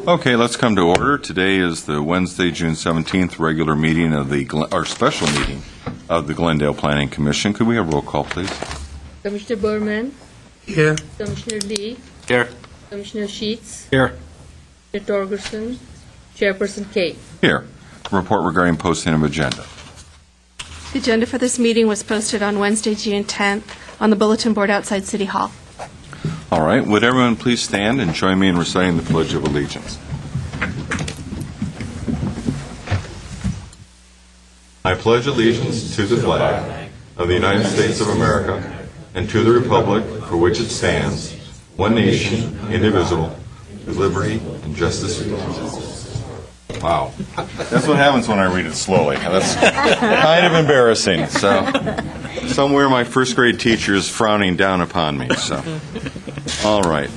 Okay, let's come to order. Today is the Wednesday, June 17th, regular meeting of our special meeting of the Glendale Planning Commission. Could we have roll call, please? Commissioner Berman. Here. Commissioner Lee. Here. Commissioner Sheets. Here. Chair Torgerson. Chairperson Kate. Here. Report regarding posting of agenda. The agenda for this meeting was posted on Wednesday, June 10th, on the bulletin board outside City Hall. All right, would everyone please stand and join me in reciting the Pledge of Allegiance? I pledge allegiance to the flag of the United States of America and to the republic for which it stands, one nation, indivisible, with liberty and justice for all. Wow. That's what happens when I read it slowly. That's kind of embarrassing. So, somewhere my first grade teacher is frowning down upon me. So, all right.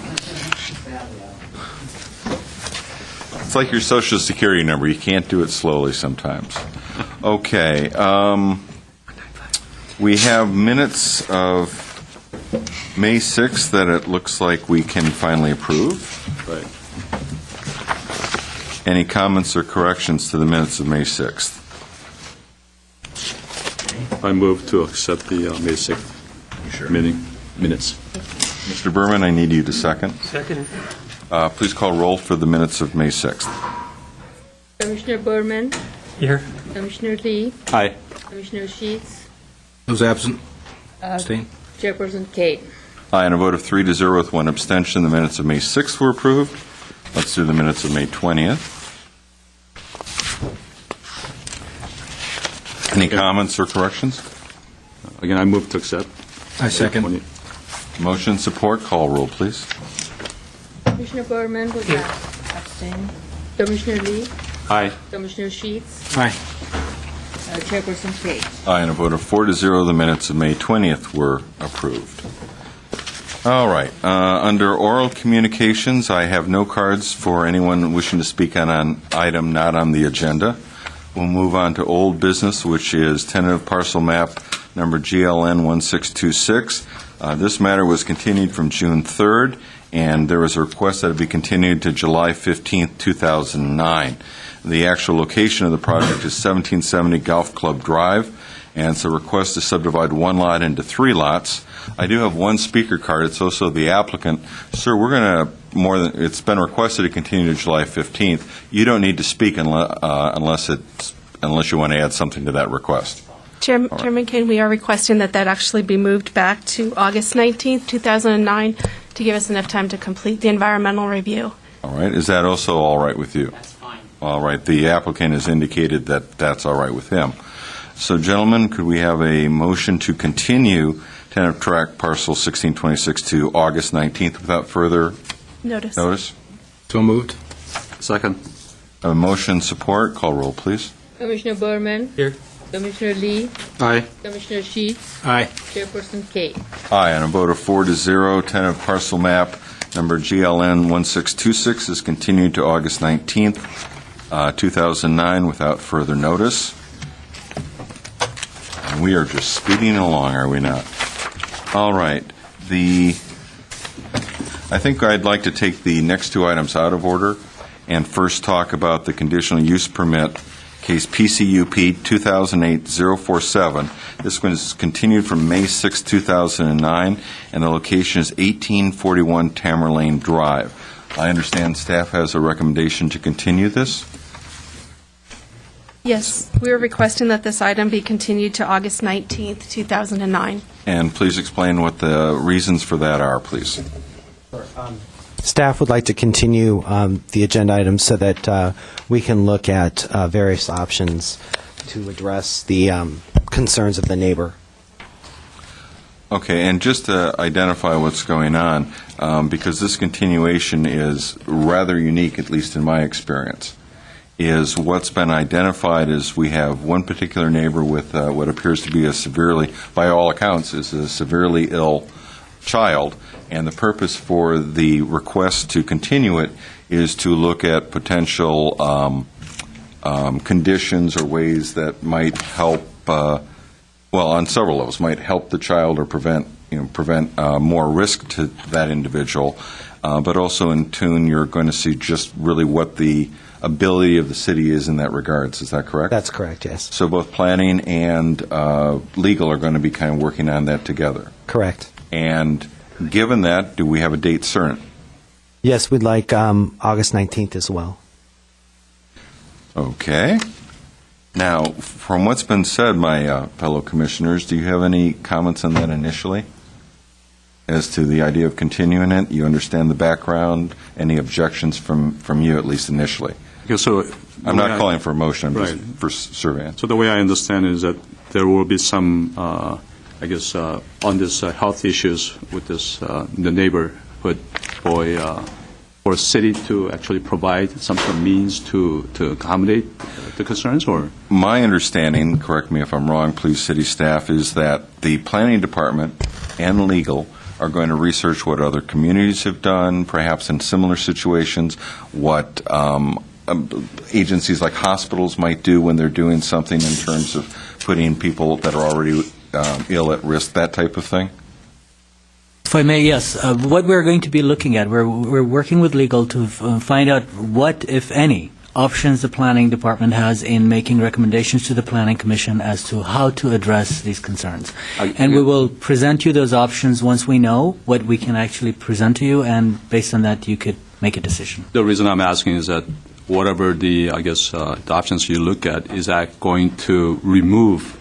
It's like your Social Security number. You can't do it slowly sometimes. Okay. We have minutes of May 6th that it looks like we can finally approve. Right. Any comments or corrections to the minutes of May 6th? I move to accept the May 6th meeting minutes. Mr. Berman, I need you to second. Second. Please call roll for the minutes of May 6th. Commissioner Berman. Here. Commissioner Lee. Aye. Commissioner Sheets. Those absent? Abstain. Chairperson Kate. Aye, and a vote of 3-0 with one abstention. The minutes of May 6th were approved. Let's do the minutes of May 20th. Any comments or corrections? Again, I move to accept. I second. Motion, support, call roll, please. Commissioner Berman was abstain. Commissioner Lee. Aye. Commissioner Sheets. Aye. Chairperson Kate. Aye, and a vote of 4-0, the minutes of May 20th were approved. All right. Under oral communications, I have no cards for anyone wishing to speak on an item not on the agenda. We'll move on to old business, which is tentative parcel map number GLN 1626. This matter was continued from June 3rd, and there was a request that it be continued to July 15th, 2009. The actual location of the project is 1770 Golf Club Drive, and it's a request to subdivide one lot into 3 lots. I do have one speaker card. It's also the applicant. Sir, we're going to it's been requested to continue to July 15th. You don't need to speak unless you want to add something to that request. Chairman Kane, we are requesting that actually be moved back to August 19th, 2009, to give us enough time to complete the environmental review. All right. Is that also all right with you? That's fine. All right. The applicant has indicated that that's all right with him. So, gentlemen, could we have a motion to continue tentative tract parcel 1626 to August 19th without further Notice. So moved. Second. A motion, support, call roll, please. Commissioner Berman. Here. Commissioner Lee. Aye. Commissioner Sheets. Aye. Chairperson Kate. Aye, and a vote of 4-0, tentative parcel map number GLN 1626 is continued to August 19th, 2009 without further notice. And we are just speeding along, are we not? All right. I think I'd like to take the next 2 items out of order and first talk about the conditional use permit, case PCUP 2008-047. This one is continued from May 6, 2009, and the location is 1841 Tamerlane Drive. I understand staff has a recommendation to continue this. Yes, we are requesting that this item be continued to August 19th, 2009. And please explain what the reasons for that are, please. Staff would like to continue the agenda item so that we can look at various options to address the concerns of the neighbor. Okay, and just to identify what's going on, because this continuation is rather unique, at least in my experience, is what's been identified is we have one particular neighbor with what appears to be by all accounts, is a severely ill child, and the purpose for the request to continue it is to look at potential conditions or ways that might help, on several levels, might help the child or prevent more risk to that individual. but also in tune, you're going to see just really what the ability of the city is in that regards. Is that correct? That's correct, yes. So both planning and legal are going to be kind of working on that together. Correct. And given that, do we have a date certain? Yes, we'd like August 19th as well. Okay. Now, from what's been said, my fellow commissioners, do you have any comments on that initially? As to the idea of continuing it? You understand the background? Any objections from you, at least initially? Okay, so I'm not calling for a motion, I'm just Right. for surveying. So the way I understand is that there will be some, I guess, on this health issues with this the neighborhood for city to actually provide some sort of means to accommodate the concerns, or? My understanding, correct me if I'm wrong, please, city staff, is that the planning department and legal are going to research what other communities have done, perhaps in similar situations, what agencies like hospitals might do when they're doing something in terms of putting people that are already ill at risk, that type of thing? If I may, yes. What we're going to be looking at, we're working with legal to find out what, if any, options the planning department has in making recommendations to the planning commission as to how to address these concerns. And we will present you those options once we know what we can actually present to you, and based on that, you could make a decision. The reason I'm asking is that whatever the, I guess, the options you look at, is that going to remove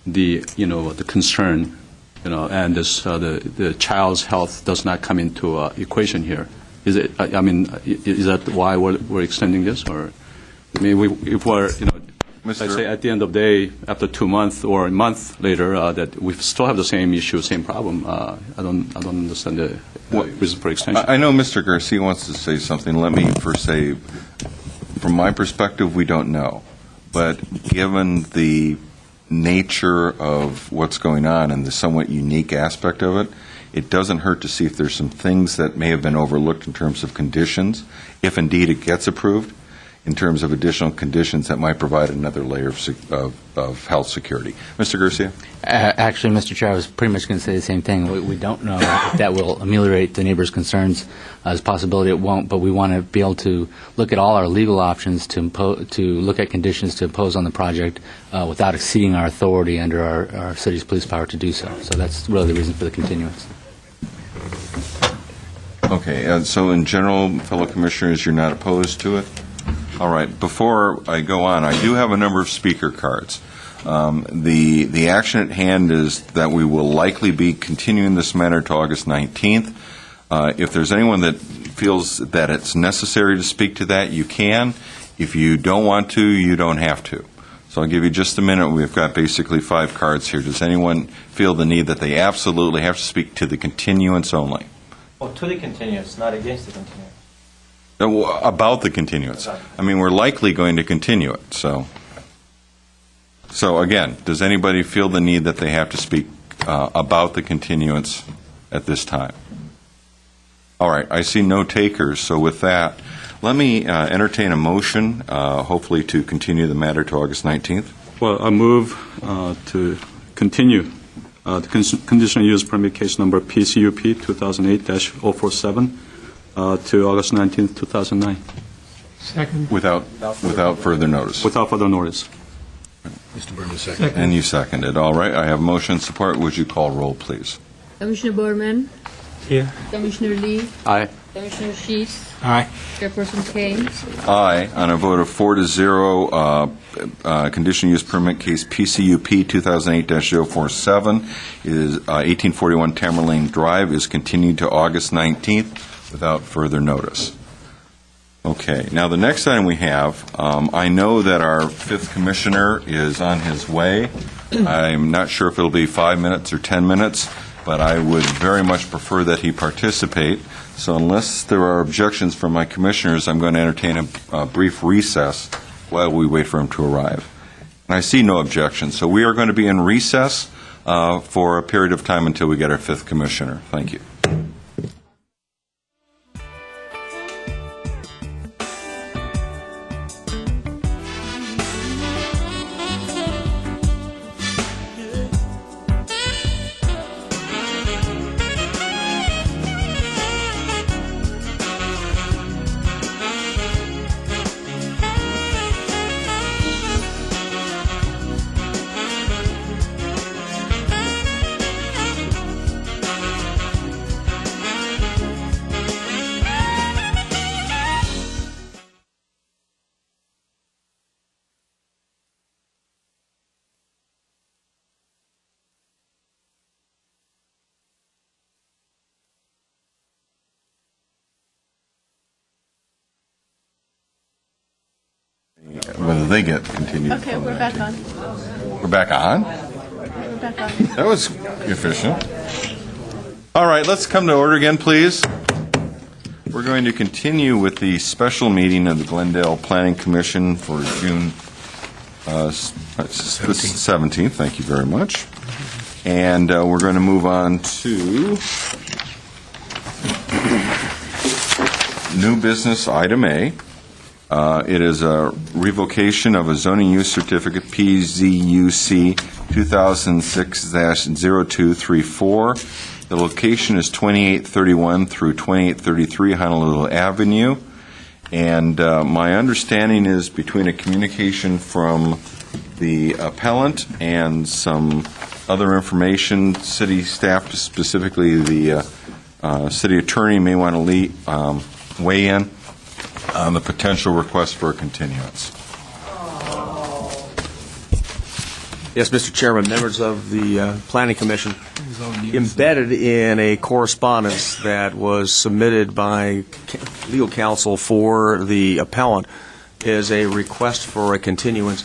the, the concern, and this, the child's health does not come into equation here? Is it? I mean, is that why we're extending this, or? I mean, if we're, let's say at the end of the day, after 2 months or a month later, that we still have the same issue, same problem. I don't understand the reason for extension. I know Mr. Garcia wants to say something. Let me first say, from my perspective, we don't know. But given the nature of what's going on and the somewhat unique aspect of it, it doesn't hurt to see if there's some things that may have been overlooked in terms of conditions, if indeed it gets approved, in terms of additional conditions that might provide another layer of health security. Mr. Garcia? Actually, Mr. Chair, I was pretty much going to say the same thing. We don't know if that will ameliorate the neighbors' concerns. There's a possibility it won't, but we want to be able to look at all our legal options to look at conditions to impose on the project without exceeding our authority under our city's police power to do so. So that's really the reason for the continuance. Okay, so in general, fellow commissioners, you're not opposed to it? All right, before I go on, I do have a number of speaker cards. The action at hand is that we will likely be continuing this matter to August 19th. If there's anyone that feels that it's necessary to speak to that, you can. If you don't want to, you don't have to. So I'll give you just a minute. We've got basically 5 cards here. Does anyone feel the need that they absolutely have to speak to the continuance only? Well, to the continuance, not against the continuance. About the continuance. I mean, we're likely going to continue it. So again, does anybody feel the need that they have to speak about the continuance at this time? All right, I see no takers. So with that, let me entertain a motion, hopefully to continue the matter to August 19th. Well, I move to continue the conditional use permit case number PCUP 2008-047 to August 19th, 2009. Second. Without further notice. Without further notice. Mr. Berman, second. And you seconded. All right, I have motion and support. Would you call roll, please? Commissioner Berman, Here. Commissioner Lee, Aye. Commissioner Sheets, Aye. Chairperson Kane. Aye. On a vote of 4-0, conditional use permit case PCUP 2008-047 is 1841 Tamerlane Drive is continued to August 19th without further notice. Okay. Now, the next item we have, I know that our 5th commissioner is on his way. I'm not sure if it'll be 5 minutes or 10 minutes, but I would very much prefer that he participate. So unless there are objections from my commissioners, I'm going to entertain a brief recess while we wait for him to arrive. And I see no objections. So we are going to be in recess for a period of time until we get our 5th commissioner. Thank you. they get continued. Okay, we're back on. We're back on? We're back on. That was efficient. All right, let's come to order again, please. We're going to continue with the special meeting of the Glendale Planning Commission for June 17th. Thank you very much. And we're going to move on to new business, item A. It is a revocation of a zoning use certificate, PZUC 2006-0234. The location is 2831 through 2833 Honolulu Avenue. And my understanding is between a communication from the appellant and some other information, city staff, specifically the city attorney, may want to weigh in on the potential request for a continuance. Yes, Mr. Chairman, members of the Planning Commission, embedded in a correspondence that was submitted by legal counsel for the appellant is a request for a continuance.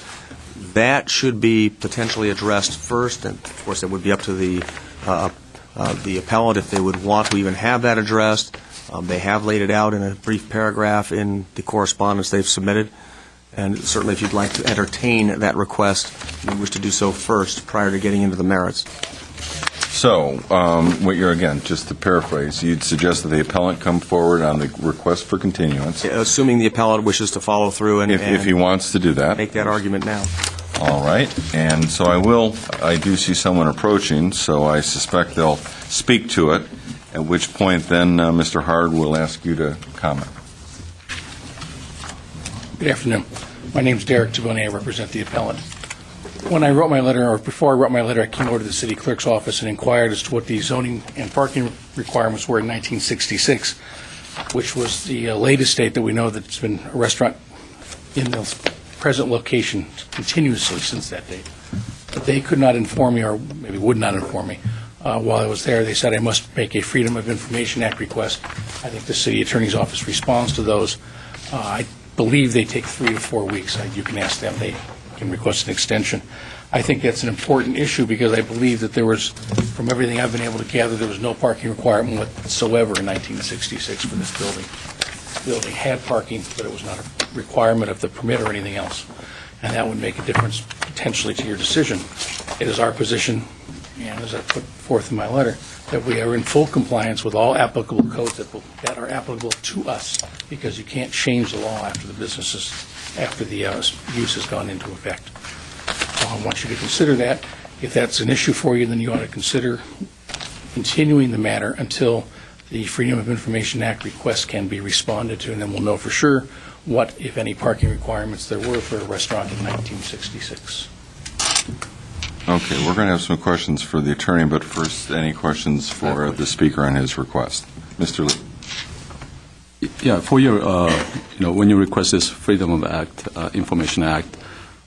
That should be potentially addressed first, and of course it would be up to the appellant if they would want to even have that addressed. They have laid it out in a brief paragraph in the correspondence they've submitted. And certainly if you'd like to entertain that request, you wish to do so first prior to getting into the merits. So, what you're, again, just to paraphrase, you'd suggest that the appellant come forward on the request for continuance. Assuming the appellant wishes to follow through and If he wants to do that. make that argument now. All right. And so I do see someone approaching, so I suspect they'll speak to it, at which point then Mr. Hard will ask you to comment. Good afternoon. My name is Derek Tabone. I represent the appellant. When I wrote my letter, or before I wrote my letter, I came over to the city clerk's office and inquired as to what the zoning and parking requirements were in 1966, which was the latest date that we know that it's been a restaurant in the present location continuously since that date. But they could not inform me, or maybe would not inform me, while I was there. They said I must make a Freedom of Information Act request. I think the city attorney's office responds to those. I believe they take 3 to 4 weeks. You can ask them. They can request an extension. I think that's an important issue because I believe that there was, from everything I've been able to gather, there was no parking requirement whatsoever in 1966 for this building. The building had parking, but it was not a requirement of the permit or anything else. And that would make a difference potentially to your decision. It is our position, and as I put forth in my letter, that we are in full compliance with all applicable codes that are applicable to us, because you can't change the law after the use has gone into effect. So I want you to consider that. If that's an issue for you, then you ought to consider continuing the matter until the Freedom of Information Act request can be responded to, and then we'll know for sure what, if any, parking requirements there were for a restaurant in 1966. Okay, we're going to have some questions for the attorney, but first, any questions for the speaker on his request? Mr. Lee. Yeah, for your, when you request this Freedom of Information Act,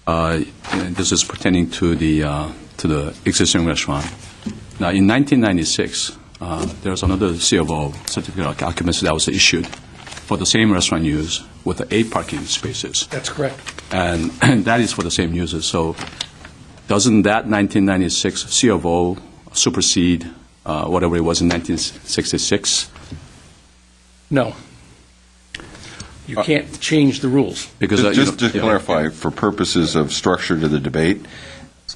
this is pertaining to the existing restaurant. Now, in 1996, there was another CFO, certificate of occupancy, that was issued for the same restaurant use with the 8 parking spaces. That's correct. And that is for the same uses. So doesn't that 1996 CFO supersede whatever it was in 1966? No. You can't change the rules. Because just to clarify, for purposes of structure to the debate,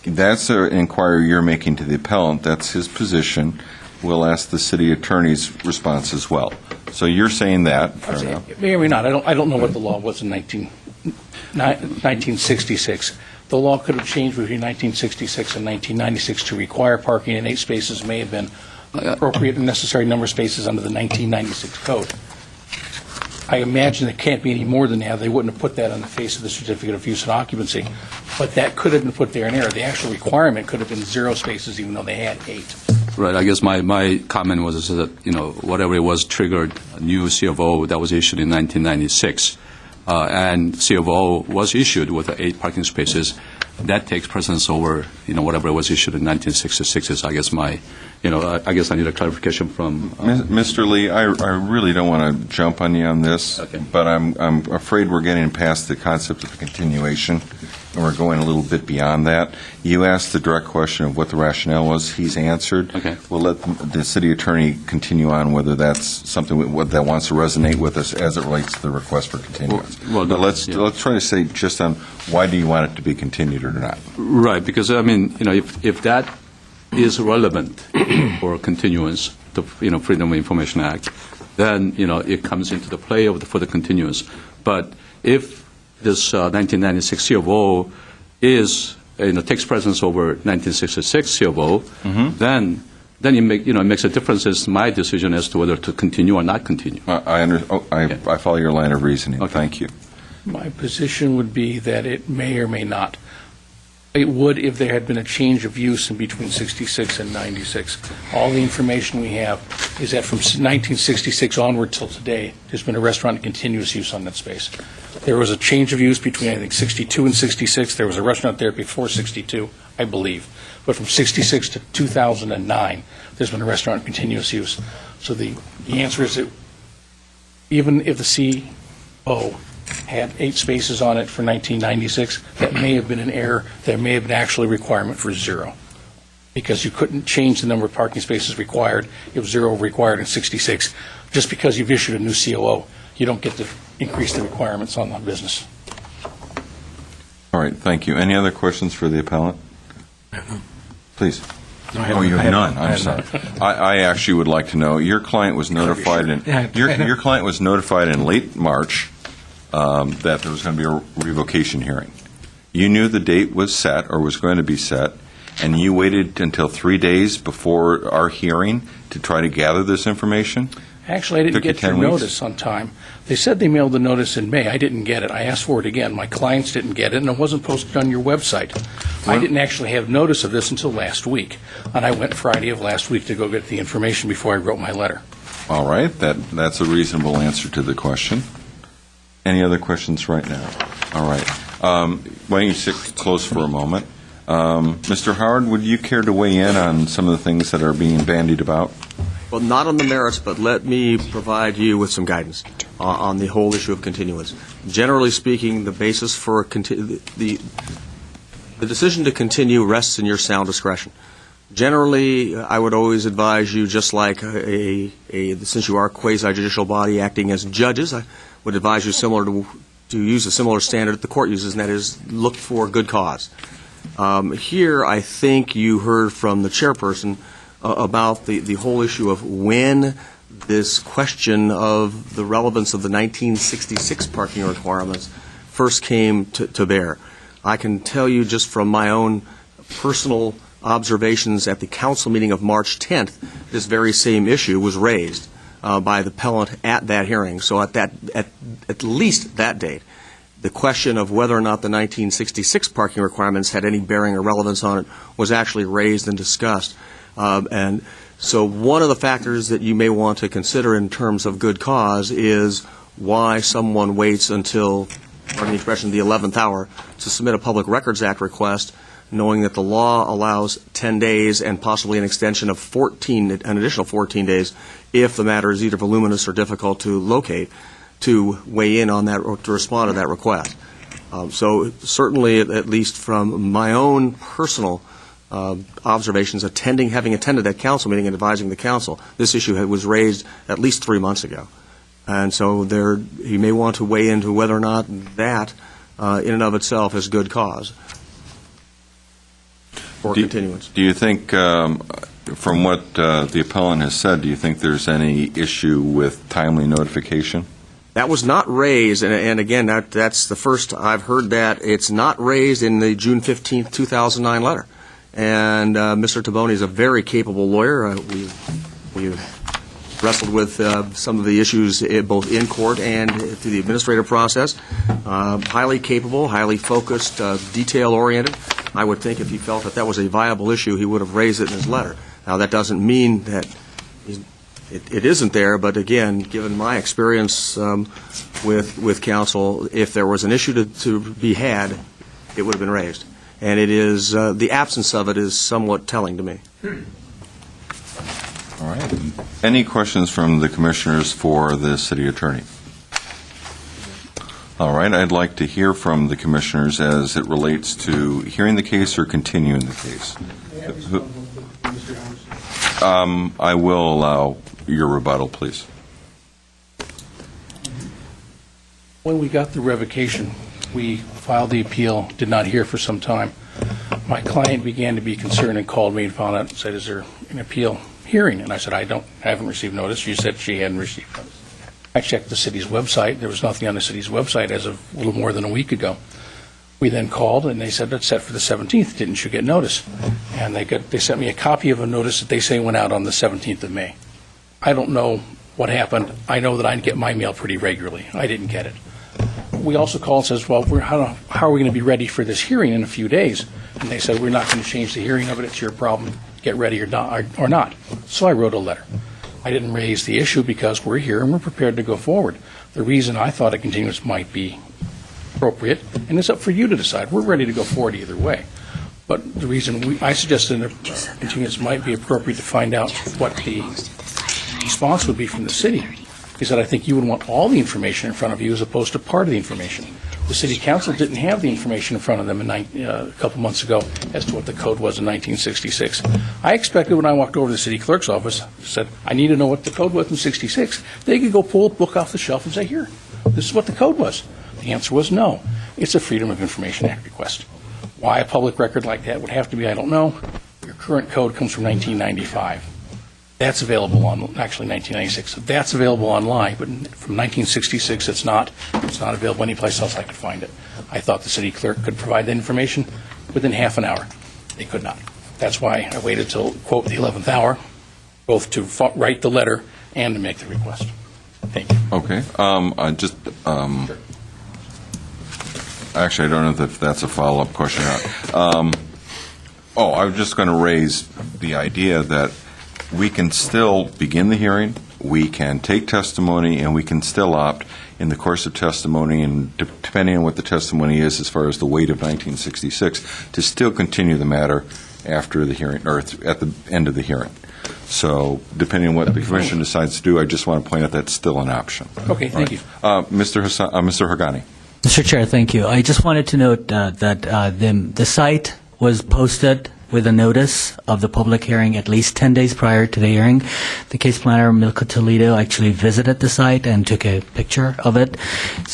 that's an inquiry you're making to the appellant. That's his position. We'll ask the city attorney's response as well. So you're saying that. Fair enough. May or may not. I don't know what the law was in 1966. The law could have changed between 1966 and 1996 to require parking, and 8 spaces may have been appropriate and necessary number of spaces under the 1996 code. I imagine it can't be any more than that. They wouldn't have put that on the face of the certificate of use and occupancy. But that could have been put there in error. The actual requirement could have been 0 spaces, even though they had 8. Right. I guess my comment was that, whatever it was triggered a new CFO that was issued in 1996, and CFO was issued with 8 parking spaces. that takes precedence over, whatever was issued in 1966 is, I guess, I guess I need a clarification from... Mr. Lee, I really don't want to jump on you on this, Okay. but I'm afraid we're getting past the concept of continuation, and we're going a little bit beyond that. You asked the direct question of what the rationale was. He's answered. Okay. We'll let the city attorney continue on whether that's something that wants to resonate with us as it relates to the request for continuance. Well, but let's yeah. try to say just on why do you want it to be continued or not. Right, because, if that is relevant for continuance, the Freedom of Information Act, then, it comes into the play for the continuance. But if this 1996 C of O takes precedence over 1966 C of O, then it makes a difference as my decision as to whether to continue or not continue. I follow your line of reasoning. Okay. Thank you. My position would be that it may or may not. It would if there had been a change of use in between 66 and 96. All the information we have is that from 1966 onward till today, there's been a restaurant in continuous use on that space. There was a change of use between, I think, 62 and 66. There was a restaurant there before 62, I believe. But from 66 to 2009, there's been a restaurant in continuous use. So the answer is that even if the CO had 8 spaces on it for 1996, that may have been an error. There may have been actually a requirement for 0, because you couldn't change the number of parking spaces required. It was 0 required in 66. Just because you've issued a new COO, you don't get to increase the requirements on the business. All right, thank you. Any other questions for the appellant? Please. No, You have none. I'm sorry. I actually would like to know. Your client was notified your client was notified in late March that there was going to be a revocation hearing. You knew the date was set or was going to be set, and you waited until 3 days before our hearing to try to gather this information? Actually, I didn't Took you get your 10 weeks? notice on time. They said they mailed the notice in May. I didn't get it. I asked for it again. My clients didn't get it, and it wasn't posted on your website. I didn't actually have notice of this until last week, and I went Friday of last week to go get the information before I wrote my letter. All right, that's a reasonable answer to the question. Any other questions right now? All right. Why don't you sit close for a moment? Mr. Howard, would you care to weigh in on some of the things that are being bandied about? Well, not on the merits, but let me provide you with some guidance on the whole issue of continuance. Generally speaking, the basis for the decision to continue rests in your sound discretion. Generally, I would always advise you, just like since you are a quasi-judicial body acting as judges, I would advise you to use a similar standard that the court uses, and that is look for good cause. Here, I think you heard from the chairperson about the whole issue of when this question of the relevance of the 1966 parking requirements first came to bear. I can tell you just from my own personal observations at the council meeting of March 10th, this very same issue was raised by the appellant at that hearing. So at least that date, the question of whether or not the 1966 parking requirements had any bearing or relevance on it was actually raised and discussed. And so one of the factors that you may want to consider in terms of good cause is why someone waits until, pardon the expression, the 11th hour to submit a Public Records Act request, knowing that the law allows 10 days and possibly an extension of an additional 14 days if the matter is either voluminous or difficult to locate, to weigh in on that or to respond to that request. So certainly, at least from my own personal observations, having attended that council meeting and advising the council, this issue was raised at least 3 months ago. And so you may want to weigh into whether or not that, in and of itself, is good cause for continuance. Do you think, from what the appellant has said, do you think there's any issue with timely notification? That was not raised, and again, that's the first I've heard that. It's not raised in the June 15th, 2009 letter. And Mr. Taboni is a very capable lawyer. We've wrestled with some of the issues both in court and through the administrative process. Highly capable, highly focused, detail-oriented. I would think if he felt that was a viable issue, he would have raised it in his letter. Now, that doesn't mean that it isn't there, but again, given my experience with counsel, if there was an issue to be had, it would have been raised. and it is, the absence of it is somewhat telling to me. All right. Any questions from the commissioners for the city attorney? All right. I'd like to hear from the commissioners as it relates to hearing the case or continuing the case. I will allow your rebuttal, please. When we got the revocation, we filed the appeal, did not hear for some time. My client began to be concerned and called me and found out and said, is there an appeal hearing? And I said, I haven't received notice. She said she hadn't received notice. I checked the city's website. There was nothing on the city's website as of a little more than a week ago. We then called, and they said it's set for the 17th. Didn't you get notice? And they sent me a copy of a notice that they say went out on the 17th of May. I don't know what happened. I know that I get my mail pretty regularly. I didn't get it. We also called and says, well, how are we going to be ready for this hearing in a few days? And they said, we're not going to change the hearing of it. It's your problem. Get ready or not. So I wrote a letter. I didn't raise the issue because we're here and we're prepared to go forward. The reason I thought a continuance might be appropriate, and it's up for you to decide. We're ready to go forward either way. But the reason I suggested a continuance might be appropriate to find out what the response would be from the city is that I think you would want all the information in front of you as opposed to part of the information. The city council didn't have the information in front of them a couple months ago as to what the code was in 1966. I expected when I walked over to the city clerk's office, said, I need to know what the code was in 66. They could go pull a book off the shelf and say, here, this is what the code was. The answer was no. It's a Freedom of Information Act request. Why a public record like that would have to be, I don't know. Your current code comes from 1995. That's available on, actually 1996. That's available online, but from 1966 it's not. It's not available anyplace else I could find it. I thought the city clerk could provide that information within half an hour. They could not. That's why I waited till, quote, the 11th hour, both to write the letter and to make the request. Thank you. Okay. Actually, I don't know if that's a follow-up question or not. I was just going to raise the idea that we can still begin the hearing, we can take testimony, and we can still opt in the course of testimony, and depending on what the testimony is as far as the weight of 1966, to still continue the matter after the hearing, or at the end of the hearing. So depending on what the commission decides to do, I just want to point out that's still an option. Okay, thank you. Mr. Hargani. Mr. Chair, thank you. I just wanted to note that the site was posted with a notice of the public hearing at least 10 days prior to the hearing. The case planner, Milka Toledo, actually visited the site and took a picture of it.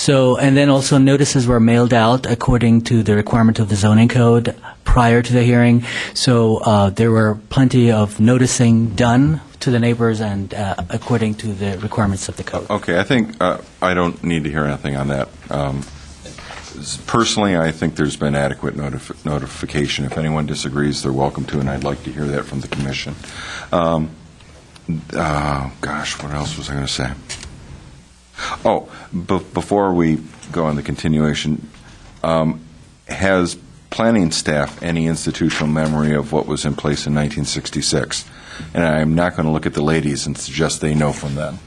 And then also notices were mailed out according to the requirement of the zoning code prior to the hearing. So there were plenty of noticing done to the neighbors and according to the requirements of the code. Okay, I think I don't need to hear anything on that. Personally, I think there's been adequate notification. If anyone disagrees, they're welcome to, and I'd like to hear that from the commission. What else was I going to say? Before we go on the continuation, has planning staff any institutional memory of what was in place in 1966? And I'm not going to look at the ladies and suggest they know from then.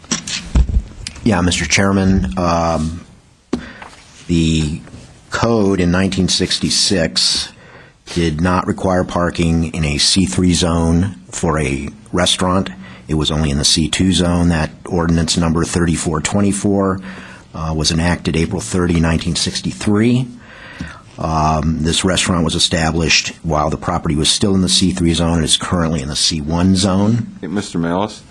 Yeah, Mr. Chairman, the code in 1966 did not require parking in a C3 zone for a restaurant. It was only in the C2 zone. That ordinance number 3424 was enacted April 30, 1963. This restaurant was established while the property was still in the C3 zone. It is currently in the C1 zone. Hey, Mr. Malice,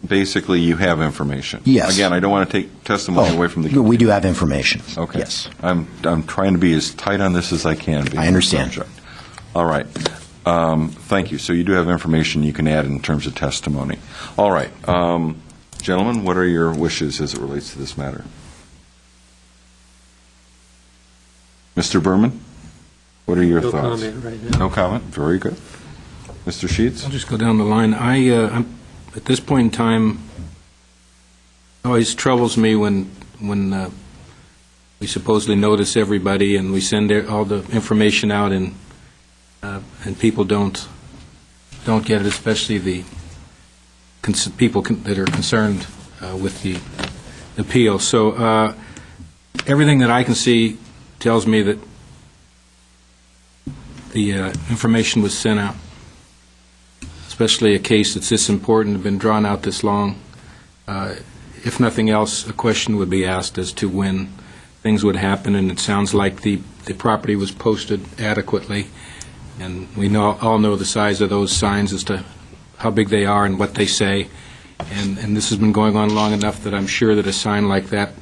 basically you have information. Yes. Again, I don't want to take testimony away from the We do have information. Okay. Yes. I'm trying to be as tight on this as I can be. I understand. All right. Thank you. So you do have information you can add in terms of testimony. All right. Gentlemen, what are your wishes as it relates to this matter? Mr. Berman, what are your thoughts? No comment right now. No comment? Very good. Mr. Sheets? I'll just go down the line. I'm at this point in time, it always troubles me when we supposedly notice everybody and we send all the information out and people don't get it, especially the people that are concerned with the appeal. So everything that I can see tells me that the information was sent out, especially a case that's this important, been drawn out this long. If nothing else, a question would be asked as to when things would happen, and it sounds like the property was posted adequately, and we all know the size of those signs as to how big they are and what they say, and this has been going on long enough that I'm sure that a sign like that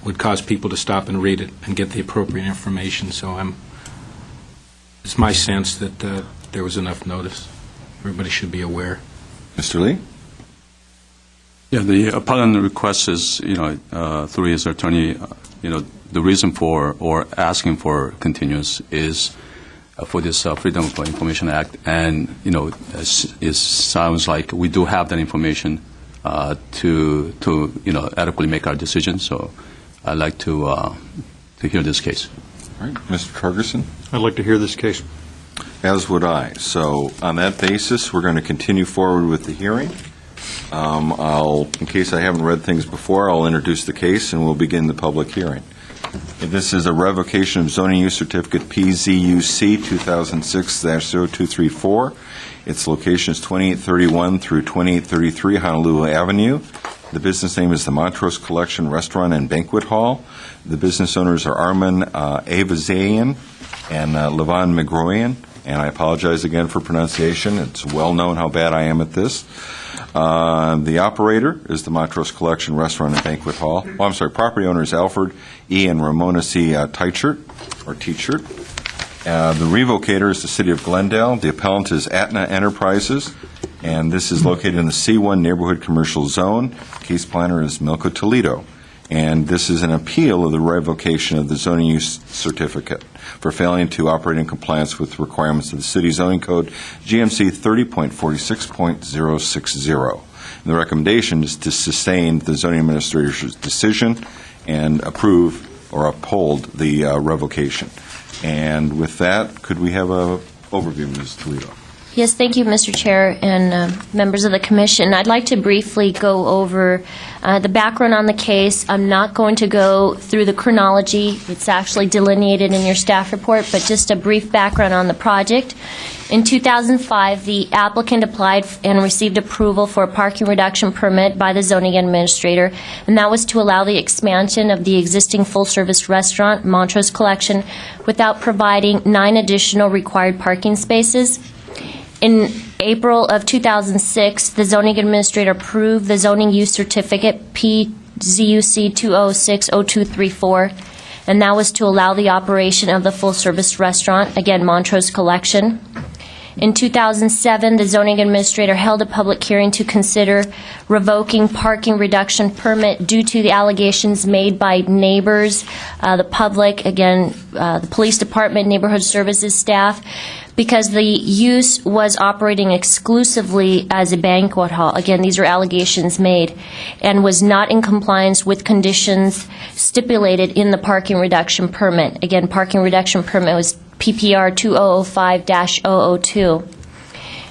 would cause people to stop and read it and get the appropriate information. So it's my sense that there was enough notice. Everybody should be aware. Mr. Lee? Yeah, the appellant request is, through his attorney, the reason for or asking for continuance is for this Freedom of Information Act, and it sounds like we do have that information to adequately make our decision. So I'd like to hear this case. All right, Mr. Torgerson? I'd like to hear this case. As would I. So on that basis, we're going to continue forward with the hearing. In case I haven't read things before, I'll introduce the case and we'll begin the public hearing. This is a revocation of zoning use certificate PZUC 2006-0234. Its location is 2831 through 2833 Honolulu Avenue. The business name is the Montrose Collection Restaurant and Banquet Hall. The business owners are Armin Avazayan and Levon McGroyan. And I apologize again for pronunciation. It's well known how bad I am at this. The operator is the Montrose Collection Restaurant and Banquet Hall. Property owner is Alfred E. and Ramona C. Teichert. The revocator is the City of Glendale. The appellant is Atna Enterprises, and this is located in the C1 Neighborhood Commercial Zone. Case planner is Milko Toledo. And this is an appeal of the revocation of the zoning use certificate for failing to operate in compliance with requirements of the City Zoning Code, GMC 30.46.060. And the recommendation is to sustain the zoning administrator's decision and approve or uphold the revocation. And with that, could we have an overview, Ms. Toledo? Yes, thank you, Mr. Chair and members of the Commission. I'd like to briefly go over the background on the case. I'm not going to go through the chronology. It's actually delineated in your staff report, but just a brief background on the project. In 2005, the applicant applied and received approval for a parking reduction permit by the zoning administrator, and that was to allow the expansion of the existing full-service restaurant, Montrose Collection, without providing 9 additional required parking spaces. In April of 2006, the zoning administrator approved the zoning use certificate PZUC 206-0234, and that was to allow the operation of the full-service restaurant, again, Montrose Collection. In 2007, the zoning administrator held a public hearing to consider revoking parking reduction permit due to the allegations made by neighbors, the public, again, the police department, neighborhood services staff, because the use was operating exclusively as a banquet hall. Again, these are allegations made, and was not in compliance with conditions stipulated in the parking reduction permit. Again, parking reduction permit was PPR 2005-002.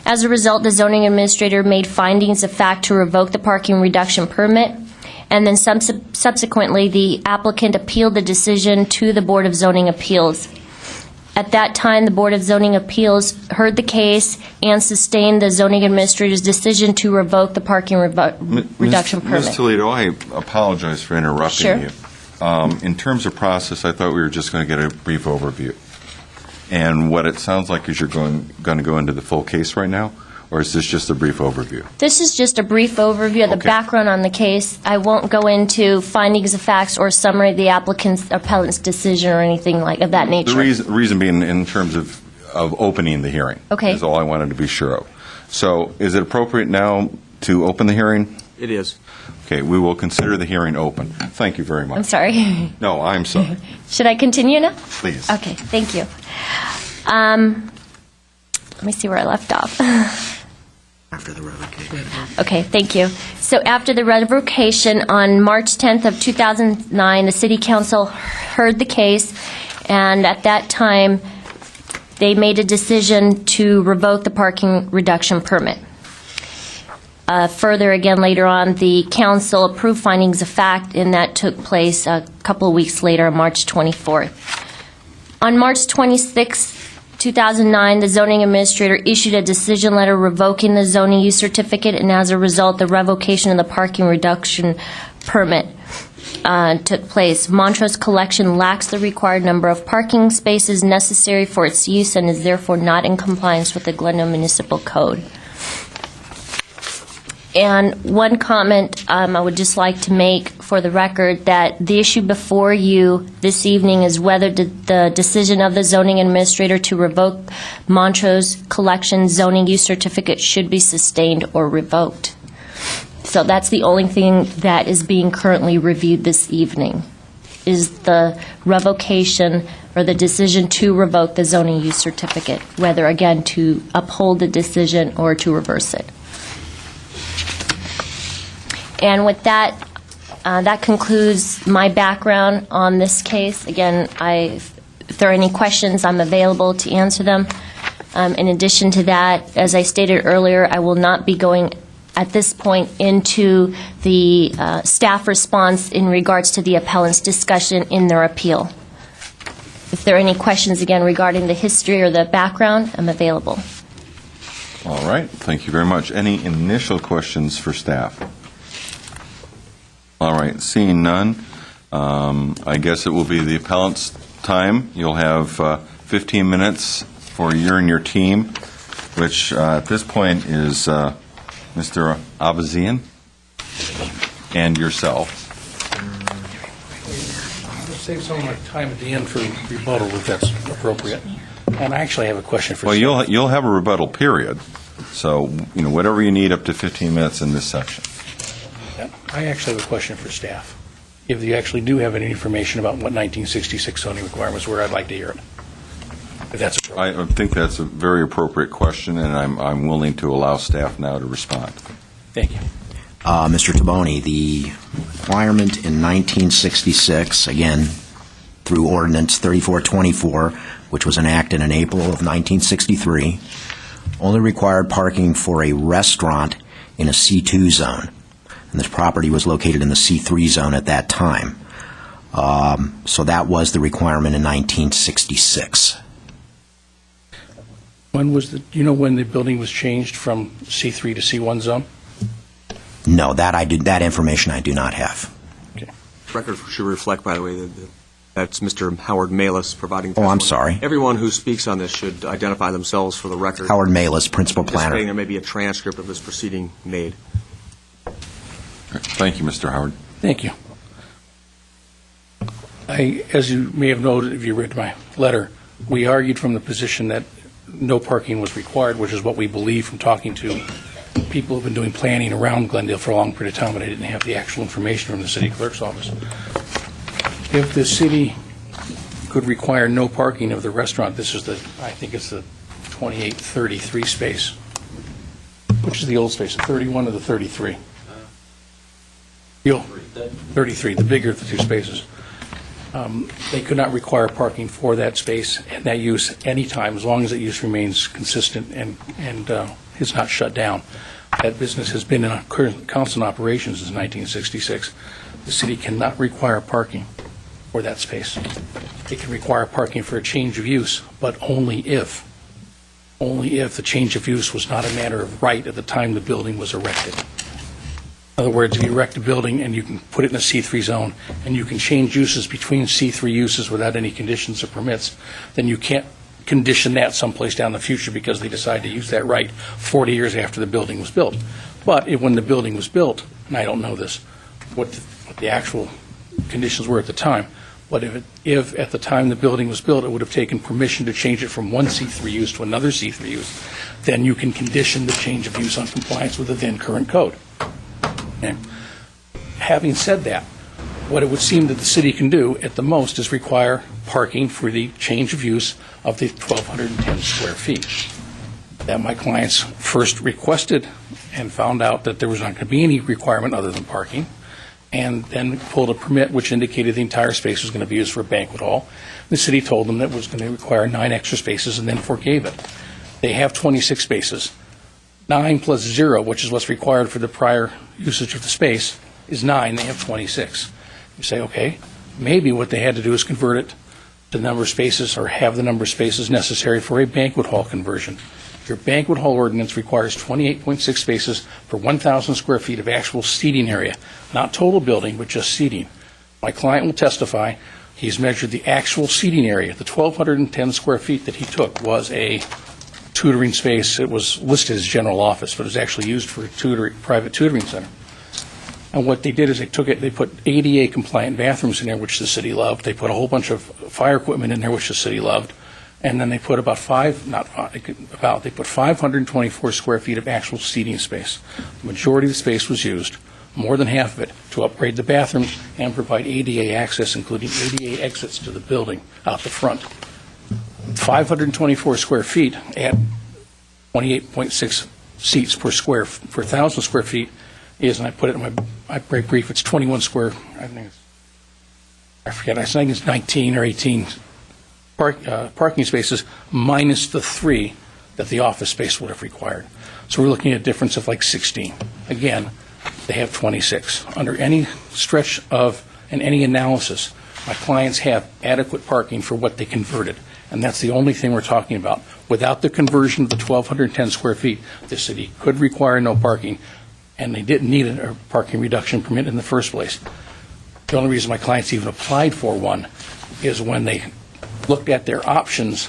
As a result, the zoning administrator made findings of fact to revoke the parking reduction permit, and then subsequently the applicant appealed the decision to the Board of Zoning Appeals. At that time, the Board of Zoning Appeals heard the case and sustained the zoning administrator's decision to revoke the parking reduction permit. Ms. Toledo, I apologize for interrupting Sure. you. In terms of process, I thought we were just going to get a brief overview. And what it sounds like is you're going to go into the full case right now? Or is this just a brief overview? This is just a brief overview of the background on the case. I won't go into findings of facts or summary of the appellant's decision or anything like of that nature. The reason being in terms of opening the hearing. Okay. Is all I wanted to be sure of. So is it appropriate now to open the hearing? It is. Okay, we will consider the hearing open. Thank you very much. I'm sorry. No, I'm sorry. Should I continue now? Please. Okay, thank you. Let me see where I left off. After the revocation. Okay, thank you. So after the revocation on March 10th of 2009, the City Council heard the case, and at that time, they made a decision to revoke the parking reduction permit. Further, again, later on, the council approved findings of fact, and that took place a couple of weeks later, on March 24th. On March 26th 2009, the zoning administrator issued a decision letter revoking the zoning use certificate, and as a result, the revocation of the parking reduction permit took place. Montrose Collection lacks the required number of parking spaces necessary for its use and is therefore not in compliance with the Glendale Municipal Code. And one comment I would just like to make for the record, that the issue before you this evening is whether the decision of the zoning administrator to revoke Montrose Collection zoning use certificate should be sustained or revoked. So that's the only thing that is being currently reviewed this evening, is the revocation or the decision to revoke the zoning use certificate, whether, again, to uphold the decision or to reverse it. And with that, that concludes my background on this case. Again, if there are any questions, I'm available to answer them. In addition to that, as I stated earlier, I will not be going at this point into the staff response in regards to the appellant's discussion in their appeal. If there are any questions, again, regarding the history or the background, I'm available. All right, thank you very much. Any initial questions for staff? All right, seeing none, I guess it will be the appellant's time. You'll have 15 minutes for you and your team, which at this point is Mr. Abazian and yourself. I'll save some of my time at the end for rebuttal if that's appropriate. And I actually have a question for Well, staff. you'll have a rebuttal period, so whatever you need up to 15 minutes in this section. I actually have a question for staff. If you actually do have any information about what 1966 zoning requirements were, I'd like to hear it. If that's appropriate. I think that's a very appropriate question, and I'm willing to allow staff now to respond. Thank you. Mr. Taboni, the requirement in 1966, again, through Ordinance 3424, which was enacted in April of 1963, only required parking for a restaurant in a C2 zone. And this property was located in the C3 zone at that time. So that was the requirement in 1966. When was do you know when the building was changed from C3 to C1 zone? No, that information I do not have. Okay. Record should reflect, by the way, that that's Mr. Howard Malis providing Oh, I'm testimony. sorry. Everyone who speaks on this should identify themselves for the record. Howard Malis, Principal Anticipating Planner. there may be a transcript of this proceeding made. Thank you, Mr. Howard. Thank you. As you may have noted if you read my letter, we argued from the position that no parking was required, which is what we believe from talking to people who have been doing planning around Glendale for a long period of time, but I didn't have the actual information from the city clerk's office. If the city could require no parking of the restaurant, this is I think it's the 2833 space, which is the old space, the 31 or the 33? The old 33, the bigger of the two spaces. They could not require parking for that space and that use anytime, as long as that use remains consistent and is not shut down. That business has been in constant operation since 1966. The city cannot require parking for that space. It can require parking for a change of use, but only if the change of use was not a matter of right at the time the building was erected. In other words, if you erect a building and you can put it in a C3 zone and you can change uses between C3 uses without any conditions or permits, then you can't condition that someplace down the future because they decide to use that right 40 years after the building was built. But when the building was built, and I don't know this, what the actual conditions were at the time, but if at the time the building was built, it would have taken permission to change it from one C3 use to another C3 use, then you can condition the change of use on compliance with the then current code. Okay. Having said that, what it would seem that the city can do at the most is require parking for the change of use of the 1,210 square feet. That my clients first requested and found out that there was not going to be any requirement other than parking, and then pulled a permit which indicated the entire space was going to be used for a banquet hall. The city told them that it was going to require 9 extra spaces and then forgave it. They have 26 spaces. 9 plus 0, which is what's required for the prior usage of the space, is 9. They have 26. You say, okay, maybe what they had to do is convert it the number of spaces or have the number of spaces necessary for a banquet hall conversion. Your banquet hall ordinance requires 28.6 spaces per 1,000 square feet of actual seating area, not total building, but just seating. My client will testify he's measured the actual seating area. The 1,210 square feet that he took was a tutoring space. It was listed as general office, but it was actually used for a private tutoring center. And what they did is they put ADA compliant bathrooms in there, which the city loved. They put a whole bunch of fire equipment in there, which the city loved. And then they put they put 524 square feet of actual seating space. The majority of the space was used, more than half of it, to upgrade the bathrooms and provide ADA access, including ADA exits to the building out the front. 524 square feet at 28.6 seats per 1,000 square feet is, and I put it in my brief, it's 21 square, I think it's 19 or 18 parking spaces minus the 3 that the office space would have required. So we're looking at a difference of like 16. Again, they have 26. Under any stretch of and any analysis, my clients have adequate parking for what they converted, and that's the only thing we're talking about. Without the conversion of the 1,210 square feet, the city could require no parking, and they didn't need a parking reduction permit in the first place. The only reason my clients even applied for one is when they looked at their options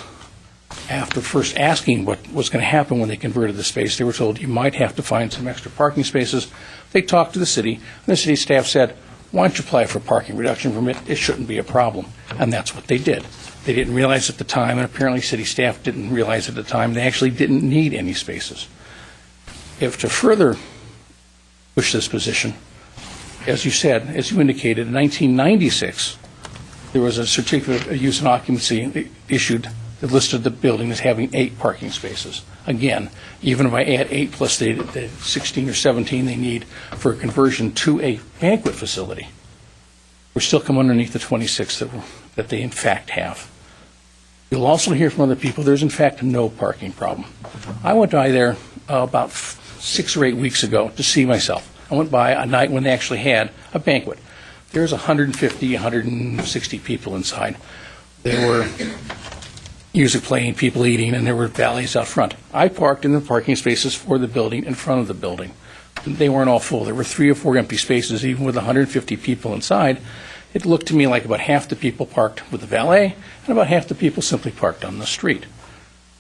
after first asking what was going to happen when they converted the space. They were told you might have to find some extra parking spaces. They talked to the city, and the city staff said, why don't you apply for a parking reduction permit? It shouldn't be a problem. And that's what they did. They didn't realize at the time, and apparently city staff didn't realize at the time, they actually didn't need any spaces. If to further push this position, as you said, as you indicated, in 1996, there was a certificate of use and occupancy issued that listed the building as having 8 parking spaces. Again, even if I add 8 plus the 16 or 17 they need for a conversion to a banquet facility, we're still come underneath the 26 that they in fact have. You'll also hear from other people there's in fact no parking problem. I went by there about 6 or 8 weeks ago to see myself. I went by a night when they actually had a banquet. There's 150, 160 people inside. There were music playing, people eating, and there were valets out front. I parked in the parking spaces for the building in front of the building. They weren't all full. There were 3 or 4 empty spaces, even with 150 people inside. It looked to me like about half the people parked with the valet, and about half the people simply parked on the street.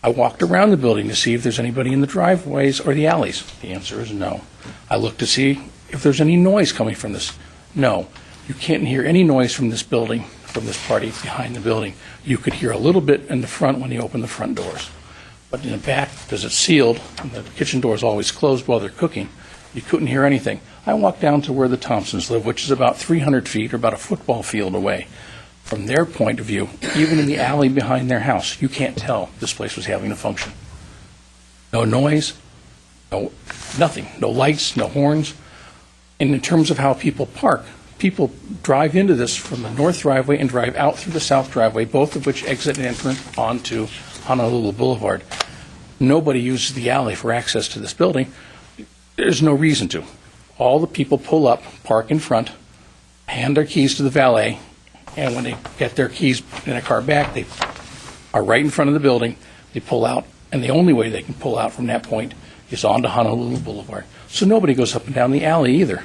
I walked around the building to see if there's anybody in the driveways or the alleys. The answer is no. I looked to see if there's any noise coming from this. No. You can't hear any noise from this building, from this party behind the building. You could hear a little bit in the front when they open the front doors. But in the back, because it's sealed, and the kitchen door is always closed while they're cooking, you couldn't hear anything. I walked down to where the Thompsons live, which is about 300 feet or about a football field away. From their point of view, even in the alley behind their house, you can't tell this place was having a function. No noise, nothing, no lights, no horns. And in terms of how people park, people drive into this from the north driveway and drive out through the south driveway, both of which exit and enter onto Honolulu Boulevard. Nobody uses the alley for access to this building. There's no reason to. All the people pull up, park in front, hand their keys to the valet, and when they get their keys in a car back, they are right in front of the building. They pull out, and the only way they can pull out from that point is onto Honolulu Boulevard. So nobody goes up and down the alley either.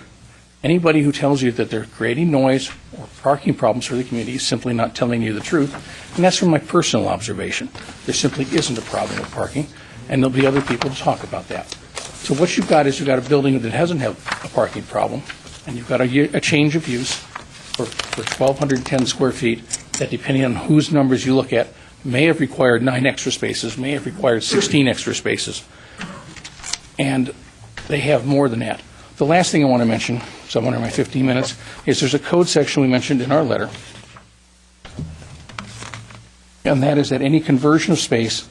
Anybody who tells you that they're creating noise or parking problems for the community is simply not telling you the truth, and that's from my personal observation. There simply isn't a problem with parking, and there'll be other people to talk about that. So what you've got is you've got a building that doesn't have a parking problem, and you've got a change of use for 1,210 square feet that, depending on whose numbers you look at, may have required 9 extra spaces, may have required 16 extra spaces, and they have more than that. The last thing I want to mention, so I'm under my 15 minutes, is there's a code section we mentioned in our letter, and that is that any conversion of space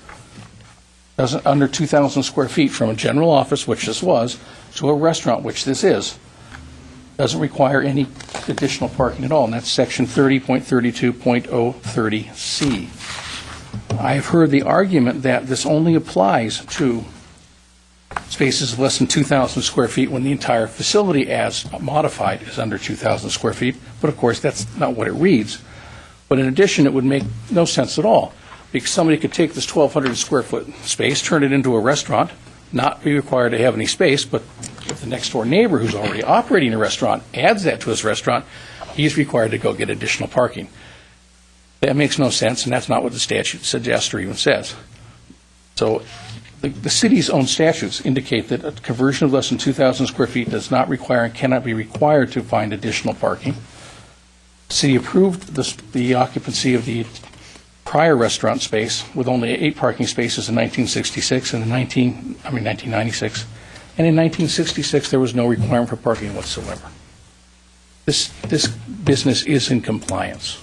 under 2,000 square feet from a general office, which this was, to a restaurant, which this is, doesn't require any additional parking at all, and that's section 30.32.030C. I have heard the argument that this only applies to spaces of less than 2,000 square feet when the entire facility as modified is under 2,000 square feet, but of course that's not what it reads. But in addition, it would make no sense at all, because somebody could take this 1,200 square foot space, turn it into a restaurant, not be required to have any space, but if the next door neighbor who's already operating a restaurant adds that to his restaurant, he's required to go get additional parking. That makes no sense, and that's not what the statute suggests or even says. So the city's own statutes indicate that a conversion of less than 2,000 square feet does not require and cannot be required to find additional parking. The city approved the occupancy of the prior restaurant space with only 8 parking spaces in 1966 and 1996. And in 1966, there was no requirement for parking whatsoever. This business is in compliance.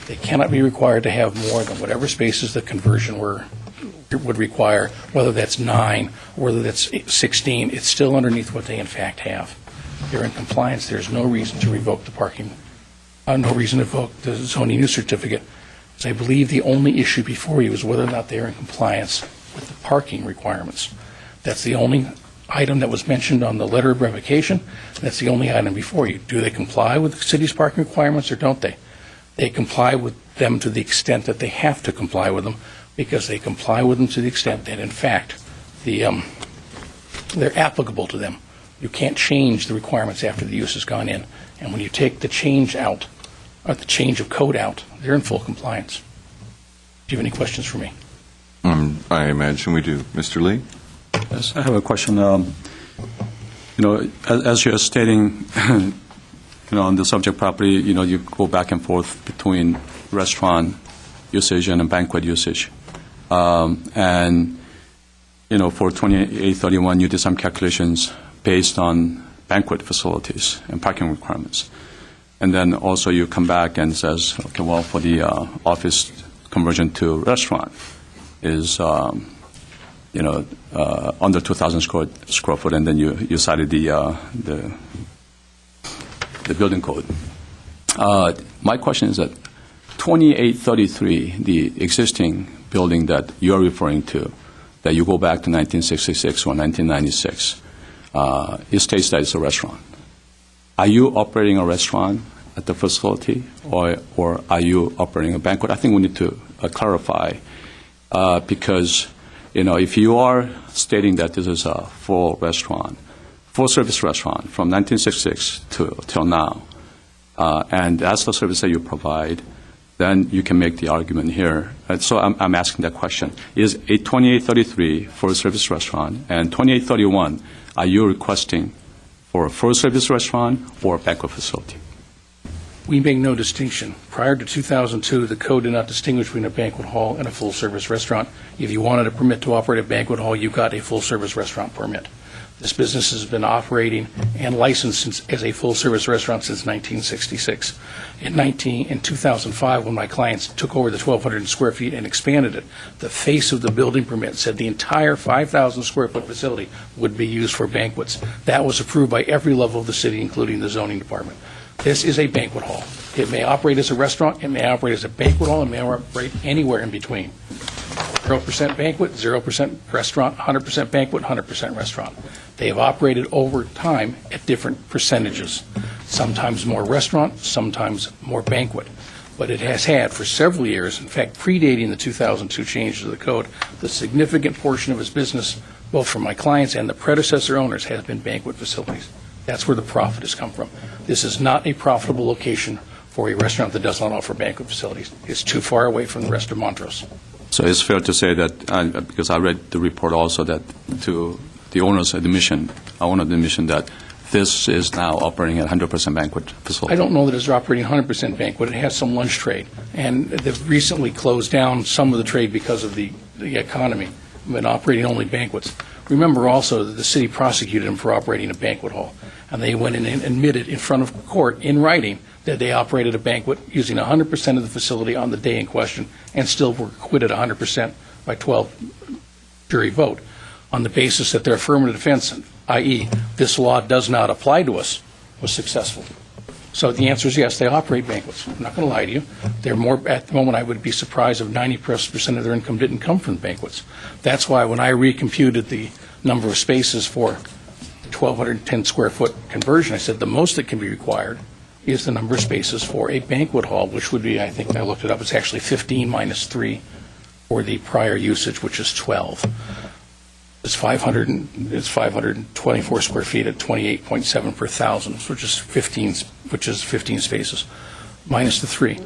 They cannot be required to have more than whatever spaces the conversion would require, whether that's 9 or whether that's 16. It's still underneath what they in fact have. They're in compliance. There's no reason to revoke the parking, no reason to revoke the zoning use certificate. So I believe the only issue before you is whether or not they're in compliance with the parking requirements. That's the only item that was mentioned on the letter of revocation. That's the only item before you. Do they comply with the city's parking requirements or don't they? They comply with them to the extent that they have to comply with them, because they comply with them to the extent that, in fact, they're applicable to them. You can't change the requirements after the use has gone in. And when you take the change out, or the change of code out, they're in full compliance. Do you have any questions for me? I imagine we do. Mr. Lee? Yes, I have a question. As you're stating, on the subject property, you go back and forth between restaurant usage and banquet usage. And, for 2831, you did some calculations based on banquet facilities and parking requirements. And then also you come back and says, okay, well, for the office conversion to restaurant is, under 2,000 square foot, and then you cited the building code. My question is that 2833, the existing building that you're referring to, that you go back to 1966 or 1996, it states that it's a restaurant. Are you operating a restaurant at the facility, or are you operating a banquet? I think we need to clarify, because, if you are stating that this is a full-service restaurant from 1966 till now, and that's the service that you provide, then you can make the argument here. And so I'm asking that question. Is a 2833 full-service restaurant, and 2831, are you requesting for a full-service restaurant or a banquet facility? We make no distinction. Prior to 2002, the code did not distinguish between a banquet hall and a full-service restaurant. If you wanted a permit to operate a banquet hall, you got a full-service restaurant permit. This business has been operating and licensed as a full-service restaurant since 1966. In 2005, when my clients took over the 1,200 square feet and expanded it, the face of the building permit said the entire 5,000 square foot facility would be used for banquets. That was approved by every level of the city, including the zoning department. This is a banquet hall. It may operate as a restaurant, it may operate as a banquet hall, it may operate anywhere in between. 0% banquet, 0% restaurant, 100% banquet, 100% restaurant. They have operated over time at different percentages, sometimes more restaurant, sometimes more banquet. But it has had for several years, in fact, predating the 2002 changes of the code, the significant portion of its business, both from my clients and the predecessor owners, has been banquet facilities. That's where the profit has come from. This is not a profitable location for a restaurant that does not offer banquet facilities. It's too far away from the rest of Montrose. So it's fair to say that, because I read the report also, that to the owner's admission, that this is now operating at 100% banquet facility. I don't know that it's operating 100% banquet. It has some lunch trade. And they've recently closed down some of the trade because of the economy, but operating only banquets. Remember also that the city prosecuted them for operating a banquet hall. And they went in and admitted in front of court in writing that they operated a banquet using 100% of the facility on the day in question and still were acquitted 100% by 12 jury vote on the basis that their affirmative defense, i.e., this law does not apply to us, was successful. So the answer is yes, they operate banquets. I'm not going to lie to you. They're more, at the moment, I would be surprised if 90% of their income didn't come from banquets. That's why when I recomputed the number of spaces for the 1,210 square foot conversion, I said the most that can be required is the number of spaces for a banquet hall, which would be, I think I looked it up, it's actually 15 minus 3 for the prior usage, which is 12. It's 524 square feet at 28.7 per thousand, which is 15 spaces, minus the 3.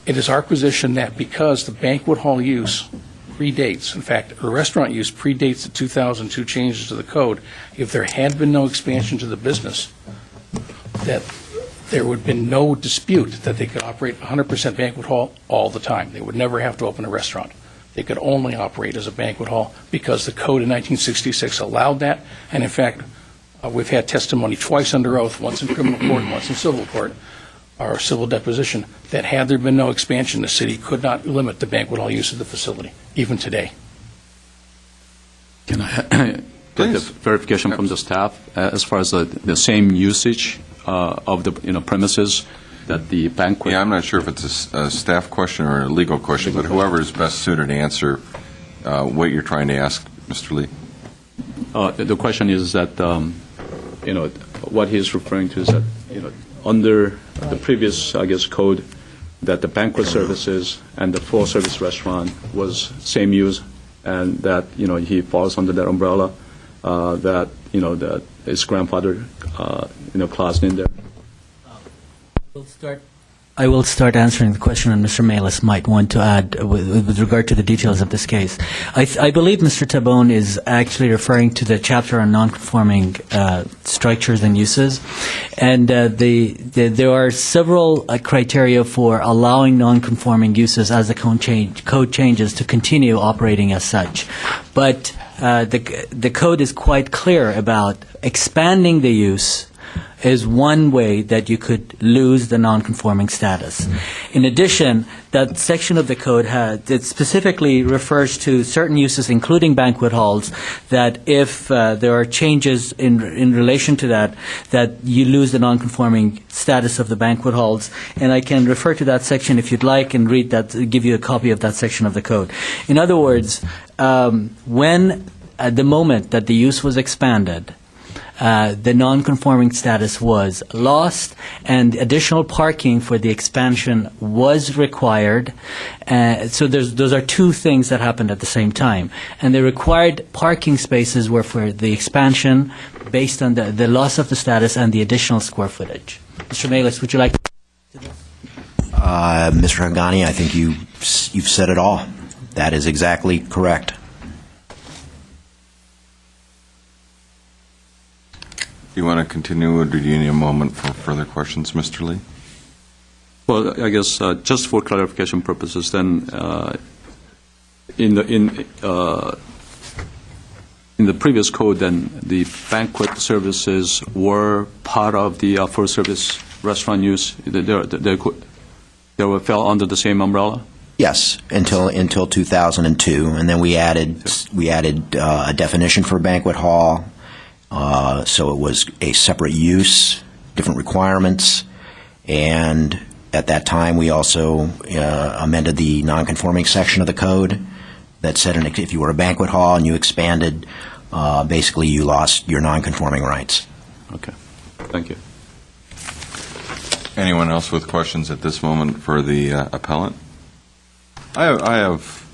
It is our position that because the banquet hall use predates, in fact, the restaurant use predates the 2002 changes to the code, if there had been no expansion to the business, that there would have been no dispute that they could operate 100% banquet hall all the time. They would never have to open a restaurant. They could only operate as a banquet hall because the code in 1966 allowed that. And in fact, we've had testimony twice under oath, once in criminal court and once in civil court, or civil deposition, that had there been no expansion, the city could not limit the banquet hall use of the facility, even today. Can I get the verification from the staff as far as the same usage of the premises that the banquet? Yeah, I'm not sure if it's a staff question or a legal question, but whoever is best suited to answer what you're trying to ask, Mr. Lee. The question is that, what he's referring to is that, under the previous, I guess, code, that the banquet services and the full-service restaurant was same use, and that, he falls under that umbrella, that, that his grandfather, clause in there. I will start answering the question, and Mr. Malis might want to add with regard to the details of this case. I believe Mr. Tabone is actually referring to the chapter on nonconforming structures and uses, and there are several criteria for allowing nonconforming uses as the code changes to continue operating as such. But the code is quite clear about expanding the use is one way that you could lose the nonconforming status. In addition, that section of the code it specifically refers to certain uses, including banquet halls, that if there are changes in relation to that you lose the nonconforming status of the banquet halls. And I can refer to that section if you'd like and read that, give you a copy of that section of the code. In other words, when at the moment that the use was expanded, the non-conforming status was lost, and additional parking for the expansion was required. So those are two things that happened at the same time. And the required parking spaces were for the expansion based on the loss of the status and the additional square footage. Mr. Malis, would you like to? Mr. Hagani, I think you've said it all. That is exactly correct. Do you want to continue, or do you need a moment for further questions, Mr. Lee? Well, I guess just for clarification purposes, then in the previous code, then the banquet services were part of the full-service restaurant use. They fell under the same umbrella. Yes, until 2002, and then we added a definition for a banquet hall. So it was a separate use, different requirements, and at that time we also amended the nonconforming section of the code that said if you were a banquet hall and you expanded, basically you lost your nonconforming rights. Okay, thank you. Anyone else with questions at this moment for the appellant? I have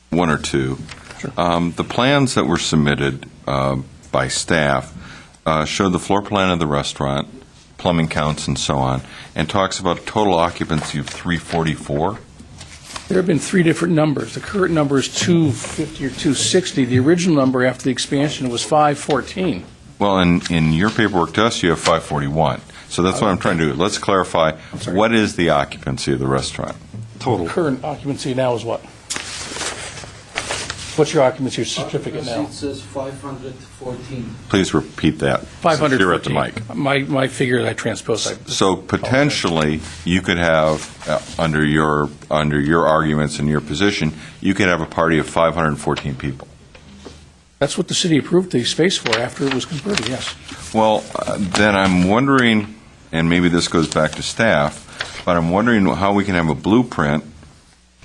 one or two. Sure. The plans that were submitted by staff show the floor plan of the restaurant, plumbing counts, and so on, and talks about total occupancy of 344. There have been three different numbers. The current number is 250 or 260. The original number after the expansion was 514. Well, in your paperwork to us, you have 541. So that's what I'm trying to do. Let's clarify, what is the occupancy of the restaurant? Total. Current occupancy now is what? What's your occupancy certificate now? It says 514. Please repeat that. 514. You're at the mic. My figure that I transposed. So potentially, you could have, under your arguments and your position, you could have a party of 514 people. That's what the city approved the space for after it was converted, yes. Well, then I'm wondering, and maybe this goes back to staff, but I'm wondering how we can have a blueprint,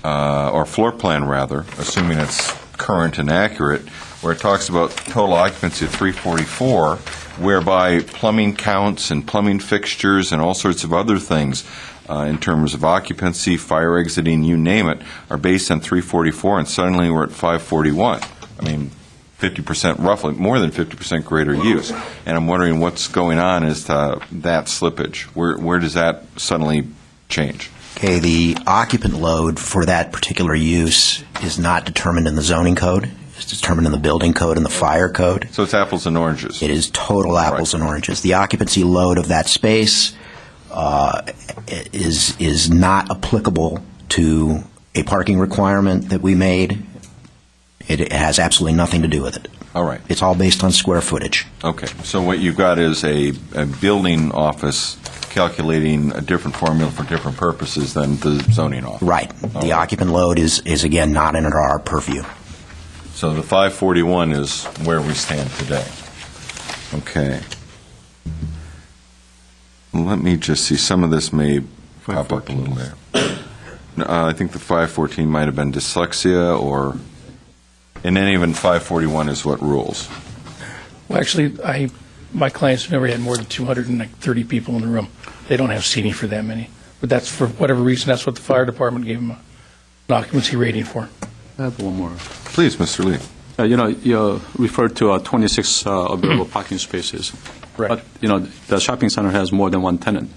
or floor plan rather, assuming it's current and accurate, where it talks about total occupancy of 344, whereby plumbing counts and plumbing fixtures and all sorts of other things in terms of occupancy, fire exiting, you name it, are based on 344, and suddenly we're at 541. I mean, 50%, roughly, more than 50% greater use. And I'm wondering what's going on as to that slippage. Where does that suddenly change? Okay, the occupant load for that particular use is not determined in the zoning code. It's determined in the building code and the fire code. So it's apples and oranges. It is total apples and oranges. The occupancy load of that space is not applicable to a parking requirement that we made. It has absolutely nothing to do with it. All right. It's all based on square footage. Okay. So what you've got is a building office calculating a different formula for different purposes than the zoning office. Right. The occupant load is again, not under our purview. So the 541 is where we stand today. Okay. Let me just see. Some of this may pop up a little there. I think the 514 might have been dyslexia, or in any event, 541 is what rules. Well, actually, my clients have never had more than 230 people in the room. They don't have seating for that many. But that's, for whatever reason, that's what the fire department gave them an occupancy rating for. I have one more. Please, Mr. Lee. You referred to 26 available parking spaces. Correct. But, the shopping center has more than one tenant,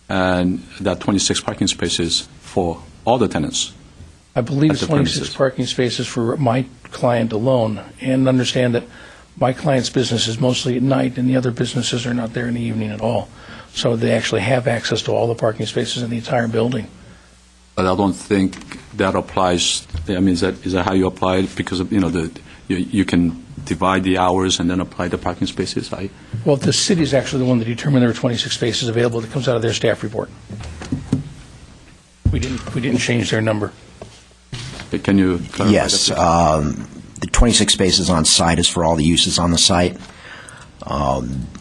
and that 26 parking spaces for all the tenants. I believe At it's the 26 premises. parking spaces for my client alone, and understand that my client's business is mostly at night, and the other businesses are not there in the evening at all. So they actually have access to all the parking spaces in the entire building. But I don't think that applies. I mean, is that how you apply it? Because of, you can divide the hours and then apply the parking spaces. Well, the city is actually the one that determined there were 26 spaces available. That comes out of their staff report. We didn't change their number. Can you clarify Yes. that? The 26 spaces on site is for all the uses on the site.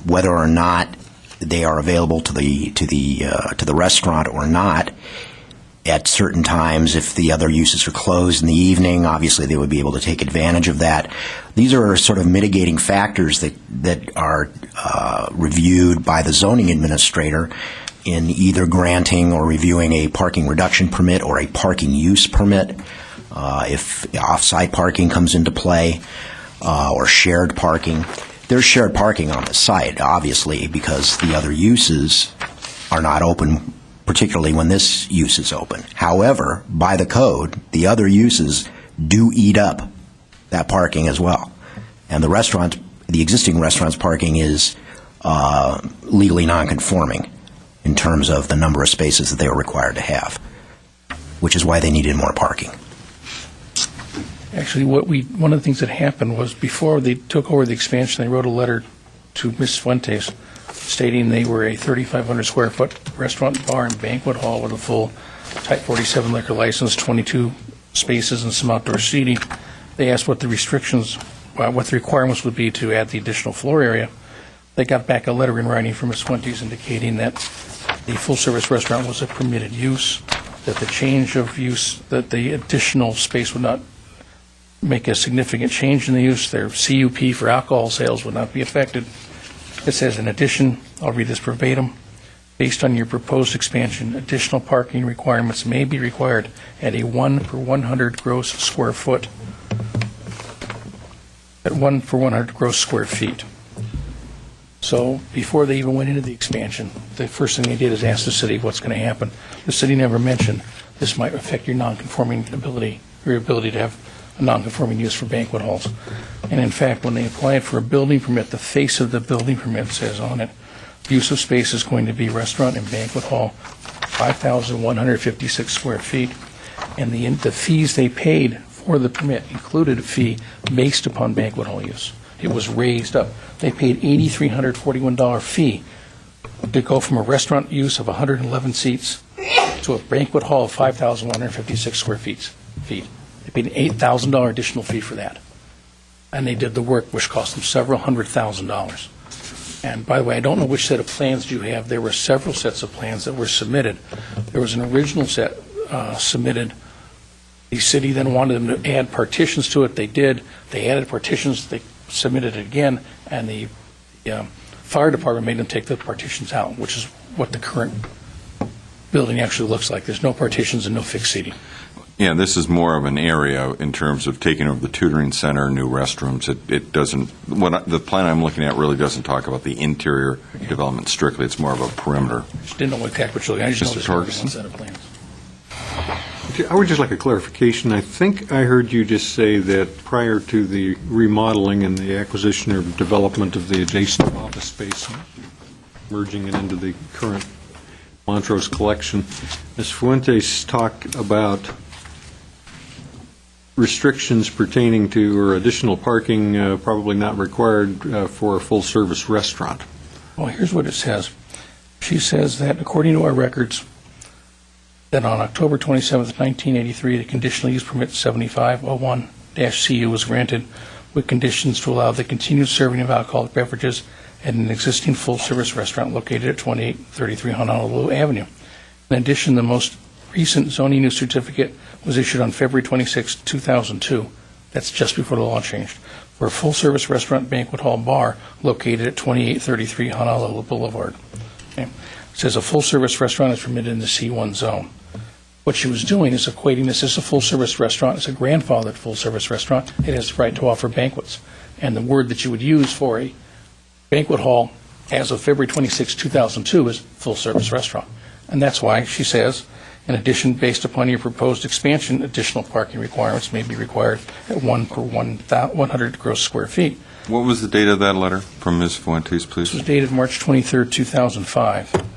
Whether or not they are available to the restaurant or not, at certain times, if the other uses are closed in the evening, obviously they would be able to take advantage of that. These are sort of mitigating factors that are reviewed by the zoning administrator in either granting or reviewing a parking reduction permit or a parking use permit. If off-site parking comes into play, or shared parking. There's shared parking on the site, obviously, because the other uses are not open, particularly when this use is open. However, by the code, the other uses do eat up that parking as well. And the existing restaurant's parking is legally non-conforming in terms of the number of spaces that they were required to have, which is why they needed more parking. Actually, one of the things that happened was before they took over the expansion, they wrote a letter to Ms. Fuentes stating they were a 3,500 square foot restaurant, bar, and banquet hall with a full Type 47 liquor license, 22 spaces, and some outdoor seating. They asked what the requirements would be to add the additional floor area. They got back a letter in writing from Ms. Fuentes indicating that the full-service restaurant was a permitted use, that the change of use, that the additional space would not make a significant change in the use. Their CUP for alcohol sales would not be affected. It says, in addition, I'll read this verbatim, based on your proposed expansion, additional parking requirements may be required at a 1 per 100 gross square foot, at 1 per 100 gross square feet. So before they even went into the expansion, the first thing they did is ask the city what's going to happen. The city never mentioned this might affect your non-conforming ability, your ability to have a non-conforming use for banquet halls. And in fact, when they applied for a building permit, the face of the building permit says on it, use of space is going to be restaurant and banquet hall, 5,156 square feet, and the fees they paid for the permit included a fee based upon banquet hall use. It was raised up. They paid $8,341 fee to go from a restaurant use of 111 seats to a banquet hall of 5,156 square feet. They paid an $8,000 additional fee for that. And they did the work, which cost them several $100,000. And by the way, I don't know which set of plans you have. There were several sets of plans that were submitted. There was an original set submitted. The city then wanted them to add partitions to it. They did. They added partitions. They submitted it again. And the fire department made them take the partitions out, which is what the current building actually looks like. There's no partitions and no fixed seating. Yeah, this is more of an area in terms of taking over the tutoring center, new restrooms. It doesn't, the plan I'm looking at really doesn't talk about the interior development strictly. It's more of a perimeter. Just didn't know what exactly what you're looking at. I just Mr. know there's Torgerson? one set of plans. I would just like a clarification. I think I heard you just say that prior to the remodeling and the acquisition or development of the adjacent office space, merging it into the current Montrose collection, Ms. Fuentes talked about restrictions pertaining to or additional parking probably not required for a full-service restaurant. Well, here's what it says. She says that according to our records, that on October 27th, 1983, the conditional use permit 7501-CU was granted with conditions to allow the continued serving of alcoholic beverages at an existing full-service restaurant located at 2833 Honolulu Avenue. In addition, the most recent zoning use certificate was issued on February 26, 2002. That's just before the law changed, for a full-service restaurant, banquet hall, bar located at 2833 Honolulu Boulevard. Okay. It says a full-service restaurant is permitted in the C1 zone. What she was doing is equating this as a full-service restaurant. It's a grandfathered full-service restaurant. It has the right to offer banquets. And the word that you would use for a banquet hall as of February 26, 2002 is full-service restaurant. And that's why she says, in addition, based upon your proposed expansion, additional parking requirements may be required at 1 per 100 gross square feet. What was the date of that letter from Ms. Fuentes, please? This was dated March 23, 2005.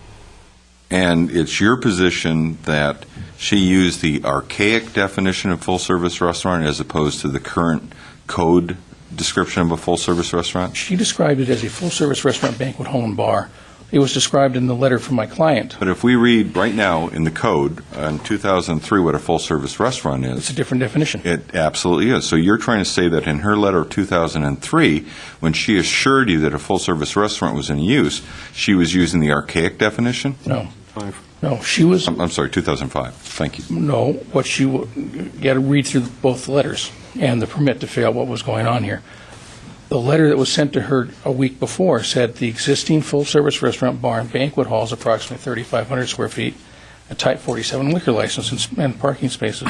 And it's your position that she used the archaic definition of full-service restaurant as opposed to the current code description of a full-service restaurant? She described it as a full-service restaurant, banquet hall, and bar. It was described in the letter from my client. But if we read right now in the code in 2003 what a full-service restaurant is, It's a different definition. it absolutely is. So you're trying to say that in her letter of 2003, when she assured you that a full-service restaurant was in use, she was using the archaic definition? No. No, she was, I'm sorry, 2005. Thank you. no, what you got to read through both the letters and the permit to figure out what was going on here. The letter that was sent to her a week before said the existing full-service restaurant, bar, and banquet hall is approximately 3,500 square feet, a Type 47 liquor license and parking spaces.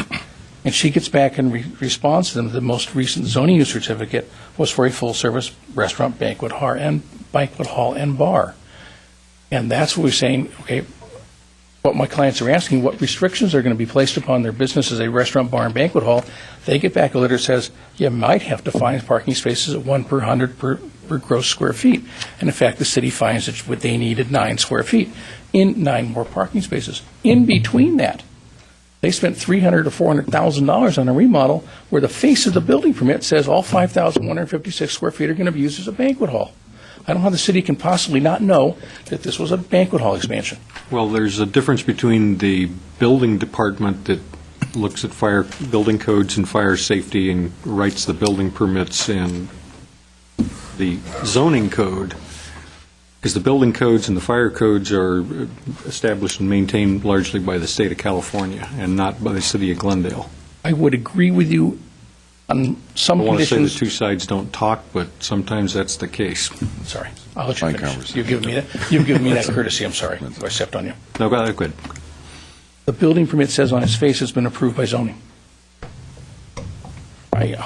And she gets back and responds to them, the most recent zoning use certificate was for a full-service restaurant, banquet hall, and bar. And that's what we're saying, okay, what my clients are asking, what restrictions are going to be placed upon their business as a restaurant, bar, and banquet hall. They get back a letter that says you might have to find parking spaces at 1 per 100 per gross square feet. And in fact, the city finds that they needed 9 square feet in 9 more parking spaces. In between that, they spent $300,000 to $400,000 on a remodel where the face of the building permit says all 5,156 square feet are going to be used as a banquet hall. I don't know how the city can possibly not know that this was a banquet hall expansion. Well, there's a difference between the building department that looks at fire building codes and fire safety and writes the building permits and the zoning code, because the building codes and the fire codes are established and maintained largely by the state of California and not by the city of Glendale. I would agree with you on some I want to say conditions. the two sides don't talk, but sometimes that's the case. Sorry, I'll let you Fine finish. conversation. You've given me that courtesy. I'm sorry if I stepped on you. No, go ahead. The building permit says on its face it's been approved by zoning.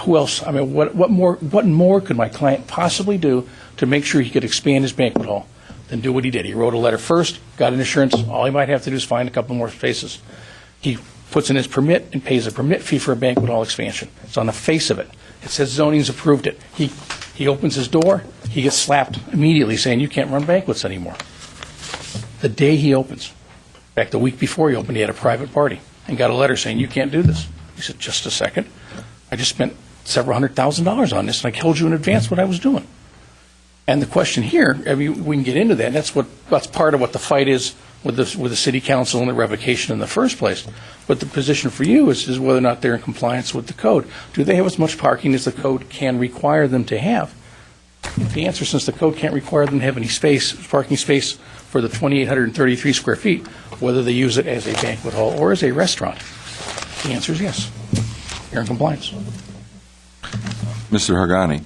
Who else? I mean, what more could my client possibly do to make sure he could expand his banquet hall than do what he did? He wrote a letter first, got an insurance. All he might have to do is find a couple more spaces. He puts in his permit and pays a permit fee for a banquet hall expansion. It's on the face of it. It says zoning's approved it. He opens his door, he gets slapped immediately saying, you can't run banquets anymore. The day he opens, in fact, the week before he opened, he had a private party and got a letter saying, you can't do this. He said, just a second. I just spent several $100,000 on this, and I told you in advance what I was doing. And the question here, I mean, we can get into that. That's part of what the fight is with the city council and the revocation in the first place. But the position for you is whether or not they're in compliance with the code. Do they have as much parking as the code can require them to have? The answer, since the code can't require them to have any parking space for the 2,833 square feet, whether they use it as a banquet hall or as a restaurant, the answer is yes. You're in compliance. Mr. Hargani.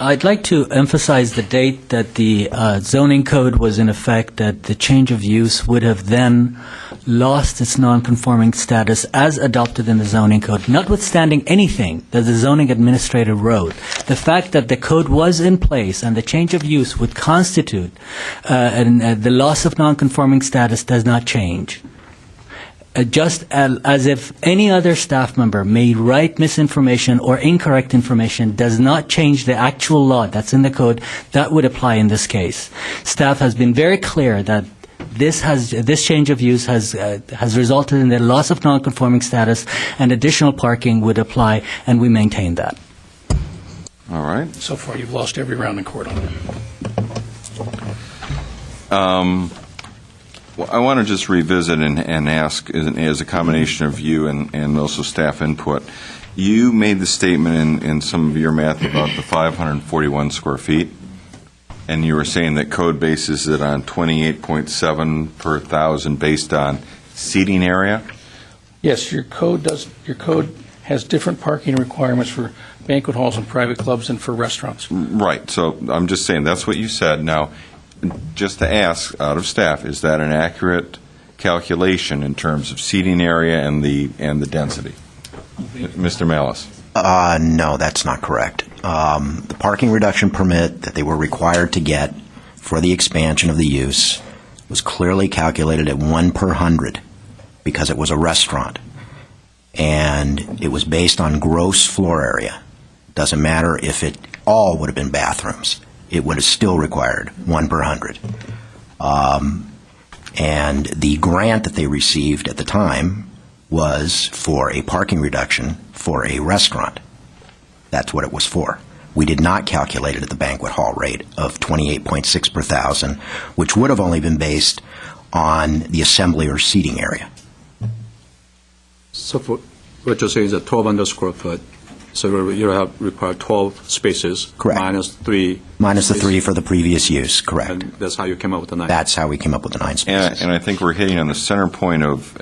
I'd like to emphasize the date that the zoning code was in effect, that the change of use would have then lost its nonconforming status as adopted in the zoning code, notwithstanding anything that the zoning administrator wrote. The fact that the code was in place and the change of use would constitute the loss of nonconforming status does not change. Just as if any other staff member may write misinformation or incorrect information does not change the actual law that's in the code, that would apply in this case. Staff has been very clear that this change of use has resulted in the loss of nonconforming status, and additional parking would apply, and we maintain that. All right. So far, you've lost every round in court on it. Well, I want to just revisit and ask, as a combination of you and also staff input, you made the statement in some of your math about the 541 square feet, and you were saying that code bases it on 28.7 per thousand based on seating area? Yes, your code has different parking requirements for banquet halls and private clubs and for restaurants. Right. So I'm just saying that's what you said. Now, just to ask out of staff, is that an accurate calculation in terms of seating area and the density? Mr. Malice. No, that's not correct. The parking reduction permit that they were required to get for the expansion of the use was clearly calculated at 1 per 100 because it was a restaurant. And it was based on gross floor area. Doesn't matter if it all would have been bathrooms. It would have still required 1 per 100. And the grant that they received at the time was for a parking reduction for a restaurant. That's what it was for. We did not calculate it at the banquet hall rate of 28.6 per thousand, which would have only been based on the assembly or seating area. So for what you're saying is that 1,200 square foot, so you have required 12 spaces. Correct. Minus 3. Minus the 3 for the previous use, correct. And that's how you came up with the 9. That's how we came up with the 9 spaces. And I think we're hitting on the center point of,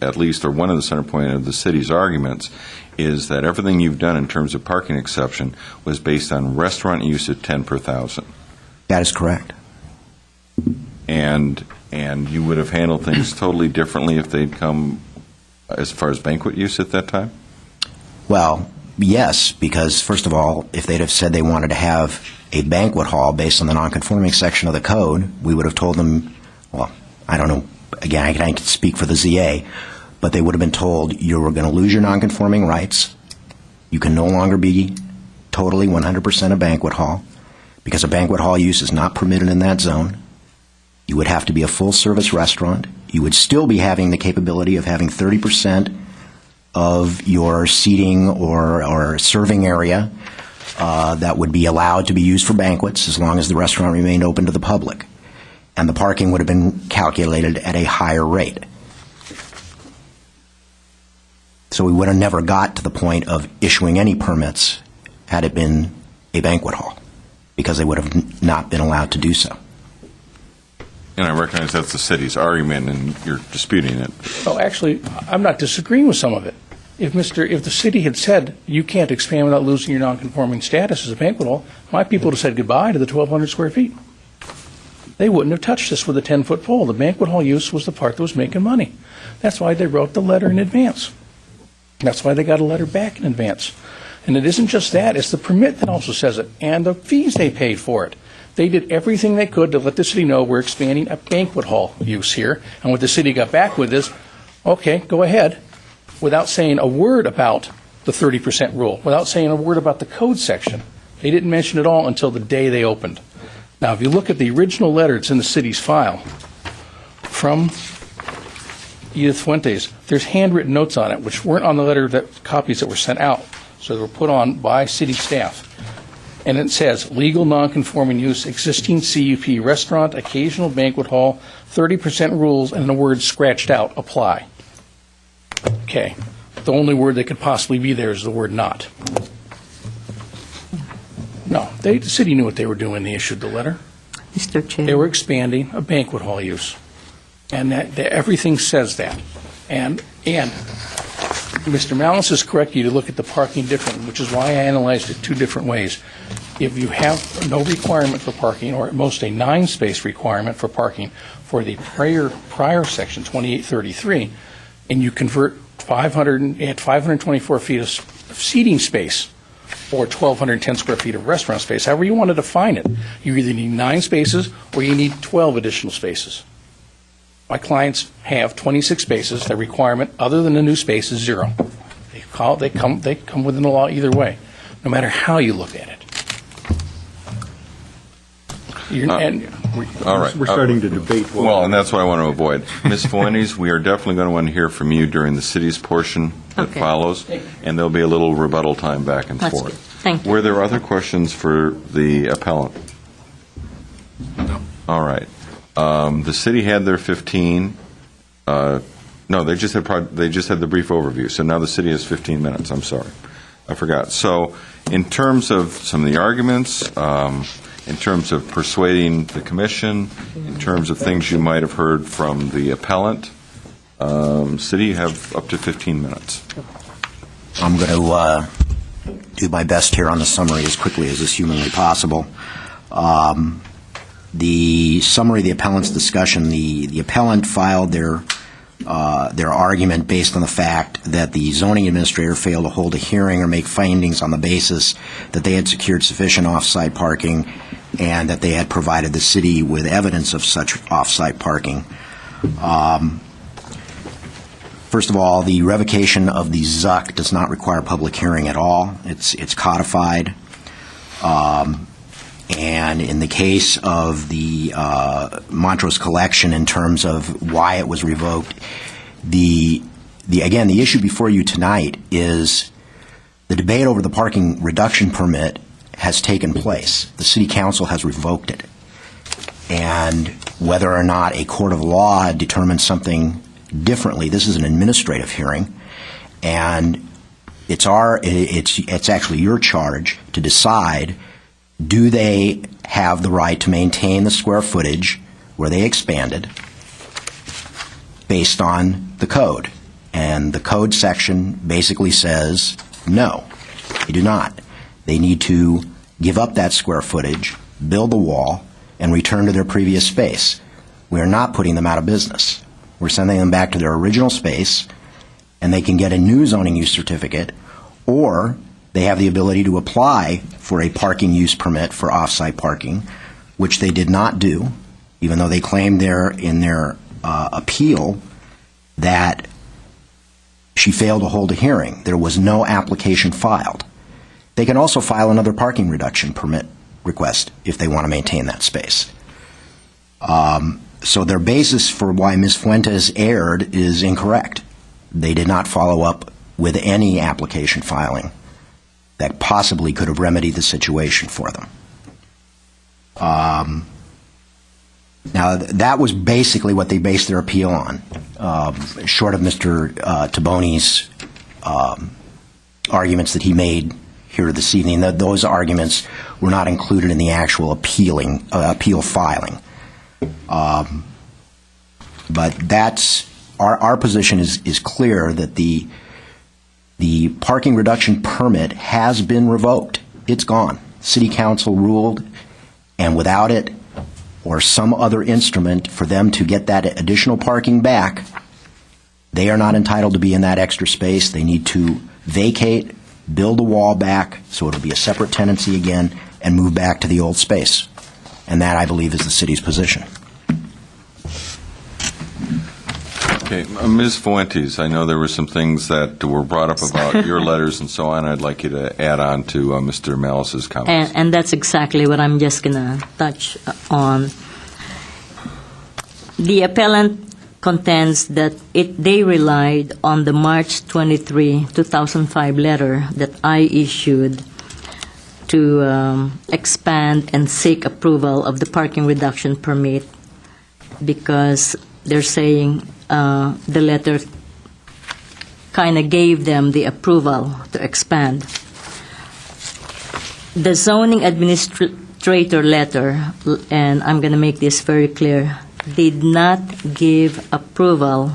at least, or one of the center point of the city's arguments, is that everything you've done in terms of parking exception was based on restaurant use at 10 per thousand. That is correct. And you would have handled things totally differently if they'd come as far as banquet use at that time? Well, yes, because first of all, if they'd have said they wanted to have a banquet hall based on the nonconforming section of the code, we would have told them, well, I don't know, again, I can't speak for the ZA, but they would have been told you were going to lose your nonconforming rights. You can no longer be totally 100% a banquet hall because a banquet hall use is not permitted in that zone. You would have to be a full-service restaurant. You would still be having the capability of having 30% of your seating or serving area that would be allowed to be used for banquets as long as the restaurant remained open to the public. And the parking would have been calculated at a higher rate. So we would have never got to the point of issuing any permits had it been a banquet hall, because they would have not been allowed to do so. And I recognize that's the city's argument, and you're disputing it. Oh, actually, I'm not disagreeing with some of it. If the city had said you can't expand without losing your nonconforming status as a banquet hall, my people would have said goodbye to the 1,200 square feet. They wouldn't have touched this with a 10-foot pole. The banquet hall use was the part that was making money. That's why they wrote the letter in advance. That's why they got a letter back in advance. And it isn't just that, it's the permit that also says it, and the fees they paid for it. They did everything they could to let the city know we're expanding a banquet hall use here, and what the city got back with is, okay, go ahead, without saying a word about the 30% rule, without saying a word about the code section. They didn't mention it all until the day they opened. Now, if you look at the original letter, it's in the city's file, from Edith Fuentes, there's handwritten notes on it, which weren't on the letter, copies that were sent out. So they were put on by city staff. And it says, legal nonconforming use, existing CUP restaurant, occasional banquet hall, 30% rules, and the word scratched out, apply. Okay. The only word that could possibly be there is the word not. No, the city knew what they were doing when they issued the letter. Mr. Chair. They were expanding a banquet hall use. And everything says that. And Mr. Malice is correct, you to look at the parking differently, which is why I analyzed it two different ways. If you have no requirement for parking, or at most a 9-space requirement for parking for the prior section, 2833, and you convert 524 feet of seating space or 1,210 square feet of restaurant space, however you want to define it, you either need 9 spaces or you need 12 additional spaces. My clients have 26 spaces. The requirement, other than the new space, is 0. They come within the law either way, no matter how you look at it. All right. We're starting to debate. Well, and that's what I want to avoid. Ms. Fuentes, we are definitely going to want to hear from you during the city's portion that Okay. follows, and there'll be a little rebuttal time back and That's forth. good. Thank you. Were there other questions for the appellant? No. All right. The city had their 15. No, they just had the brief overview. So now the city has 15 minutes. I'm sorry, I forgot. So, in terms of some of the arguments, in terms of persuading the commission, in terms of things you might have heard from the appellant, city, you have up to 15 minutes. I'm going to do my best here on the summary as quickly as is humanly possible. The summary of the appellant's discussion, the appellant filed their argument based on the fact that the zoning administrator failed to hold a hearing or make findings on the basis that they had secured sufficient off-site parking and that they had provided the city with evidence of such off-site parking. First of all, the revocation of the ZUC does not require public hearing at all. It's codified. And in the case of the Montrose collection, in terms of why it was revoked, again, the issue before you tonight is the debate over the parking reduction permit has taken place. The city council has revoked it. And whether or not a court of law determines something differently, this is an administrative hearing, and it's actually your charge to decide, do they have the right to maintain the square footage where they expanded based on the code? And the code section basically says no, they do not. They need to give up that square footage, build the wall, and return to their previous space. We are not putting them out of business. We're sending them back to their original space, and they can get a new zoning use certificate, or they have the ability to apply for a parking use permit for off-site parking, which they did not do, even though they claimed in their appeal that she failed to hold a hearing. There was no application filed. They can also file another parking reduction permit request if they want to maintain that space. So their basis for why Ms. Fuentes erred is incorrect. They did not follow up with any application filing that possibly could have remedied the situation for them. Now, that was basically what they based their appeal on, short of Mr. Taboni's arguments that he made here this evening. Those arguments were not included in the actual appeal filing. But that's our position is clear that the parking reduction permit has been revoked. It's gone. City Council ruled, and without it or some other instrument for them to get that additional parking back, they are not entitled to be in that extra space. They need to vacate, build a wall back so it'll be a separate tenancy again, and move back to the old space. And that, I believe, is the city's position. Okay, Ms. Fuentes, I know there were some things that were brought up about your letters and so on. I'd like you to add on to Mr. Malice's comments. And that's exactly what I'm just going to touch on. The appellant contends that they relied on the March 23, 2005 letter that I issued to expand and seek approval of the parking reduction permit because they're saying the letter kind of gave them the approval to expand. The zoning administrator letter, and I'm going to make this very clear, did not give approval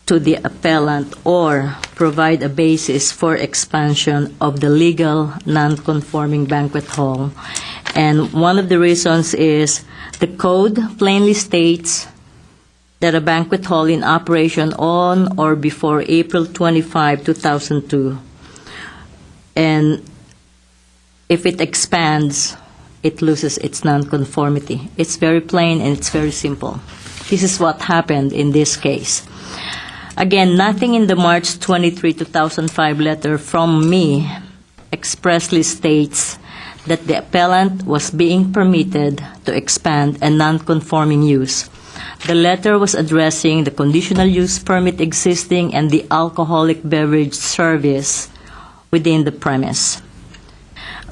to the appellant or provide a basis for expansion of the legal non-conforming banquet hall. And one of the reasons is the code plainly states that a banquet hall in operation on or before April 25, 2002, and if it expands, it loses its nonconformity. It's very plain and it's very simple. This is what happened in this case. Again, nothing in the March 23, 2005 letter from me expressly states that the appellant was being permitted to expand a nonconforming use. The letter was addressing the conditional use permit existing and the alcoholic beverage service within the premise.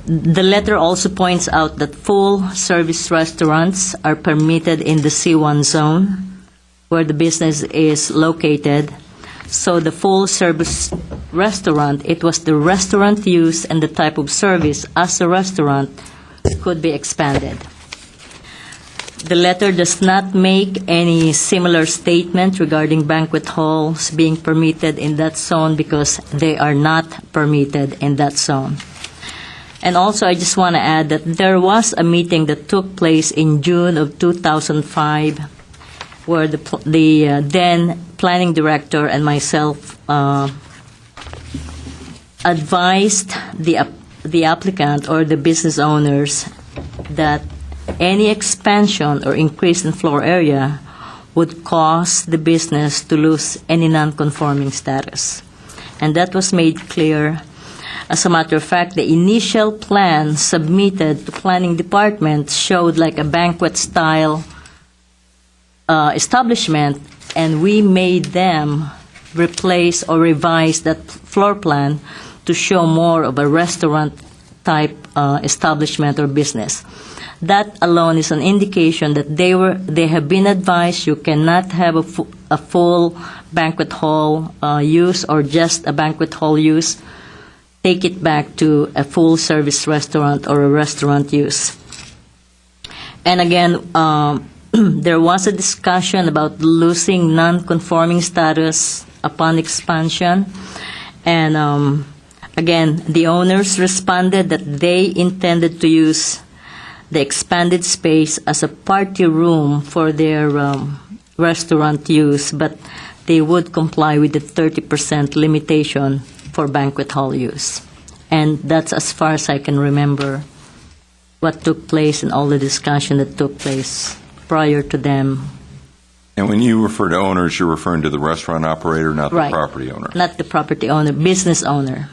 The letter also points out that full-service restaurants are permitted in the C1 zone where the business is located. So the full-service restaurant, it was the restaurant use and the type of service as a restaurant could be expanded. The letter does not make any similar statement regarding banquet halls being permitted in that zone because they are not permitted in that zone. And also, I just want to add that there was a meeting that took place in June of 2005 where the then planning director and myself advised the applicant or the business owners that any expansion or increase in floor area would cause the business to lose any non-conforming status. And that was made clear. As a matter of fact, the initial plan submitted to planning department showed like a banquet-style establishment, and we made them replace or revise that floor plan to show more of a restaurant-type establishment or business. That alone is an indication that they have been advised you cannot have a full banquet hall use or just a banquet hall use. Take it back to a full-service restaurant or a restaurant use. And again, there was a discussion about losing non-conforming status upon expansion. And again, the owners responded that they intended to use the expanded space as a party room for their restaurant use, but they would comply with the 30% limitation for banquet hall use. And that's as far as I can remember what took place and all the discussion that took place prior to them. And when you refer to owners, you're referring to the restaurant operator, not the Right. property owner. Not the property owner, business owner.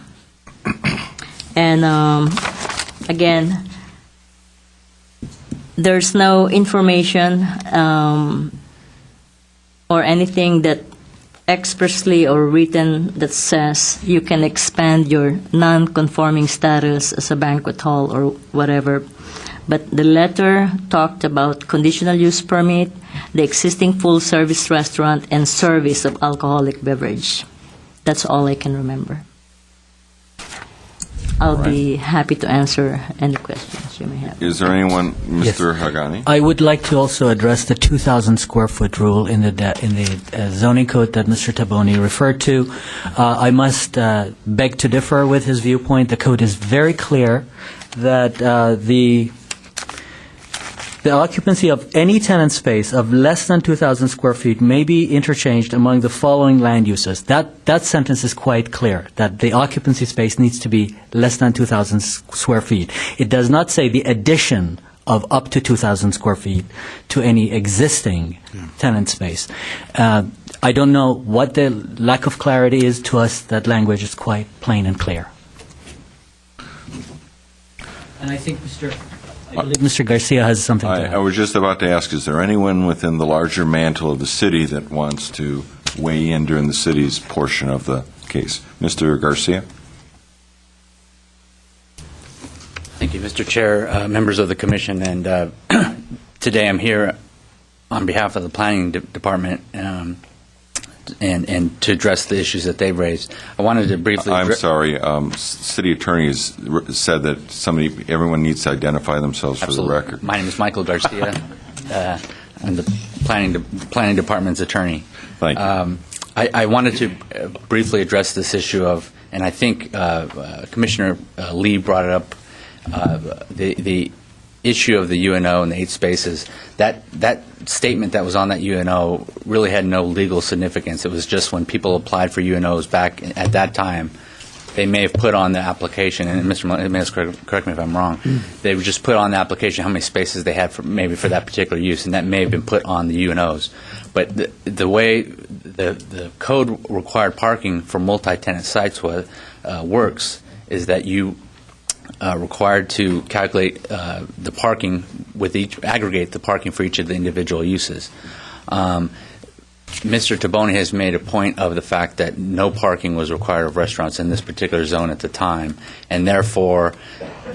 And again, there's no information or anything that expressly or written that says you can expand your non-conforming status as a banquet hall or whatever. But the letter talked about conditional use permit, the existing full-service restaurant, and service of alcoholic beverage. That's all I can remember. I'll be happy to answer any questions you may have. Is there anyone, Mr. Hagani? I would like to also address the 2,000 square foot rule in the zoning code that Mr. Taboni referred to. I must beg to differ with his viewpoint. The code is very clear that the occupancy of any tenant space of less than 2,000 square feet may be interchanged among the following land uses. That sentence is quite clear, that the occupancy space needs to be less than 2,000 square feet. It does not say the addition of up to 2,000 square feet to any existing tenant space. I don't know what the lack of clarity is. To us, that language is quite plain and clear. And I think I believe Mr. Garcia has something to add. I was just about to ask, is there anyone within the larger mantle of the city that wants to weigh in during the city's portion of the case? Mr. Garcia? Thank you, Mr. Chair, members of the commission, and today I'm here on behalf of the planning department and to address the issues that they've raised. I wanted to briefly... I'm sorry. City attorney has said that everyone needs to identify themselves for the record. My name is Michael Garcia. I'm the planning department's attorney. Thank you. I wanted to briefly address this issue of, and I think Commissioner Lee brought it up, the issue of the UNO and the 8 spaces. That statement that was on that UNO really had no legal significance. It was just when people applied for UNOs back at that time, they may have put on the application, and Mr. Melendez, correct me if I'm wrong, they would just put on the application how many spaces they had maybe for that particular use, and that may have been put on the UNOs. But the way the code required parking for multi-tenant sites works is that you required to calculate the parking aggregate the parking for each of the individual uses. Mr. Taboni has made a point of the fact that no parking was required of restaurants in this particular zone at the time, and therefore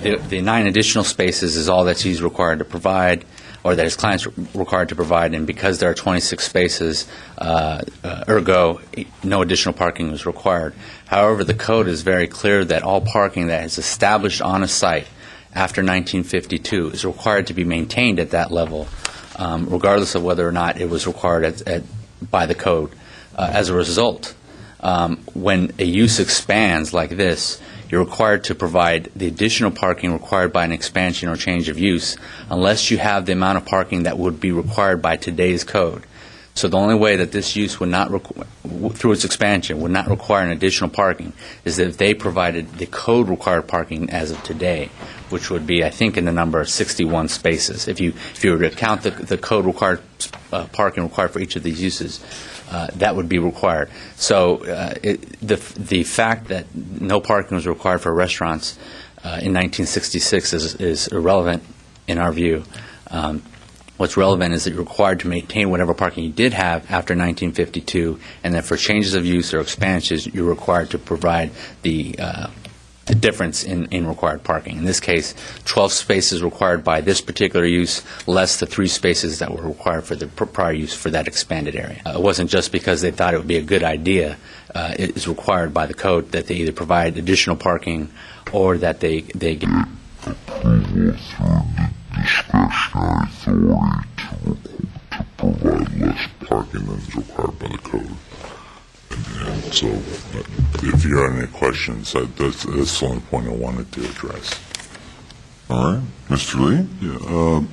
the 9 additional spaces is all that he's required to provide, or that his client's required to provide, and because there are 26 spaces, ergo, no additional parking was required. However, the code is very clear that all parking that is established on a site after 1952 is required to be maintained at that level, regardless of whether or not it was required by the code. As a result, when a use expands like this, you're required to provide the additional parking required by an expansion or change of use unless you have the amount of parking that would be required by today's code. So the only way that this use would not, through its expansion, would not require an additional parking is that if they provided the code required parking as of today, which would be, I think, in the number of 61 spaces. If you were to count the code required parking required for each of these uses, that would be required. So the fact that no parking was required for restaurants in 1966 is irrelevant in our view. What's relevant is that you're required to maintain whatever parking you did have after 1952, and that for changes of use or expansions, you're required to provide the difference in required parking. In this case, 12 spaces required by this particular use, less the 3 spaces that were required for the prior use for that expanded area. It wasn't just because they thought it would be a good idea. It is required by the code that they either provide additional parking or that they get discretionary authority to provide less parking than is required by the code. And so, if you have any questions, that's the only point I wanted to address. All right, Mr. Lee? Yeah,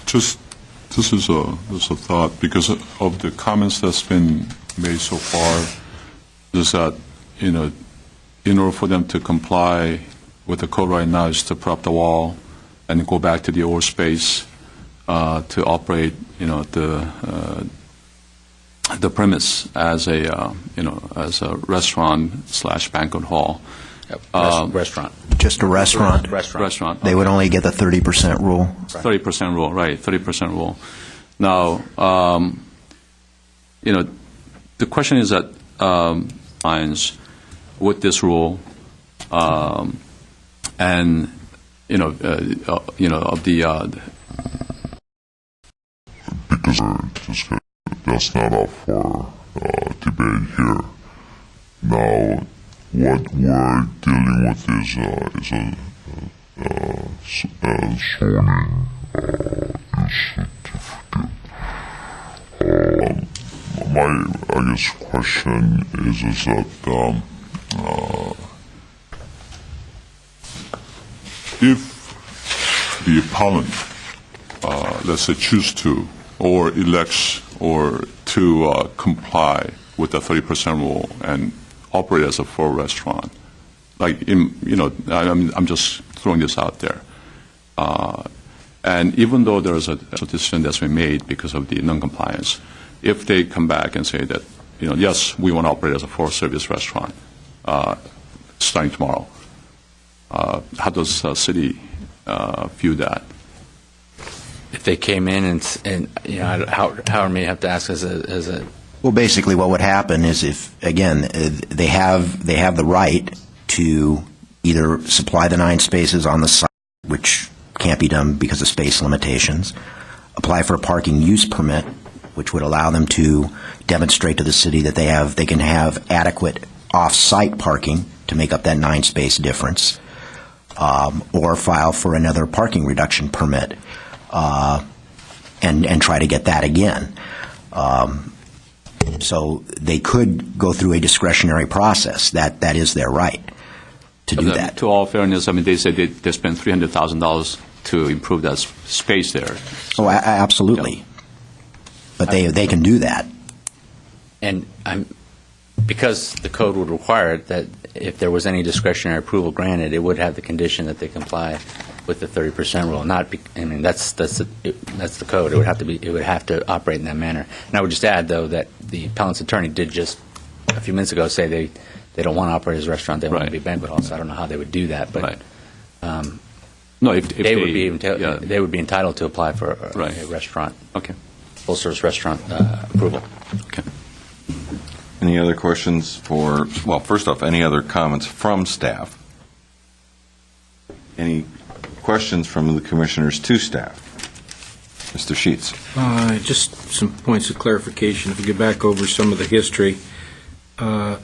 this is a thought because of the comments that's been made so far. Is that in order for them to comply with the code right now is to put up the wall and go back to the old space to operate, the premise as a restaurant/banquet hall. Restaurant. Just a restaurant? Restaurant. They would only get the 30% rule? 30% rule, right, 30% rule. Now, the question is that with this rule and of the because that's not up for debate here. Now, what we're dealing with is a zoning use certificate. My question is that if the appellant, let's say, choose to or elects or to comply with the 30% rule and operate as a full restaurant, I'm just throwing this out there. And even though there's a decision that's been made because of the non-compliance, if they come back and say that, yes, we want to operate as a full-service restaurant starting tomorrow, how does the city view that? If they came in and Howard may have to ask as a Well, basically what would happen is if, again, they have the right to either supply the 9 spaces on the site, which can't be done because of space limitations, apply for a parking use permit, which would allow them to demonstrate to the city that they can have adequate off-site parking to make up that 9-space difference, or file for another parking reduction permit and try to get that again. So they could go through a discretionary process. That is their right to do that. To all fairness, I mean, they said they spent $300,000 to improve that space there. Oh, absolutely. But they can do that. And because the code would require it, that if there was any discretionary approval granted, it would have the condition that they comply with the 30% rule. That's the code. It would have to operate in that manner. And I would just add, though, that the appellant's attorney did just a few minutes ago say they don't want to operate as a restaurant. They want to be a banquet hall. So I don't know how they would do that, but. No, if they would be entitled to apply for a restaurant, full-service restaurant approval. Okay. Any other questions first off, any other comments from staff? Any questions from the commissioners to staff? Mr. Sheets. Just some points of clarification. If we get back over some of the history, loaded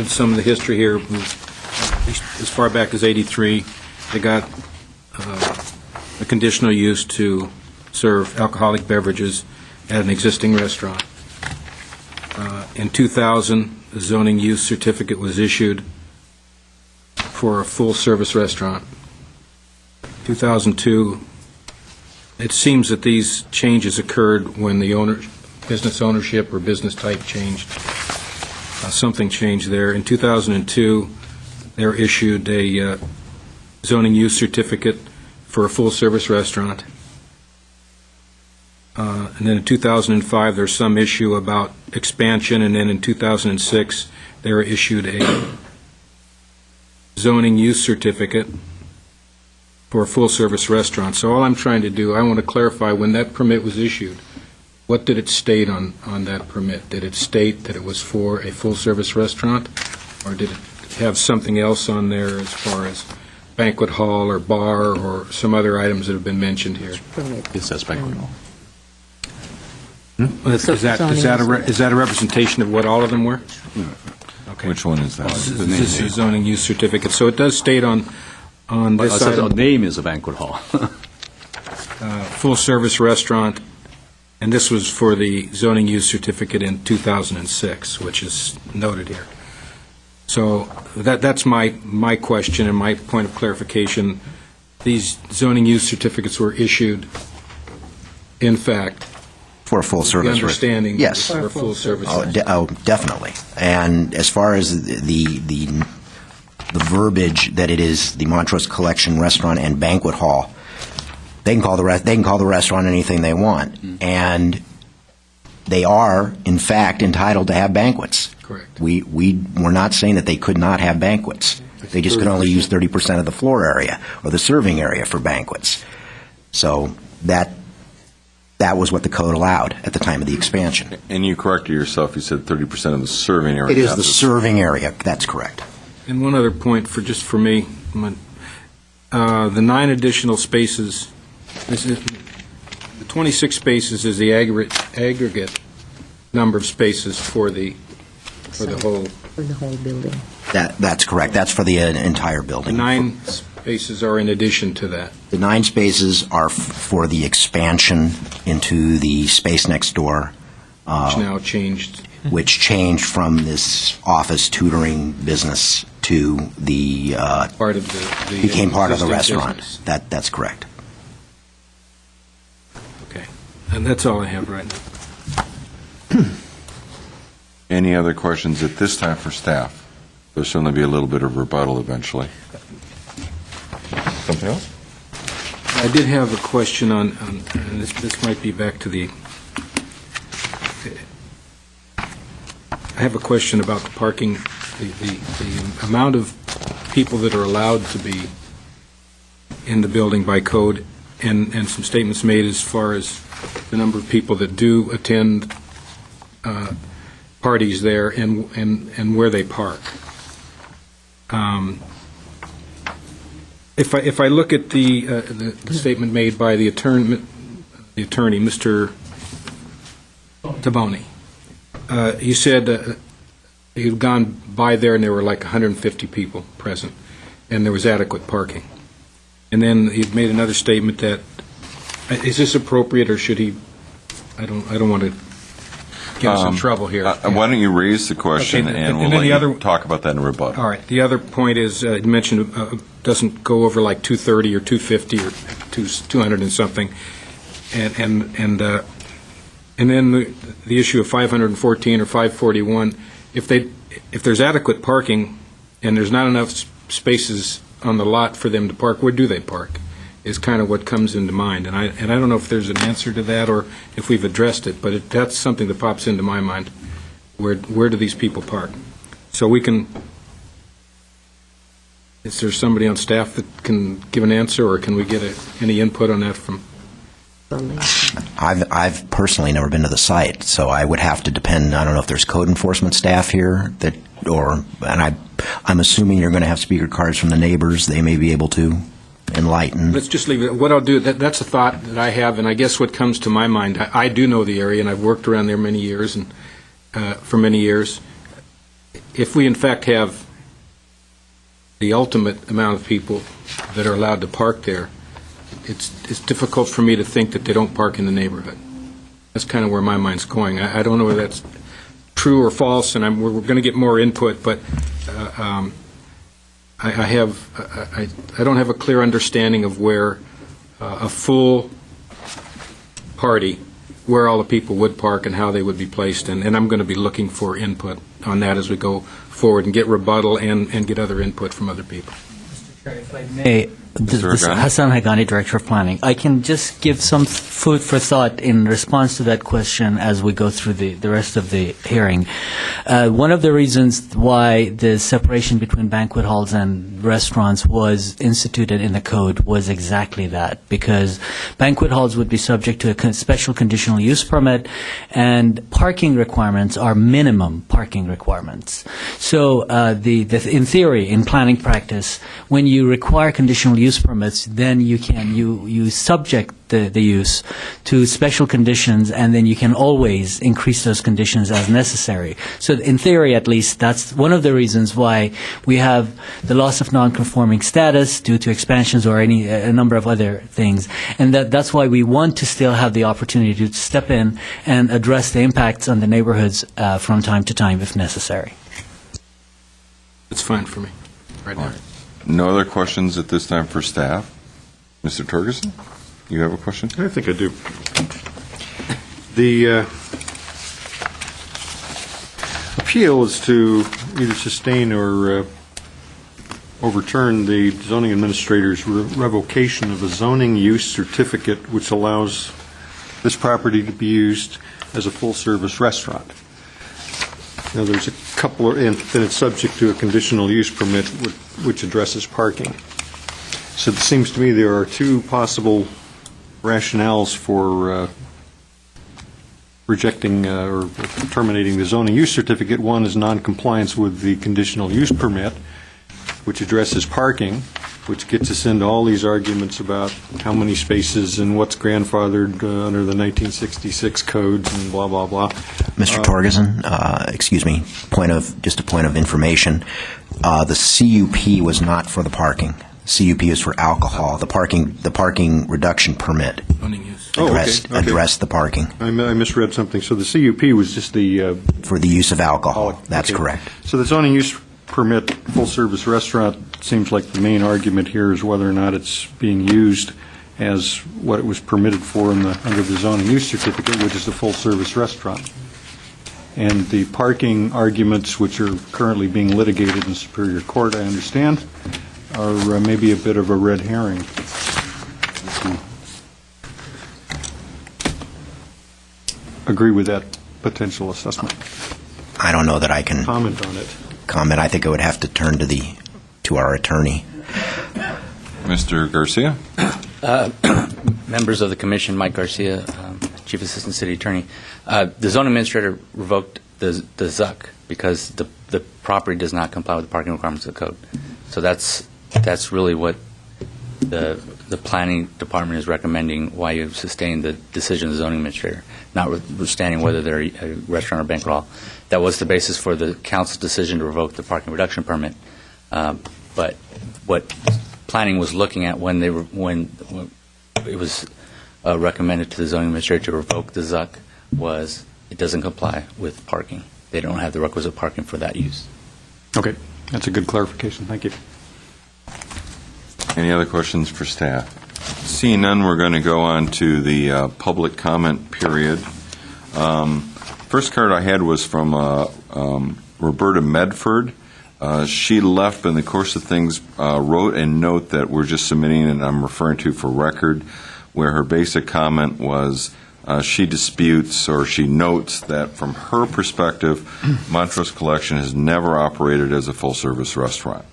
some of the history here. As far back as '83, they got a conditional use to serve alcoholic beverages at an existing restaurant. In 2000, the zoning use certificate was issued for a full-service restaurant. 2002, it seems that these changes occurred when the business ownership or business type changed. Something changed there. In 2002, they were issued a zoning use certificate for a full-service restaurant. And then in 2005, there's some issue about expansion, and then in 2006, they were issued a zoning use certificate for a full-service restaurant. So all I'm trying to do, I want to clarify, when that permit was issued, what did it state on that permit? Did it state that it was for a full-service restaurant, or did it have something else on there as far as banquet hall or bar or some other items that have been mentioned here? It says banquet hall. Is that a representation of what all of them were? Okay. Which one is that? This is a zoning use certificate. So it does state on this item. The name is a banquet hall. Full-service restaurant, and this was for the zoning use certificate in 2006, which is noted here. So that's my question and my point of clarification. These zoning use certificates were issued, in fact, for a full-service the understanding yes. For a full-service definitely. And as far as the verbiage that it is the Montrose Collection Restaurant and Banquet Hall, they can call the restaurant anything they want, and they are, in fact, entitled to have banquets. Correct. We're not saying that they could not have banquets. They just could only use 30% of the floor area or the serving area for banquets. So that was what the code allowed at the time of the expansion. And you corrected yourself. You said 30% of the serving area. It is the serving area. That's correct. And one other point for me, the 9 additional spaces. The 26 spaces is the aggregate number of spaces for the whole. For the whole building. That's correct. That's for the entire building. The 9 spaces are in addition to that. The 9 spaces are for the expansion into the space next door. Which now changed. Which changed from this office tutoring business to the part of the became part of the restaurant. Business. That's correct. Okay, and that's all I have right now. Any other questions at this time for staff? There'll certainly be a little bit of rebuttal eventually. Something else? I did have a question on and this might be back to the. I have a question about the parking, the amount of people that are allowed to be in the building by code, and some statements made as far as the number of people that do attend parties there and where they park. If I look at the statement made by the attorney, Mr. Taboni, he said he'd gone by there and there were like 150 people present, and there was adequate parking. And then he made another statement that, is this appropriate, or should he I don't want to get us in trouble here. Why don't you raise the question, Okay, and we'll and then let the you other- talk about that in rebuttal. All right. The other point is, you mentioned doesn't go over like 230 or 250 or 200 and something, and then the issue of 514 or 541. If there's adequate parking and there's not enough spaces on the lot for them to park, where do they park? Is kind of what comes into mind, and I don't know if there's an answer to that or if we've addressed it, but that's something that pops into my mind. Where do these people park? So we can. Is there somebody on staff that can give an answer, or can we get any input on that from? I've personally never been to the site, so I would have to depend. I don't know if there's code enforcement staff here I'm assuming you're going to have speaker cards from the neighbors. They may be able to enlighten. Let's just leave it. What I'll do, that's a thought that I have, and I guess what comes to my mind, I do know the area, and I've worked around there many years, and for many years. If we in fact have the ultimate amount of people that are allowed to park there, it's difficult for me to think that they don't park in the neighborhood. That's kind of where my mind's going. I don't know whether that's true or false, and we're going to get more input, but I don't have a clear understanding of where a full party, where all the people would park and how they would be placed, and I'm going to be looking for input on that as we go forward and get rebuttal and get other input from other people. Hey, this is Hassan Haghani, Director of Planning. I can just give some food for thought in response to that question as we go through the rest of the hearing. One of the reasons why the separation between banquet halls and restaurants was instituted in the code was exactly that, because banquet halls would be subject to a special conditional use permit, and parking requirements are minimum parking requirements. So in theory, in planning practice, when you require conditional use permits, then you subject the use to special conditions, and then you can always increase those conditions as necessary. So in theory, at least, that's one of the reasons why we have the loss of non-conforming status due to expansions or a number of other things. And that's why we want to still have the opportunity to step in and address the impacts on the neighborhoods from time to time if necessary. It's fine for me right now. No other questions at this time for staff? Mr. Torgerson, you have a question? I think I do. The appeal is to either sustain or overturn the zoning administrator's revocation of a zoning use certificate which allows this property to be used as a full-service restaurant. Now, there's a couple, and then it's subject to a conditional use permit which addresses parking. So it seems to me there are two possible rationales for rejecting or terminating the zoning use certificate. One is noncompliance with the conditional use permit, which addresses parking, which gets us into all these arguments about how many spaces and what's grandfathered under the 1966 codes and blah, blah, blah. Mr. Torgerson, excuse me, just a point of information. The CUP was not for the parking. CUP is for alcohol. The parking reduction permit addressed the parking. I misread something. So the CUP was just the... for the use of alcohol. That's okay. correct. So the zoning use permit full-service restaurant seems like the main argument here is whether or not it's being used as what it was permitted for under the zoning use certificate, which is a full-service restaurant. And the parking arguments, which are currently being litigated in Superior Court, I understand, are maybe a bit of a red herring. Agree with that potential assessment? I don't know that I can comment on it. I think I would have to turn to our attorney. Mr. Garcia? Members of the Commission, Mike Garcia, Chief Assistant City Attorney. The zoning administrator revoked the ZUC because the property does not comply with the parking requirements of the code. So that's really what the planning department is recommending, why you sustain the decision of the zoning administrator, notwithstanding whether they're a restaurant or banquet hall. That was the basis for the council's decision to revoke the parking reduction permit. But what planning was looking at when it was recommended to the zoning administrator to revoke the ZUC was it doesn't comply with parking. They don't have the requisite parking for that use. Okay, that's a good clarification. Thank you. Any other questions for staff? Seeing none, we're going to go on to the public comment period. First card I had was from Roberta Medford. She left, but in the course of things, wrote a note that we're just submitting, and I'm referring to for record, where her basic comment was she disputes, or she notes that from her perspective, Montrose Collection has never operated as a full-service restaurant.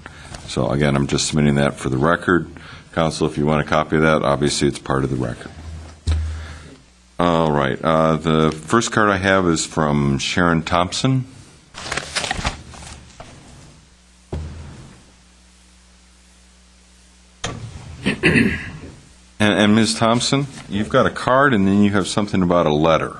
So again, I'm just submitting that for the record. Council, if you want a copy of that, obviously it's part of the record. All right. The first card I have is from Sharon Thompson. And Ms. Thompson, you've got a card, and then you have something about a letter.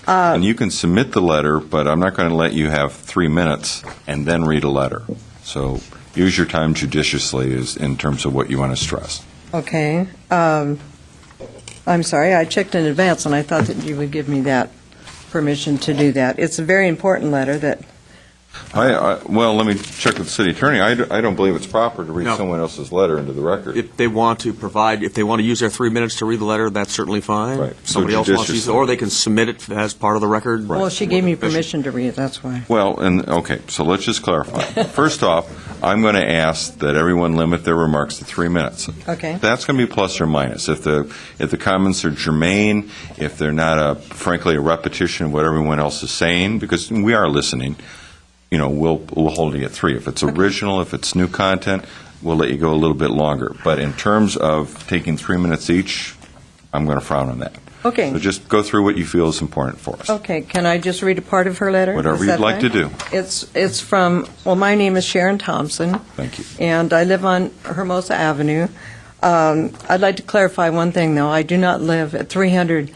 And you can submit the letter, but I'm not going to let you have 3 minutes and then read a letter. So use your time judiciously in terms of what you want to stress. Okay. I'm sorry, I checked in advance, and I thought that you would give me that permission to do that. It's a very important letter that... Well, let me check with the city attorney. I don't believe it's proper to read No. someone else's letter into the record. If they want to use their 3 minutes to read the letter, that's certainly fine. Right. Somebody else wants to use it, or they can submit it as part of the record. Well, she gave me permission to read it, that's why. Well, okay, so let's just clarify. First off, I'm going to ask that everyone limit their remarks to 3 minutes. Okay. That's going to be plus or minus. If the comments are germane, if they're not, frankly, a repetition of what everyone else is saying, because we are listening, we'll hold it at 3. If it's original, if it's new content, we'll let you go a little bit longer. But in terms of taking 3 minutes each, I'm going to frown on that. Okay. So just go through what you feel is important for us. Okay, can I just read a part of her letter? Whatever Is that you'd like to fine? do. It's from, my name is Sharon Thompson. Thank you. And I live on Hermosa Avenue. I'd like to clarify one thing, though. I do not live at 300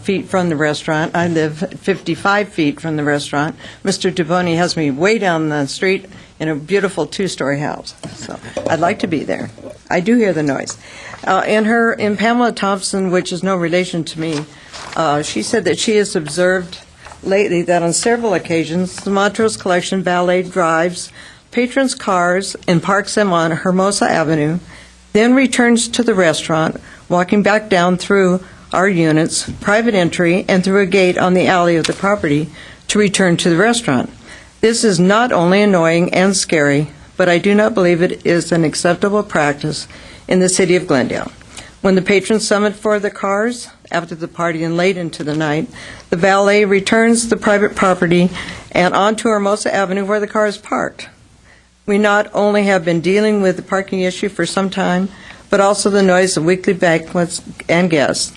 feet from the restaurant. I live 55 feet from the restaurant. Mr. DeBoni has me way down the street in a beautiful 2-story house. So I'd like to be there. I do hear the noise. In Pamela Thompson, which is no relation to me, she said that she has observed lately that on several occasions, the Montrose Collection valet drives patrons' cars and parks them on Hermosa Avenue, then returns to the restaurant, walking back down through our units, private entry, and through a gate on the alley of the property to return to the restaurant. This is not only annoying and scary, but I do not believe it is an acceptable practice in the city of Glendale. When the patrons summon for the cars after the party and late into the night, the valet returns the private property and onto Hermosa Avenue where the car is parked. We not only have been dealing with the parking issue for some time, but also the noise of weekly banquets and guests.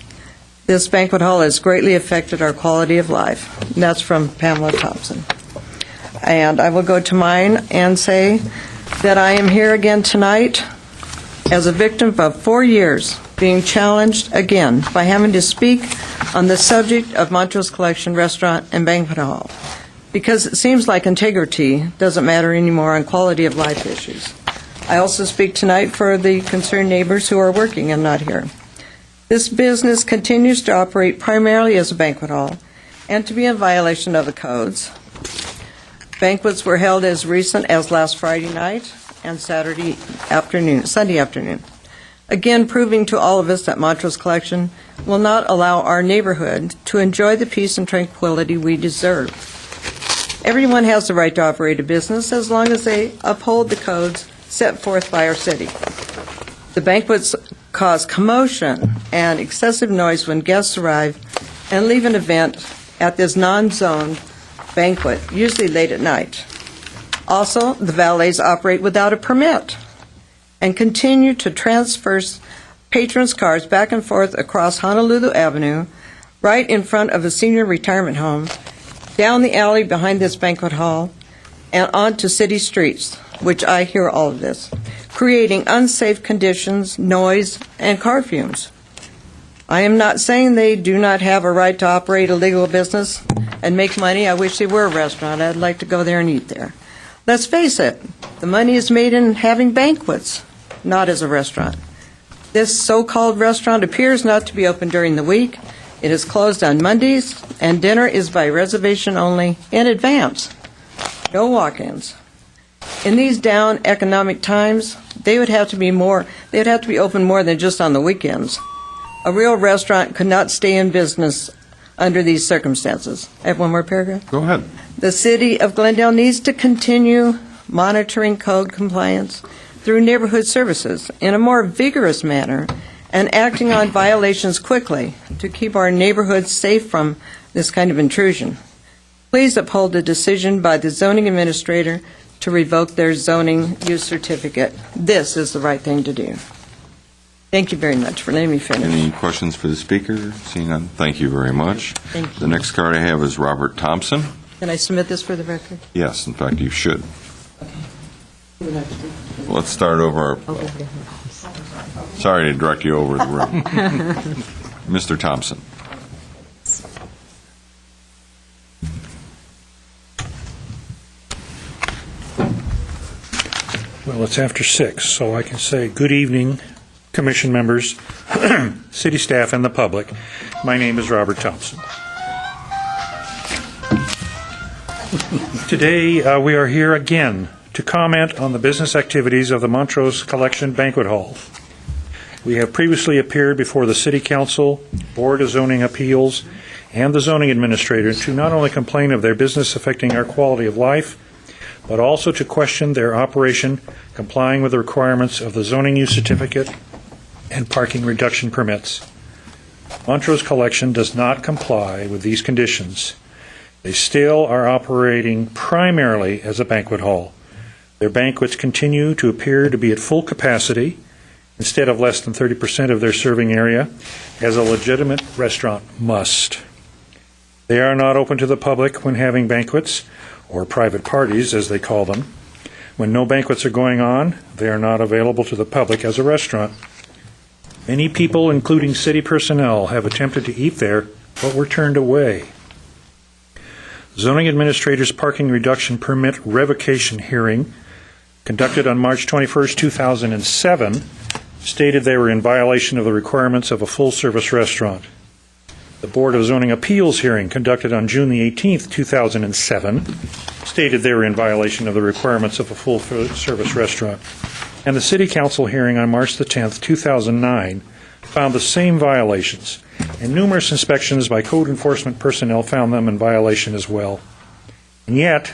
This banquet hall has greatly affected our quality of life. And that's from Pamela Thompson. And I will go to mine and say that I am here again tonight as a victim of 4 years being challenged again by having to speak on the subject of Montrose Collection Restaurant and Banquet Hall, because it seems like integrity doesn't matter anymore on quality of life issues. I also speak tonight for the concerned neighbors who are working and not here. This business continues to operate primarily as a banquet hall and to be in violation of the codes. Banquets were held as recent as last Friday night and Sunday afternoon. Again, proving to all of us that Montrose Collection will not allow our neighborhood to enjoy the peace and tranquility we deserve. Everyone has the right to operate a business as long as they uphold the codes set forth by our city. The banquets cause commotion and excessive noise when guests arrive and leave an event at this non-zoned banquet, usually late at night. Also, the valets operate without a permit and continue to transfer patrons' cars back and forth across Honolulu Avenue, right in front of a senior retirement home, down the alley behind this banquet hall, and onto city streets, which I hear all of this, creating unsafe conditions, noise, and car fumes. I am not saying they do not have a right to operate a legal business and make money. I wish they were a restaurant. I'd like to go there and eat there. Let's face it, the money is made in having banquets, not as a restaurant. This so-called restaurant appears not to be open during the week It is closed on Mondays, and dinner is by reservation only in advance. No walk-ins. In these down economic times, they would have to be open more than just on the weekends. A real restaurant could not stay in business under these circumstances. I have one more paragraph. Go ahead. The City of Glendale needs to continue monitoring code compliance through neighborhood services in a more vigorous manner and acting on violations quickly to keep our neighborhoods safe from this kind of intrusion. Please uphold the decision by the zoning administrator to revoke their zoning use certificate. This is the right thing to do. Thank you very much for letting me finish. Any questions for the speaker? Seeing none, thank you very much. Thank you. The next card I have is Robert Thompson. Can I submit this for the record? Yes, in fact, you should. Let's start over. Sorry to direct you over the room. Mr. Thompson. Well, it's after 6, so I can say good evening, commission members, city staff, and the public. My name is Robert Thompson. Today, we are here again to comment on the business activities of the Montrose Collection Banquet Hall. We have previously appeared before the City Council, Board of Zoning Appeals, and the Zoning Administrator to not only complain of their business affecting our quality of life, but also to question their operation complying with the requirements of the zoning use certificate and parking reduction permits. Montrose Collection does not comply with these conditions. They still are operating primarily as a banquet hall. Their banquets continue to appear to be at full capacity instead of less than 30% of their serving area, as a legitimate restaurant must. They are not open to the public when having banquets, or private parties, as they call them. When no banquets are going on, they are not available to the public as a restaurant. Many people, including city personnel, have attempted to eat there, but were turned away. Zoning Administrator's parking reduction permit revocation hearing, conducted on March 21, 2007, stated they were in violation of the requirements of a full-service restaurant. The Board of Zoning Appeals hearing, conducted on June the 18th, 2007, stated they were in violation of the requirements of a full-service restaurant. And the City Council hearing on March the 10th, 2009, found the same violations, and numerous inspections by code enforcement personnel found them in violation as well. And yet,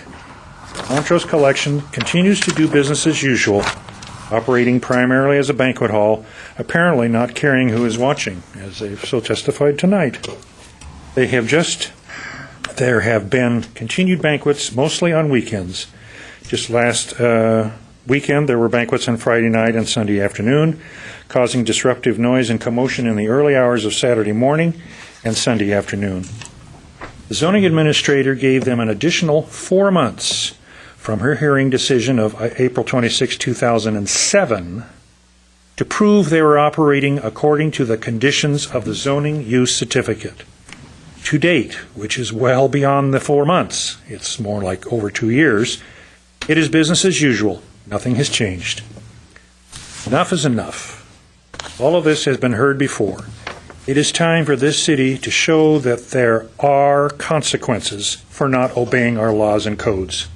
Montrose Collection continues to do business as usual, operating primarily as a banquet hall, apparently not caring who is watching, as they've so testified tonight. There have been continued banquets, mostly on weekends. Just last weekend, there were banquets on Friday night and Sunday afternoon, causing disruptive noise and commotion in the early hours of Saturday morning and Sunday afternoon. The zoning administrator gave them an additional 4 months from her hearing decision of April 26, 2007, to prove they were operating according to the conditions of the zoning use certificate. To date, which is well beyond the 4 months, it's more like over 2 years, it is business as usual. Nothing has changed. Enough is enough. All of this has been heard before. It is time for this city to show that there are consequences for not obeying our laws and codes.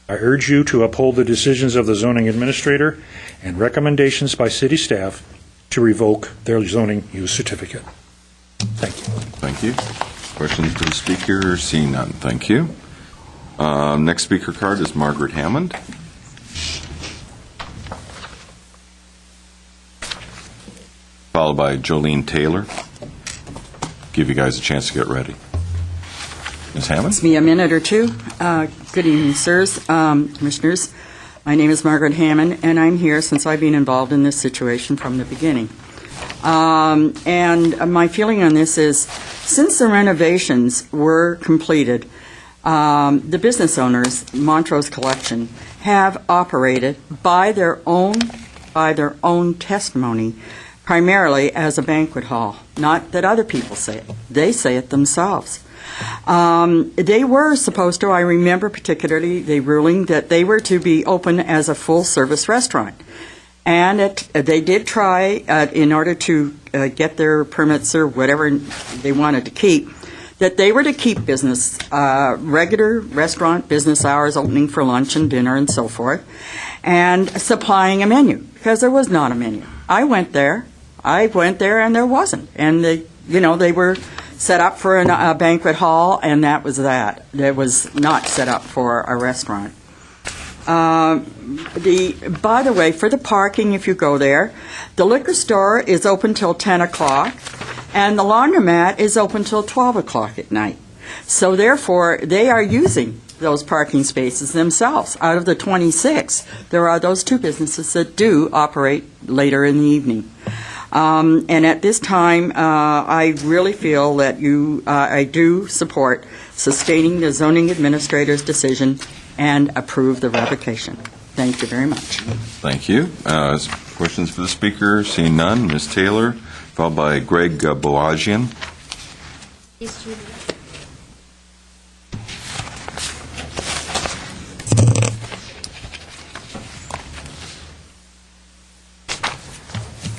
I urge you to uphold the decisions of the zoning administrator and recommendations by city staff to revoke their zoning use certificate. Thank you. Thank you. Questions to the speaker? Seeing none. Thank you. Next speaker card is Margaret Hammond. Followed by Jolene Taylor. Give you guys a chance to get ready. Ms. Hammond? It's me a minute or two. Good evening, sirs, commissioners. My name is Margaret Hammond, and I'm here since I've been involved in this situation from the beginning. And my feeling on this is, since the renovations were completed, the business owners, Montrose Collection, have operated by their own testimony, primarily as a banquet hall. Not that other people say it. They say it themselves. They were supposed to, I remember particularly the ruling that they were to be open as a full-service restaurant. And they did try, in order to get their permits or whatever they wanted to keep, that they were to keep business, regular restaurant business hours, opening for lunch and dinner and so forth, and supplying a menu, because there was not a menu. I went there and there wasn't. And they were set up for a banquet hall, and that was that. It was not set up for a restaurant. By the way, for the parking, if you go there, the liquor store is open till 10 o'clock, and the laundromat is open till 12 o'clock at night. So therefore, they are using those parking spaces themselves. Out of the 26, there are those two businesses that do operate later in the evening. And at this time, I really feel that I do support sustaining the zoning administrator's decision and approve the revocation. Thank you very much. Thank you. Questions for the speaker? Seeing none. Ms. Taylor, followed by Greg Boagian.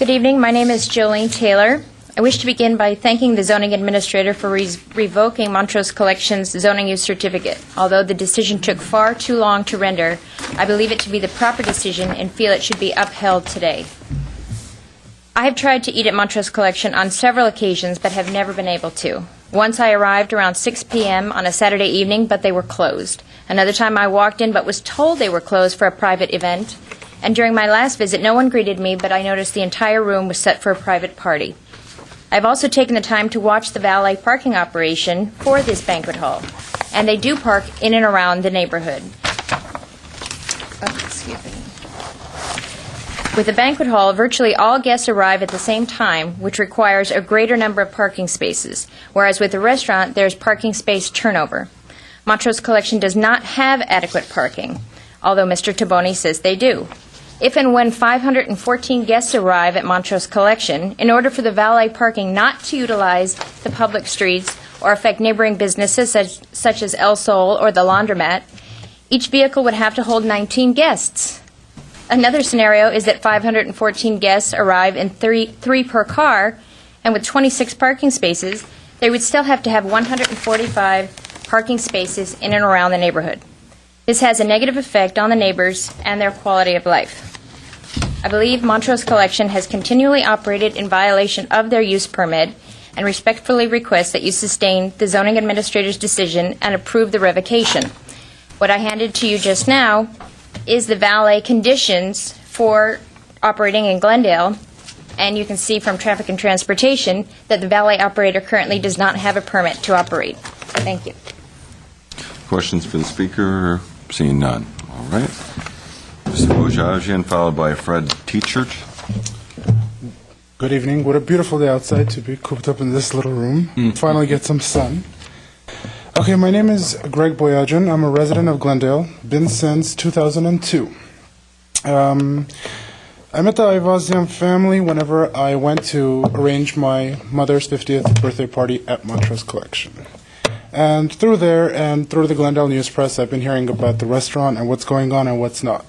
Good evening. My name is Jolene Taylor. I wish to begin by thanking the zoning administrator for revoking Montrose Collection's zoning use certificate. Although the decision took far too long to render, I believe it to be the proper decision and feel it should be upheld today. I have tried to eat at Montrose Collection on several occasions but have never been able to. Once I arrived around 6 p.m. on a Saturday evening, but they were closed. Another time I walked in but was told they were closed for a private event. And during my last visit, no one greeted me, but I noticed the entire room was set for a private party. I've also taken the time to watch the valet parking operation for this banquet hall, and they do park in and around the neighborhood. With the banquet hall, virtually all guests arrive at the same time, which requires a greater number of parking spaces, whereas with the restaurant, there's parking space turnover. Montrose Collection does not have adequate parking, although Mr. Taboni says they do. If and when 514 guests arrive at Montrose Collection, in order for the valet parking not to utilize the public streets or affect neighboring businesses such as El Sol or the laundromat, each vehicle would have to hold 19 guests. Another scenario is that 514 guests arrive in three per car, and with 26 parking spaces, they would still have to have 145 parking spaces in and around the neighborhood. This has a negative effect on the neighbors and their quality of life. I believe Montrose Collection has continually operated in violation of their use permit and respectfully request that you sustain the zoning administrator's decision and approve the revocation. What I handed to you just now is the valet conditions for operating in Glendale, and you can see from Traffic and Transportation that the valet operator currently does not have a permit to operate. Thank you. Questions for the speaker? Seeing none. All right. Mr. Bojajian, followed by Fred Teachert. Good evening. What a beautiful day outside to be cooped up in this little room. Finally get some sun. Okay, my name is Greg Boyajian. I'm a resident of Glendale. Been since 2002. I met the Ivazian family whenever I went to arrange my mother's 50th birthday party at Montrose Collection. And through there and through the Glendale News Press, I've been hearing about the restaurant and what's going on and what's not.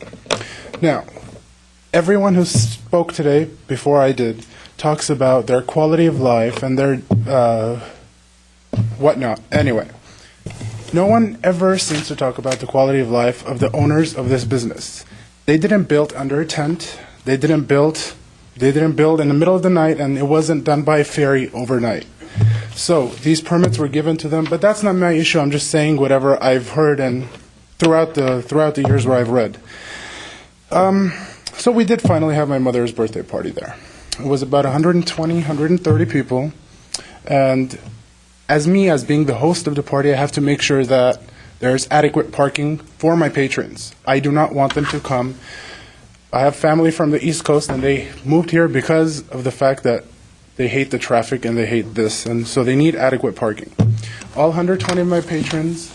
Now, everyone who spoke today, before I did, talks about their quality of life and their whatnot. Anyway, no one ever seems to talk about the quality of life of the owners of this business. They didn't build under a tent. They didn't build in the middle of the night, and it wasn't done by ferry overnight. So these permits were given to them, but that's not my issue. I'm just saying whatever I've heard and throughout the years where I've read. So we did finally have my mother's birthday party there. It was about 120, 130 people, and as being the host of the party, I have to make sure that there's adequate parking for my patrons. I do not want them to come. I have family from the East Coast, and they moved here because of the fact that they hate the traffic and they hate this, and so they need adequate parking. All 120 of my patrons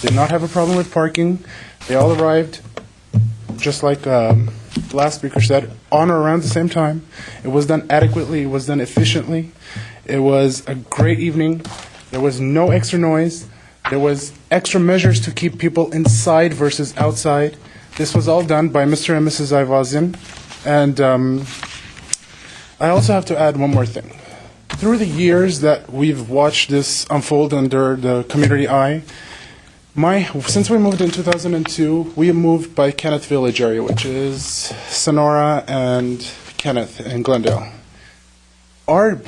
did not have a problem with parking. They all arrived, just like the last speaker said, on or around the same time. It was done adequately. It was done efficiently. It was a great evening. There was no extra noise. There was extra measures to keep people inside versus outside. This was all done by Mr. and Mrs. Ivazian. And I also have to add one more thing. Through the years that we've watched this unfold under the community eye, since we moved in 2002, we moved by Kenneth Village area, which is Sonora and Kenneth in Glendale. Our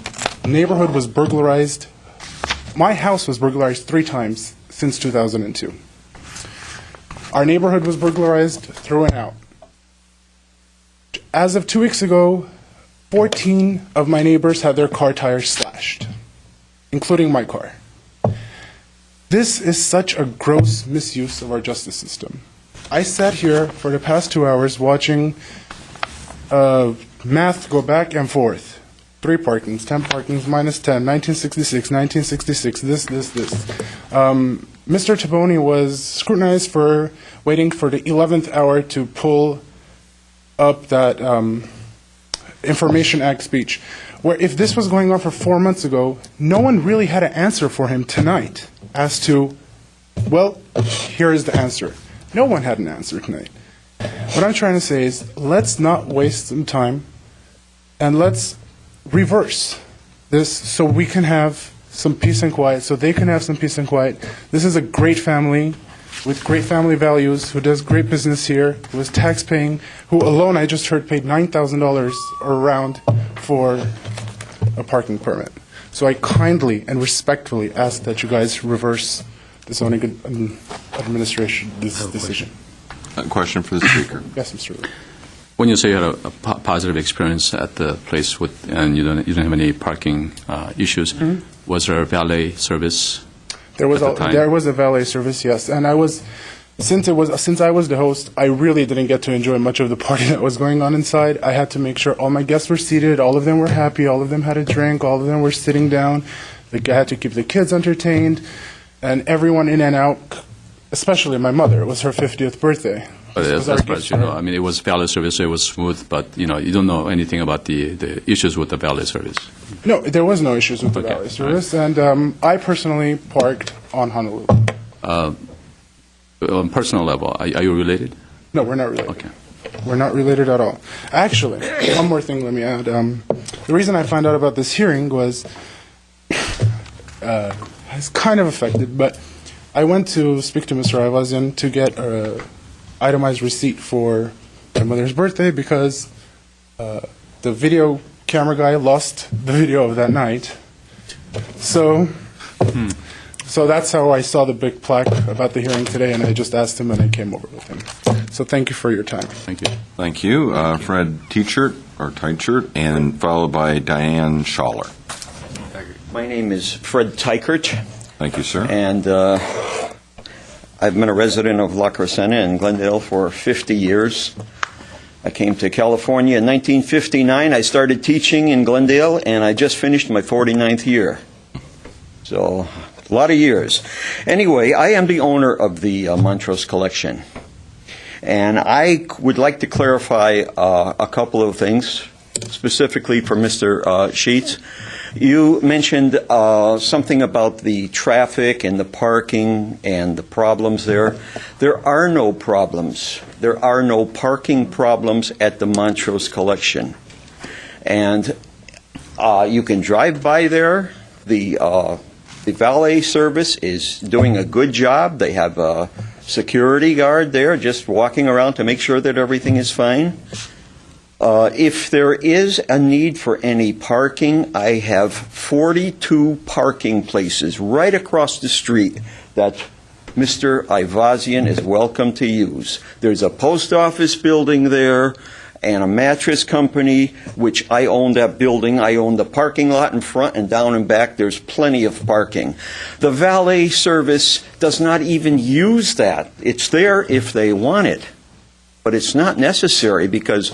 neighborhood was burglarized. My house was burglarized 3 times since 2002. Our neighborhood was burglarized through and out. As of 2 weeks ago, 14 of my neighbors had their car tires slashed, including my car. This is such a gross misuse of our justice system. I sat here for the past 2 hours watching math go back and forth. 3 parkings, 10 parkings, minus 10, 1966, 1966, this. Mr. Taboni was scrutinized for waiting for the 11th hour to pull up that Information Act speech, where if this was going on for 4 months ago, no one really had an answer for him tonight as to, well, here is the answer. No one had an answer tonight. What I'm trying to say is, let's not waste some time, and let's reverse this so we can have some peace and quiet, so they can have some peace and quiet. This is a great family with great family values, who does great business here, who is tax-paying, who alone, I just heard, paid $9,000 around for a parking permit. So I kindly and respectfully ask that you guys reverse the zoning administration decision. A question for the speaker. Yes, Mr. Lee. When you say you had a positive experience at the place and you don't have any parking issues, was there a valet service? There was a valet service, yes, and since I was the host, I really didn't get to enjoy much of the party that was going on inside. I had to make sure all my guests were seated, all of them were happy, all of them had a drink, all of them were sitting down. I had to keep the kids entertained, and everyone in and out, especially my mother. It was her 50th birthday. But as far as you know, I mean, it was valet service, so it was smooth, but, you don't know anything about the issues with the valet service. No, there was no issues with the valet service, and I personally parked on Honolulu. On personal level, are you related? No, we're not related. Okay. We're not related at all. Actually, one more thing let me add. The reason I found out about this hearing was, it's kind of affected, but I went to speak to Mr. Ivazian to get itemized receipt for my mother's birthday because the video camera guy lost the video of that night. So that's how I saw the big plaque about the hearing today, and I just asked him and I came over with him. So thank you for your time. Thank you. Thank you. Fred Teachert, and followed by Diane Schaller. My name is Fred Teichert. Thank you, sir. And I've been a resident of La Crescenta in Glendale for 50 years. I came to California in 1959. I started teaching in Glendale, and I just finished my 49th year. So, a lot of years. Anyway, I am the owner of the Montrose Collection. And I would like to clarify a couple of things, specifically for Mr. Sheets. You mentioned something about the traffic and the parking and the problems there. There are no problems. There are no parking problems at the Montrose Collection. And you can drive by there. The valet service is doing a good job. They have a security guard there just walking around to make sure that everything is fine. If there is a need for any parking, I have 42 parking places right across the street that Mr. Ivazian is welcome to use. There's a post office building there and a mattress company, which I own that building. I own the parking lot in front, and down and back there's plenty of parking. The valet service does not even use that. It's there if they want it, but it's not necessary because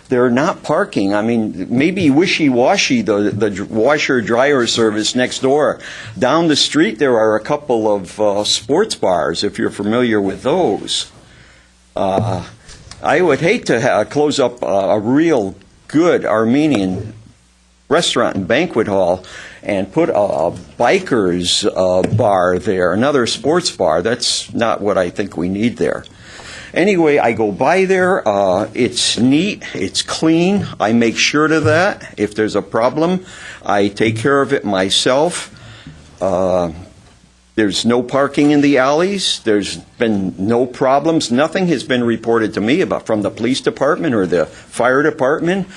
they're not parking. I mean, maybe wishy-washy, the washer-dryer service next door. Down the street, there are a couple of sports bars, if you're familiar with those. I would hate to close up a real good Armenian restaurant and banquet hall and put a biker's bar there, another sports bar. That's not what I think we need there. Anyway, I go by there. It's neat. It's clean. I make sure to that. If there's a problem, I take care of it myself. There's no parking in the alleys. There's been no problems. Nothing has been reported to me about from the police department or the fire department.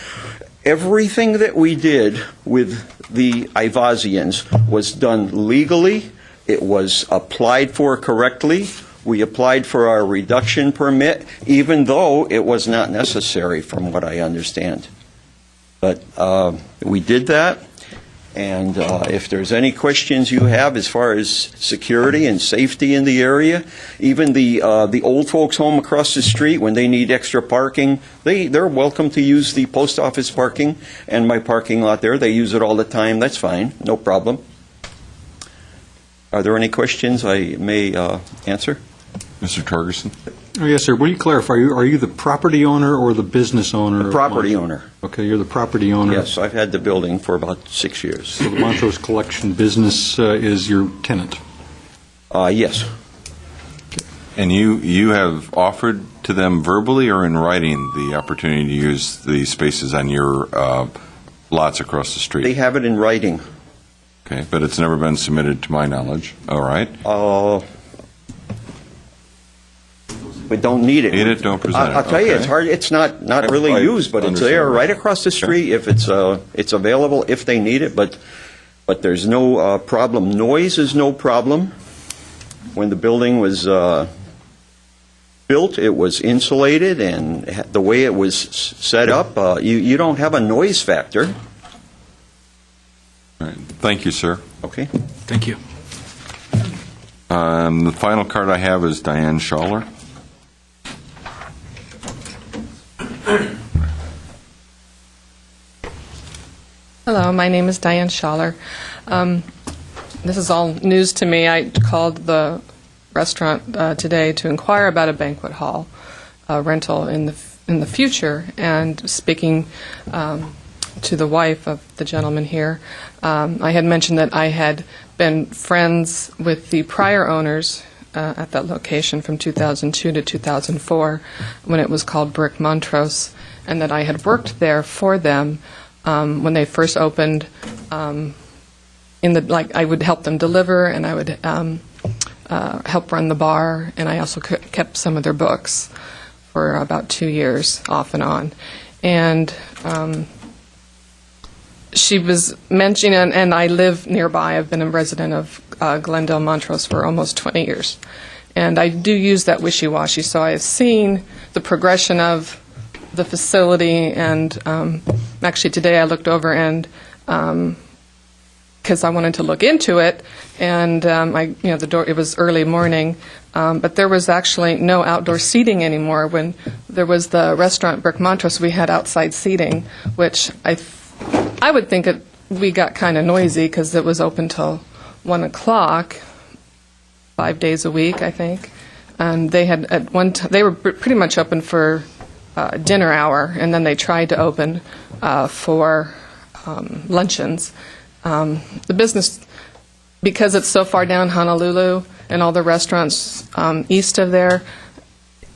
Everything that we did with the Ivazians was done legally. It was applied for correctly. We applied for our reduction permit, even though it was not necessary, from what I understand. But we did that. And if there's any questions you have as far as security and safety in the area, even the old folks home across the street, when they need extra parking, they're welcome to use the post office parking and my parking lot there. They use it all the time. That's fine. No problem. Are there any questions I may answer? Mr. Torgerson? Oh, yes, sir. Will you clarify, are you the property owner or the business owner? The property owner. Okay, you're the property owner. Yes, I've had the building for about 6 years. So the Montrose Collection business is your tenant? Yes. And you have offered to them verbally or in writing the opportunity to use the spaces on your lots across the street? They have it in writing. Okay, but it's never been submitted to my knowledge. All right. We don't need it. Need it, don't present it. I'll tell you, Okay. it's hard. It's not really I used, but it's there understand. right across the street. If it's available, if they need it, but there's no problem. Noise is no problem. When the building was built, it was insulated, and the way it was set up, you don't have a noise factor. All right. Thank you, sir. Okay. Thank you. The final card I have is Diane Schaller. Hello, my name is Diane Schaller. This is all news to me. I called the restaurant today to inquire about a banquet hall rental in the future, and speaking to the wife of the gentleman here, I had mentioned that I had been friends with the prior owners at that location from 2002 to 2004 when it was called Brick Montrose, and that I had worked there for them when they first opened. I would help them deliver, and I would help run the bar, and I also kept some of their books for about 2 years, off and on. And she was mentioning, and I live nearby. I've been a resident of Glendale, Montrose for almost 20 years. And I do use that wishy-washy, so I've seen the progression of the facility, and actually today I looked over and because I wanted to look into it, and the door, it was early morning, but there was actually no outdoor seating anymore. When there was the restaurant Brick Montrose, we had outside seating, which I would think we got kind of noisy because it was open till 1 o'clock, 5 days a week, I think. And they had they were pretty much open for dinner hour, and then they tried to open for luncheons. The business, because it's so far down Honolulu and all the restaurants east of there,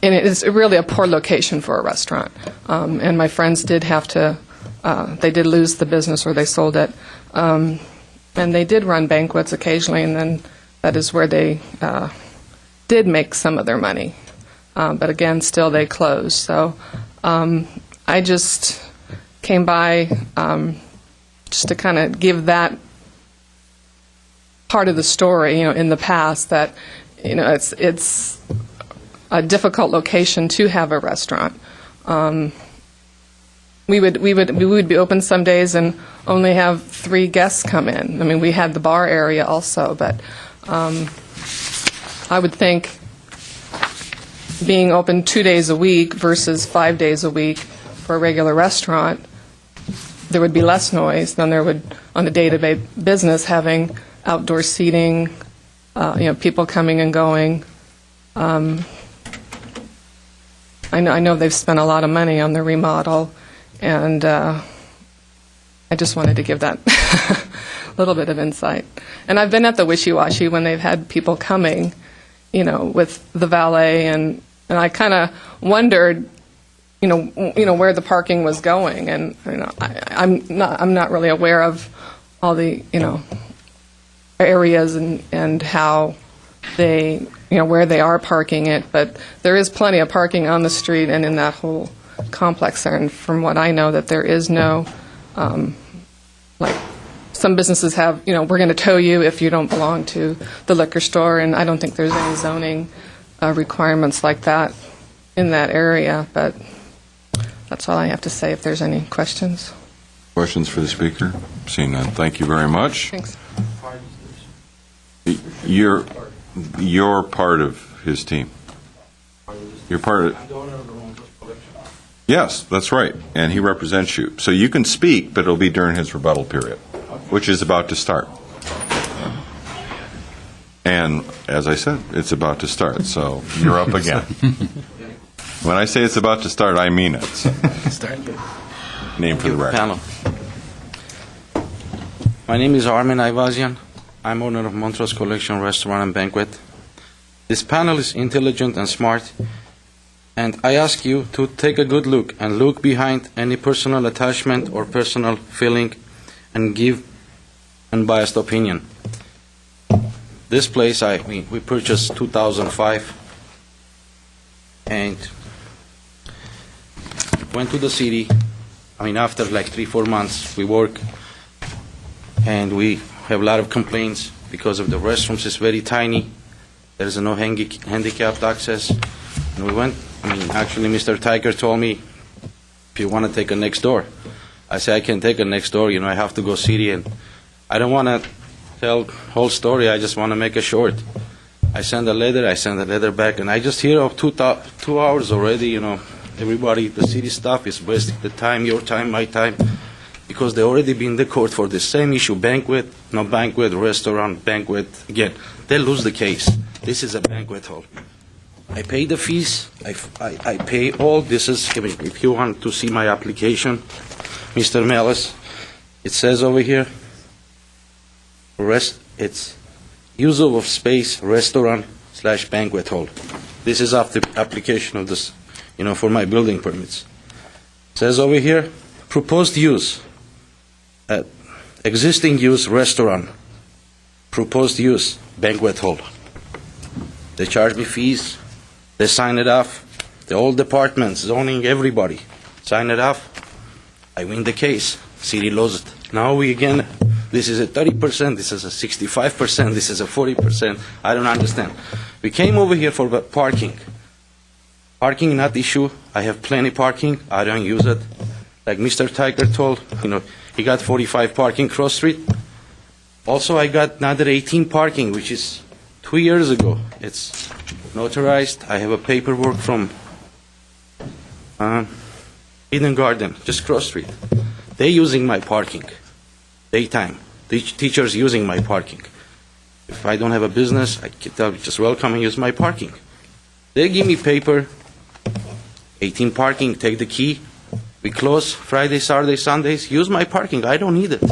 and it is really a poor location for a restaurant. And my friends did have to, they did lose the business, or they sold it. And they did run banquets occasionally, and then that is where they did make some of their money. But again, still they closed. So I just came by just to kind of give that part of the story, in the past, that, it's a difficult location to have a restaurant. We would be open some days and only have 3 guests come in. I mean, we had the bar area also, but I would think being open 2 days a week versus 5 days a week for a regular restaurant, there would be less noise than there would on a day-to-day business, having outdoor seating, people coming and going. I know they've spent a lot of money on the remodel, and I just wanted to give that little bit of insight. And I've been at the Wishy-Washy when they've had people coming, with the valet and And I kind of wondered, where the parking was going, and I'm not really aware of all the areas and how they where they are parking it, but there is plenty of parking on the street and in that whole complex there. And from what I know, that there is no like some businesses have, we're going to tow you if you don't belong to the liquor store, and I don't think there's any zoning requirements like that in that area, but that's all I have to say. If there's any questions. Questions for the speaker? Seeing none. Thank you very much. Thanks. You're part of his team. You're part of. Yes, that's right, and he represents you. So you can speak, but it'll be during his rebuttal period, which is about to start. And as I said, it's about to start, so you're up again. When I say it's about to start, I mean it. So. Name for the record. Panel. My name is Armin Ivazian. I'm owner of Montrose Collection Restaurant and Banquet. This panel is intelligent and smart, and I ask you to take a good look and look behind any personal attachment or personal feeling and give unbiased opinion. This place we purchased 2005 and went to the city. After like 3-4 months we work and we have a lot of complaints because of the restrooms is very tiny. There is no handicapped access. And we went, actually Mr. Tiger told me, if you want to take a next door. I say I can take a next door, I have to go city, and I don't want to tell whole story, I just want to make it short. I send a letter back, and I just hear of 2 hours already, everybody, the city staff is wasting the time, your time, my time, because they already been in the court for the same issue, banquet, no banquet, restaurant, banquet, again, they lose the case. This is a banquet hall. I pay the fees, I pay all, this is, if you want to see my application, Mr. Mellis, it says over here, it's use of space, restaurant / banquet hall. This is after application of this, for my building permits. It says over here, proposed use, existing use, restaurant, proposed use, banquet hall. They charge me fees, they sign it off, the whole departments, zoning, everybody, sign it off. I win the case, city loses it. Now we again, this is a 30%, this is a 65%, this is a 40%, I don't understand. We came over here for parking. Parking not issue, I have plenty parking, I don't use it. Like Mr. Tiger told, he got 45 parking cross street. Also I got another 18 parking, which is 2 years ago. It's notarized. I have a paperwork from Eden Garden, just cross street. They using my parking, daytime. The teachers using my parking. If I don't have a business, I can tell you, just welcome and use my parking. They give me paper, 18 parking, take the key. We close Friday, Saturday, Sundays, use my parking. I don't need it.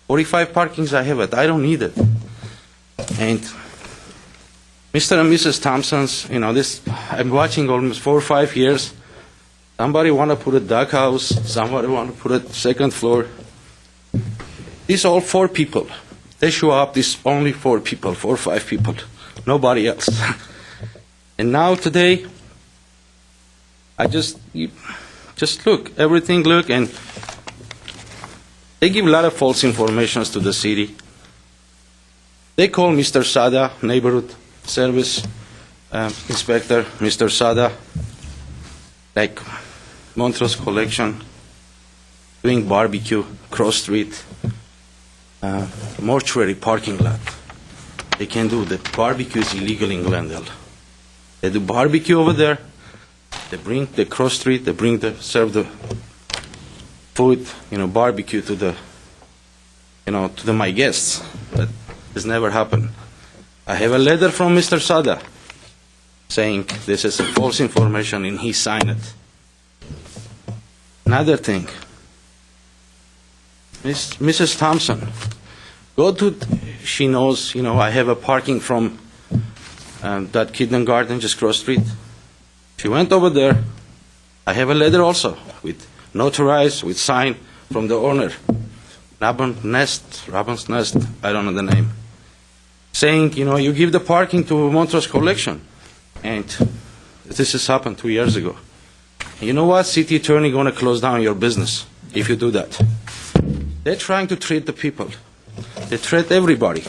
45 parkings I have it. I don't need it. And Mr. and Mrs. Thompson's, this, I'm watching almost 4 or 5 years. Somebody want to put a doghouse, somebody want to put a second floor. These all 4 people. They show up, this only 4 people, 4 or 5 people, nobody else. And now today, I just look, everything look, and they give a lot of false information to the city. They call Mr. Sada, neighborhood service inspector, Mr. Sada, like Montrose Collection, doing barbecue, cross street, mortuary parking lot. They can do the barbecue is illegal in Glendale. They do barbecue over there. They bring the cross street. They serve the food, barbecue to the, my guests. But this never happened. I have a letter from Mr. Sada saying this is a false information, and he signed it. Another thing, Mrs. Thompson, she knows, I have a parking from that kindergarten just cross street. She went over there. I have a letter also with notarized, with sign from the owner. Robin's Nest, I don't know the name. Saying, you give the parking to Montrose Collection. And this has happened 2 years ago. And you know what? City attorney going to close down your business if you do that. They're trying to treat the people. They treat everybody.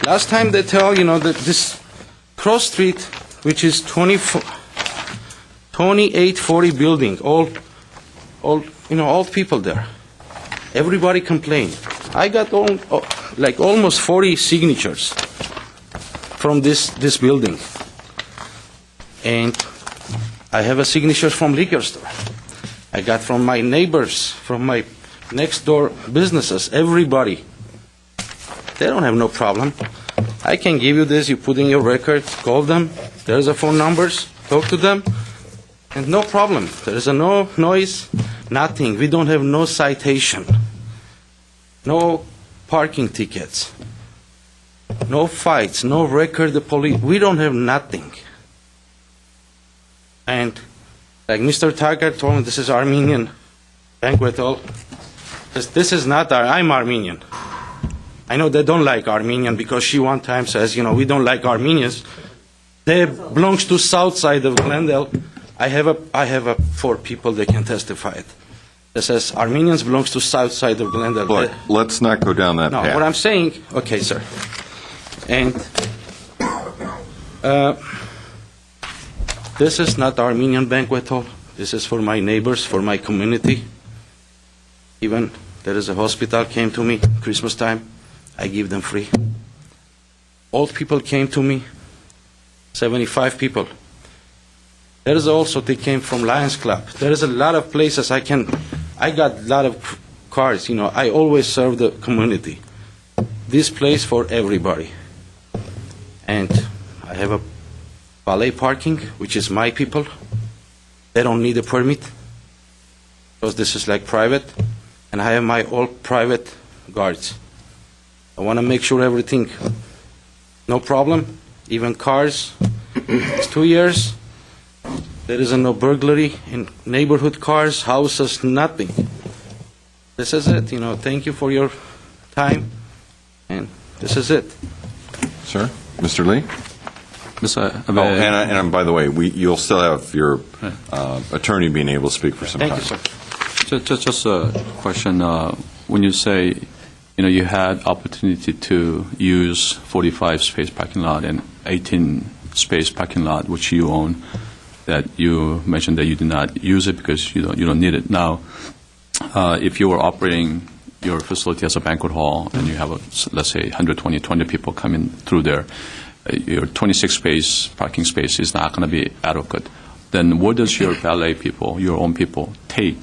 Last time they tell, that this cross street, which is 2840 building, all old people there. Everybody complained. I got almost 40 signatures from this building. And I have a signature from liquor store. I got from my neighbors, from my next door businesses, everybody. They don't have no problem. I can give you this, you put in your record, call them, there's a phone numbers, talk to them, and no problem. There is no noise, nothing. We don't have no citation, no parking tickets, no fights, no record of police. We don't have nothing. And like Mr. Taggart told me, this is Armenian banquet hall. This is not I'm Armenian. I know they don't like Armenian because she one time says, we don't like Armenians. They belongs to south side of Glendale. I have 4 people that can testify it. That says Armenians belongs to south side of Glendale. But let's not go down that path. No, what I'm saying, okay, sir. And this is not Armenian banquet hall. This is for my neighbors, for my community. Even there is a hospital came to me Christmas time. I give them free. Old people came to me, 75 people. There is also, they came from Lions Club. There is a lot of places I got a lot of cars, I always serve the community. This place for everybody. And I have a valet parking, which is my people. They don't need a permit, because this is like private. And I have my all private guards. I want to make sure everything, no problem, even cars. It's 2 years. There is no burglary in neighborhood cars, houses, nothing. This is it, thank you for your time, and this is it. Sir? Mr. Lee? And by the way, you'll still have your attorney being able to speak for some time. Thank you, sir. Just a question. When you say, you had opportunity to use 45 space parking lot and 18 space parking lot, which you own, that you mentioned that you did not use it because you don't need it. Now, if you were operating your facility as a banquet hall and you have, let's say, 120 people coming through there, your 26 space parking space is not going to be adequate. Then where does your valet people, your own people, take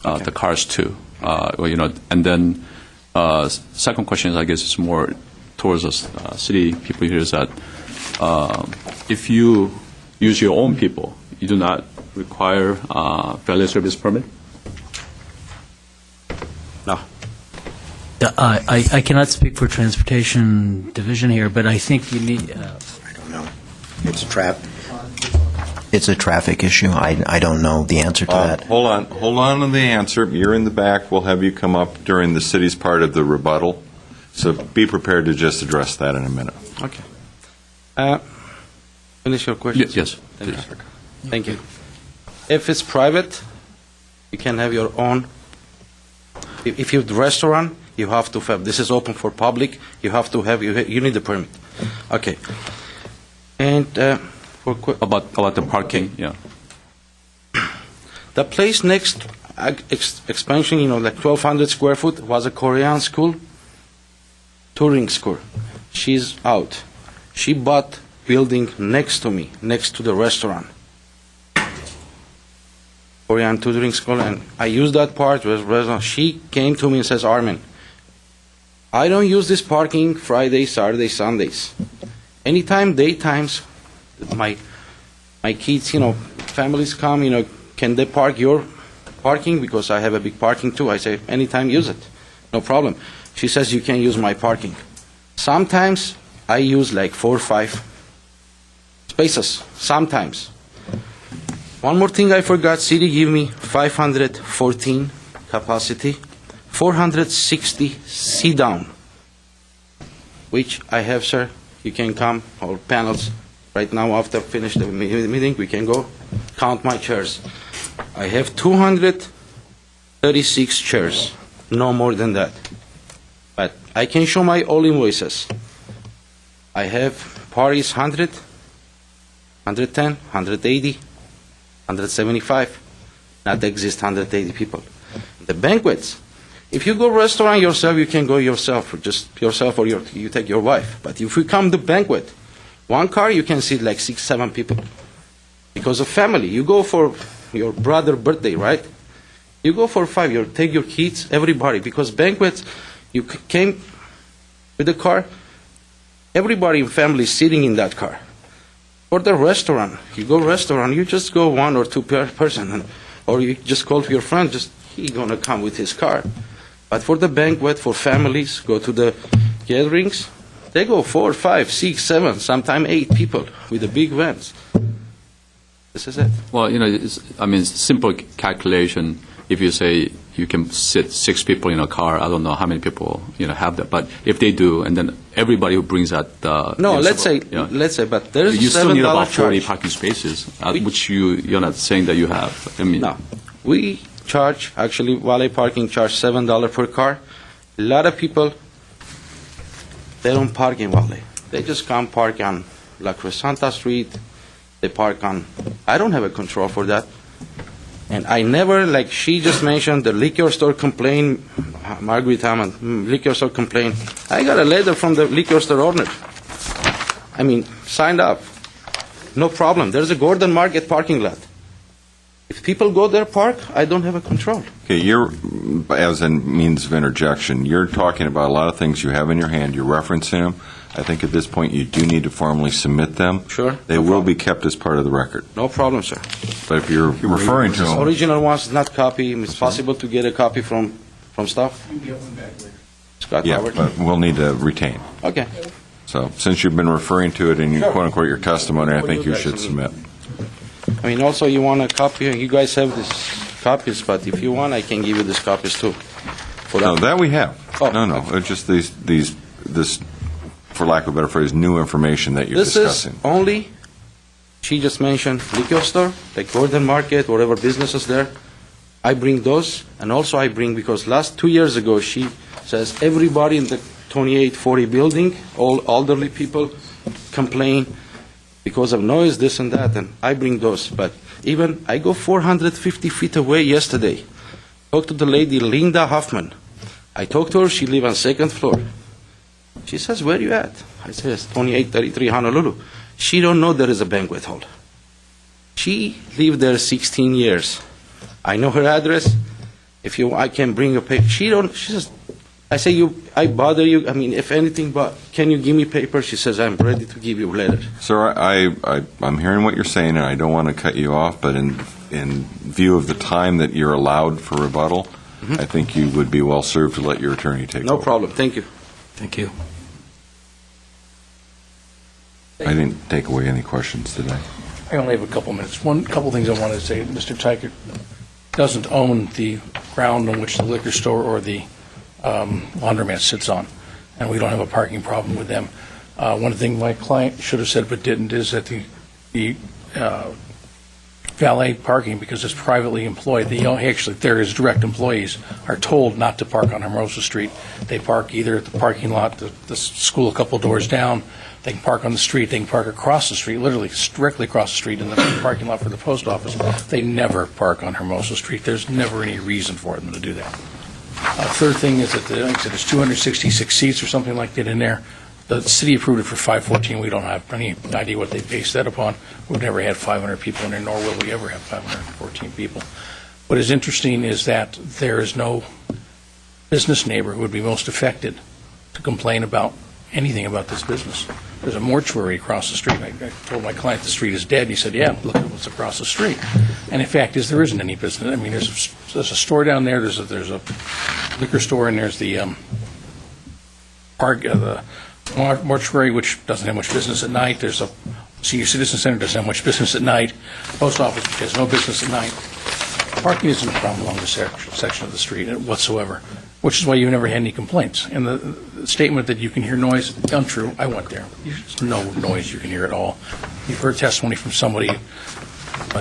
the cars to? And then second question is, I guess, it's more towards us city people here, is that if you use your own people, you do not require valet service permit? No. I cannot speak for Transportation Division here, but I think you need... I don't know. It's a traffic issue. I don't know the answer to that. Hold on to the answer. You're in the back. We'll have you come up during the city's part of the rebuttal. So be prepared to just address that in a minute. Okay. Finish your question? Yes. Thank you. If it's private, you can have your own. If you have the restaurant, you have to have. This is open for public. You have to have. You need a permit. Okay. And about the parking, yeah. The place next expansion, like 1,200 square foot, was a Korean school, touring school. She's out. She bought building next to me, next to the restaurant. Korean tutoring school, and I used that part. She came to me and says, Armin, I don't use this parking Friday, Saturday, Sundays. Anytime, daytimes, my kids, families come, can they park your parking? Because I have a big parking too. I say, anytime, use it. No problem. She says, you can use my parking. Sometimes I use like 4 or 5 spaces. Sometimes. One more thing I forgot, city give me 514 capacity, 460 sit-down, which I have, sir. You can come, or panels, right now after finish the meeting, we can go count my chairs. I have 236 chairs, no more than that. But I can show my all invoices. I have parties 100, 110, 180, 175. Not exist 180 people. The banquets, if you go restaurant yourself, you can go yourself, or just yourself, or you take your wife. But if you come to banquet, one car you can seat like 6, 7 people. Because of family, you go for your brother's birthday, right? You go for 5, you take your kids, everybody. Because banquets, you came with the car, everybody in family sitting in that car. For the restaurant, you go restaurant, you just go 1 or 2 person, or you just call your friend, just he gonna come with his car. But for the banquet, for families, go to the gatherings, they go 4, 5, 6, 7, sometimes 8 people with the big vans. This is it. Well, it's simple calculation. If you say you can sit 6 people in a car, I don't know how many people have that. But if they do, and then everybody who brings that. No, let's say, but there's you still need about $7 40 charge. parking spaces, which you're not saying that you have. No, we charge, actually, valet parking charge $7 per car. A lot of people, they don't park in valet. They just come park on La Crescenta Street. They park on, I don't have a control for that. And I never, like she just mentioned, the liquor store complaint, Margaret Hammond, liquor store complaint. I got a letter from the liquor store owner. Signed up. No problem. There's a Gordon Market parking lot. If people go there, park, I don't have a control. Okay, as a means of interjection, you're talking about a lot of things you have in your hand, you're referencing them. I think at this point you do need to formally submit them. Sure. They will be kept as part of the record. No problem, sir. But if you're referring to them... Original ones, not copy. It's possible to get a copy from staff? You can get one back later. Scott Yeah, Howard. but we'll need to retain. Okay. So since you've been referring to it in your Sure. quote-unquote your testimony, I What do think you you guys should need? submit. Also, you want a copy? You guys have these copies, but if you want, I can give you these copies too. No, that we have. Oh, No, it's just this, for lack of a better phrase, new information that you're This discussing. is only, she just mentioned liquor store, like Gordon Market, whatever business is there. I bring those, and also I bring, because last 2 years ago, she says everybody in the 2840 building, all elderly people complain because of noise, this and that, and I bring those. But even, I go 450 feet away yesterday. Talked to the lady, Linda Hoffman. I talked to her, she lives on 2nd floor. She says, where you at? I says, 2833 Honolulu. She don't know there is a banquet hall. She lived there 16 years. I know her address. If you, I can bring a paper. She says, I say, I bother you. If anything, but can you give me paper? She says, I'm ready to give you a letter. Sir, I'm hearing what you're saying, and I don't want to cut you off, but in view of the time that you're allowed for rebuttal, I think you would be well served to let your attorney take over. No problem. Thank you. Thank you. I didn't take away any questions today. I only have a couple minutes. Couple things I wanted to say. Mr. Tykert doesn't own the ground on which the liquor store or the laundromat sits on, and we don't have a parking problem with them. One thing my client should have said but didn't is that the valet parking, because it's privately employed, there is direct employees, are told not to park on Hermosa Street. They park either at the parking lot, the school a couple doors down. They can park on the street. They can park across the street, literally directly across the street in the parking lot for the post office. They never park on Hermosa Street. There's never any reason for them to do that. Third thing is that, like I said, there's 266 seats or something like that in there. The city approved it for 514. We don't have any idea what they based that upon. We've never had 500 people in there, nor will we ever have 514 people. What is interesting is that there is no business neighbor who would be most affected to complain about anything about this business. There's a mortuary across the street. I told my client the street is dead, and he said, yeah, look at what's across the street. And in fact, there isn't any business. There's a store down there, there's a liquor store, and there's the mortuary, which doesn't have much business at night. There's a Senior Citizen Center doesn't have much business at night. Post office has no business at night. Parking isn't a problem along this section of the street whatsoever, which is why you never had any complaints. And the statement that you can hear noise, untrue. I went there. There's no noise you can hear at all. You've heard testimony from somebody,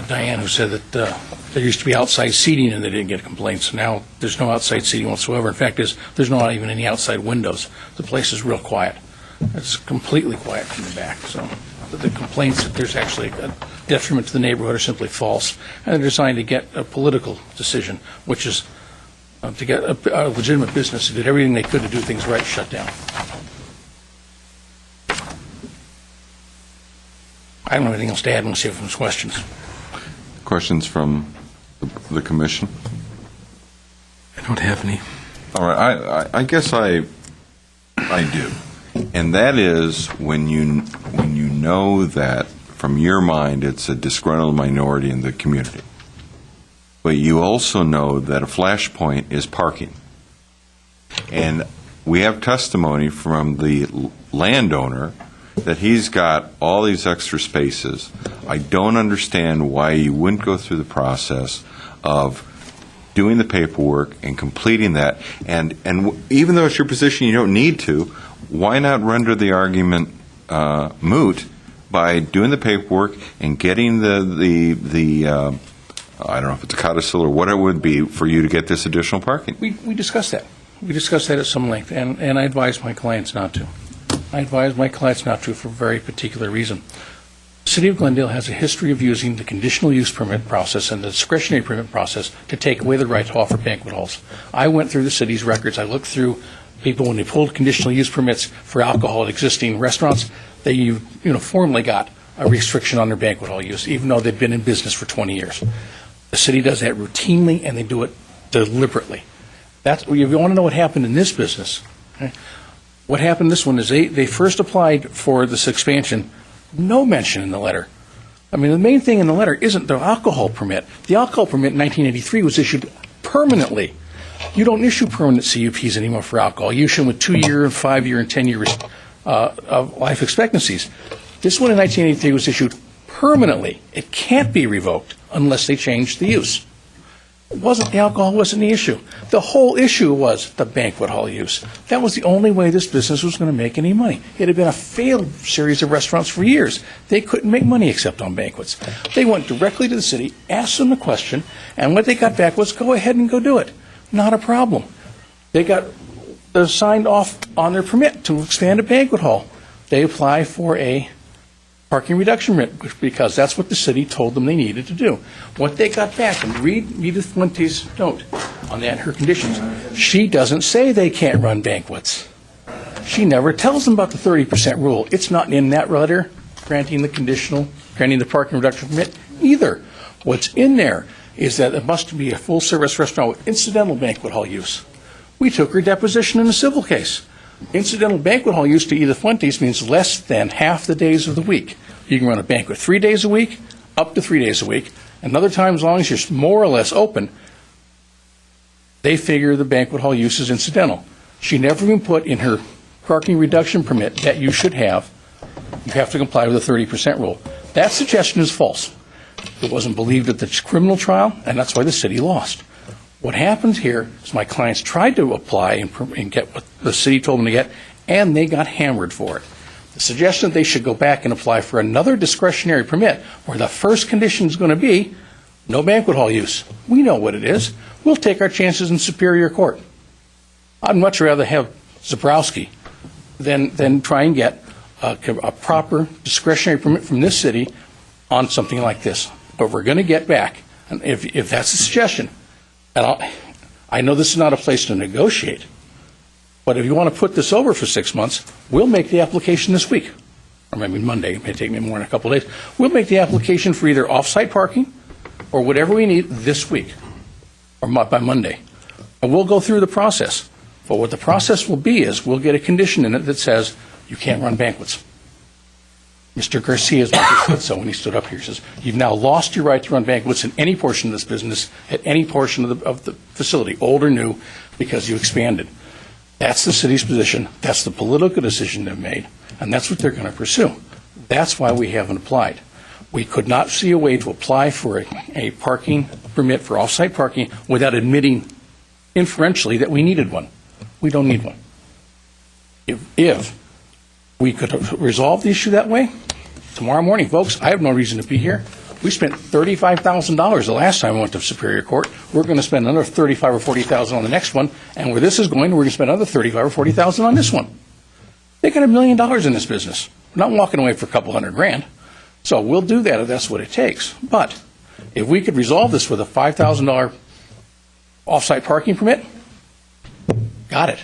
Diane, who said that there used to be outside seating and they didn't get complaints. Now there's no outside seating whatsoever. In fact, there's not even any outside windows. The place is real quiet. It's completely quiet from the back. So the complaints that there's actually a detriment to the neighborhood are simply false, and they're designed to get a political decision, which is to get a legitimate business who did everything they could to do things right shut down. I don't have anything else to add. We'll see if there's questions. Questions from the commission? I don't have any. All right, I guess I do, and that is when you know that from your mind it's a disgruntled minority in the community, but you also know that a flashpoint is parking, and we have testimony from the landowner that he's got all these extra spaces. I don't understand why you wouldn't go through the process of doing the paperwork and completing that. And even though it's your position you don't need to, why not render the argument moot by doing the paperwork and getting the I don't know if it's a codicil or what it would be for you to get this additional parking? We discussed that. We discussed that at some length, and I advised my clients not to. I advise my clients not to for a very particular reason. The City of Glendale has a history of using the conditional use permit process and the discretionary permit process to take away the right to offer banquet halls. I went through the city's records. I looked through people when they pulled conditional use permits for alcohol at existing restaurants. They uniformly got a restriction on their banquet hall use, even though they've been in business for 20 years. The city does that routinely, and they do it deliberately. If you want to know what happened in this business, okay? What happened in this one is they first applied for this expansion, no mention in the letter. I mean, the main thing in the letter isn't the alcohol permit. The alcohol permit in 1983 was issued permanently. You don't issue permanent CUPs anymore for alcohol. You issue them with 2-year, 5-year, and 10-year of life expectancies. This one in 1983 was issued permanently. It can't be revoked unless they change the use. The alcohol wasn't the issue. The whole issue was the banquet hall use. That was the only way this business was going to make any money. It had been a failed series of restaurants for years. They couldn't make money except on banquets. They went directly to the city, asked them the question, and what they got back was, go ahead and go do it. Not a problem. They signed off on their permit to expand a banquet hall. They apply for a parking reduction permit because that's what the city told them they needed to do. What they got back, and read Edith Fuentes' note on that, her conditions, she doesn't say they can't run banquets. She never tells them about the 30% rule. It's not in that letter granting the parking reduction permit either. What's in there is that it must be a full-service restaurant with incidental banquet hall use. We took her deposition in a civil case. Incidental banquet hall use to Edith Fuentes means less than half the days of the week. You can run a banquet 3 days a week, up to 3 days a week. Another time, as long as you're more or less open, they figure the banquet hall use is incidental. She never even put in her parking reduction permit that you should have. You have to comply with the 30% rule. That suggestion is false. It wasn't believed at the criminal trial, and that's why the city lost. What happened here is my clients tried to apply and get what the city told them to get, and they got hammered for it. The suggestion that they should go back and apply for another discretionary permit where the first condition is going to be no banquet hall use. We know what it is. We'll take our chances in Superior Court. I'd much rather have Zabrowski than try and get a proper discretionary permit from this city on something like this. But we're going to get back, and if that's the suggestion, and I know this is not a place to negotiate, but if you want to put this over for 6 months, we'll make the application this week, or maybe Monday. It may take me more than a couple of days. We'll make the application for either off-site parking or whatever we need this week, or by Monday. And we'll go through the process. But what the process will be is we'll get a condition in it that says you can't run banquets. Mr. Garcia's said so when he stood up here. He says, you've now lost your right to run banquets in any portion of this business, at any portion of the facility, old or new, because you expanded. That's the city's position. That's the political decision they've made, and that's what they're going to pursue. That's why we haven't applied. We could not see a way to apply for a parking permit for off-site parking without admitting inferentially that we needed one. We don't need one. If we could resolve the issue that way, tomorrow morning, folks, I have no reason to be here. We spent $35,000 the last time we went to Superior Court. We're going to spend another $35,000 or $40,000 on the next one, and where this is going, we're going to spend another $35,000 or $40,000 on this one. They got $1 million in this business. We're not walking away for a couple $100,000. So we'll do that if that's what it takes. But if we could resolve this with a $5,000 off-site parking permit, got it.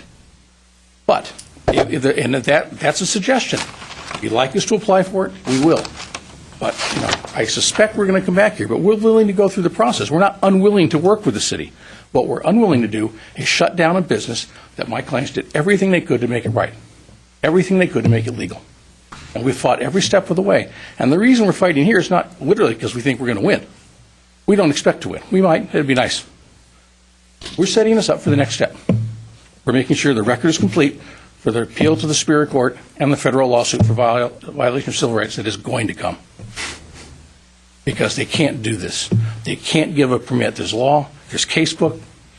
But that's a suggestion. If you'd like us to apply for it, we will. But, I suspect we're going to come back here, but we're willing to go through the process. We're not unwilling to work with the city. What we're unwilling to do is shut down a business that my clients did everything they could to make it right, everything they could to make it legal. And we fought every step of the way. And the reason we're fighting here is not literally because we think we're going to win. We don't expect to win. We might. It'd be nice. We're setting us up for the next step. We're making sure the record is complete for the appeal to the Superior Court and the federal lawsuit for violation of civil rights that is going to come. Because they can't do this. They can't give a permit. There's law, there's case law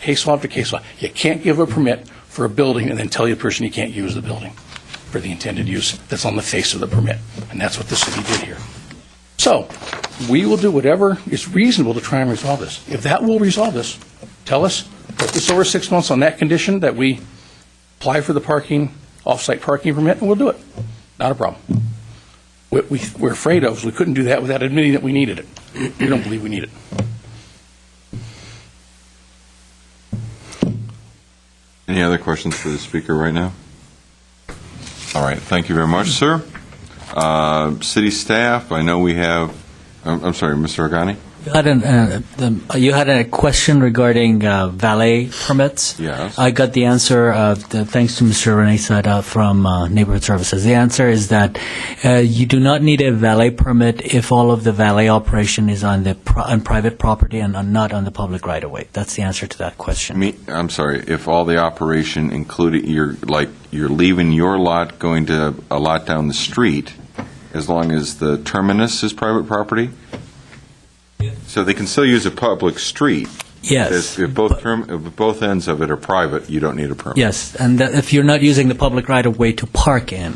after case law. You can't give a permit for a building and then tell the person you can't use the building for the intended use that's on the face of the permit. And that's what the city did here. So we will do whatever is reasonable to try and resolve this. If that will resolve this, tell us, put this over 6 months on that condition that we apply for the off-site parking permit, and we'll do it. Not a problem. What we're afraid of is we couldn't do that without admitting that we needed it. We don't believe we need it. Any other questions for the speaker right now? All right, thank you very much, sir. City staff, I know we have, I'm sorry, Mr. Argani? You had a question regarding valet permits? Yes. I got the answer, thanks to Mr. Rene Sada from Neighborhood Services. The answer is that you do not need a valet permit if all of the valet operation is on private property and not on the public right-of-way. That's the answer to that question. I'm sorry, if all the operation included, you're leaving your lot, going to a lot down the street, as long as the terminus is private property? So they can still use a public street. Yes. If both ends of it are private, you don't need a permit. Yes, and if you're not using the public right-of-way to park in.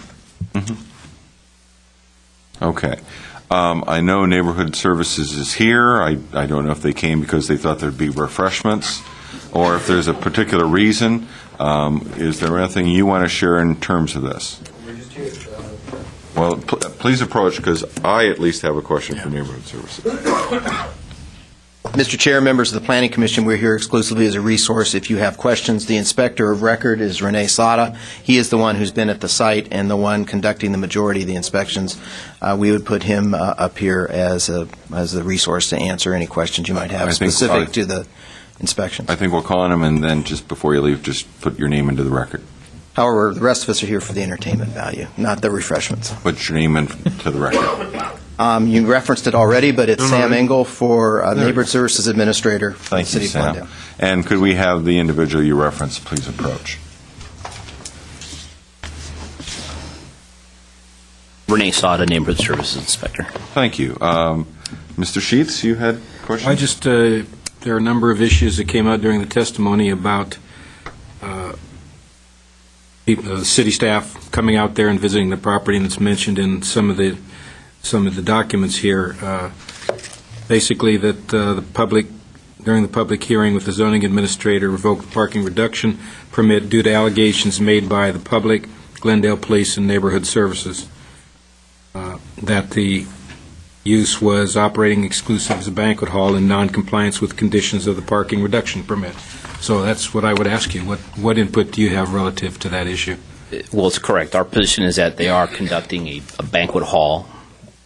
Mm-hmm. Okay. I know Neighborhood Services is here. I don't know if they came because they thought there'd be refreshments or if there's a particular reason. Is there anything you want to share in terms of this? Well, please approach, because I at least have a question for Neighborhood Services. Mr. Chair, members of the Planning Commission, we're here exclusively as a resource. If you have questions, the Inspector of Record is Rene Sada. He is the one who's been at the site and the one conducting the majority of the inspections. We would put him up here as a resource to answer any questions you might have specific to the inspections. I think we'll call on him, and then just before you leave, just put your name into the record. However, the rest of us are here for the entertainment value, not the refreshments. Put your name into the record. You referenced it already, but it's Sam Engel for Neighborhood Services Administrator for the City of Glendale. And could we have the individual you referenced please approach? Rene Sada, Neighborhood Services Inspector. Thank you. Mr. Sheets, you had questions? There are a number of issues that came out during the testimony about city staff coming out there and visiting the property, and it's mentioned in some of the documents here. Basically, that the public, during the public hearing with the zoning administrator, revoked the parking reduction permit due to allegations made by the public, Glendale Police, and Neighborhood Services, that the use was operating exclusive as a banquet hall in non-compliance with conditions of the parking reduction permit. So that's what I would ask you. What input do you have relative to that issue? Well, it's correct. Our position is that they are conducting a banquet hall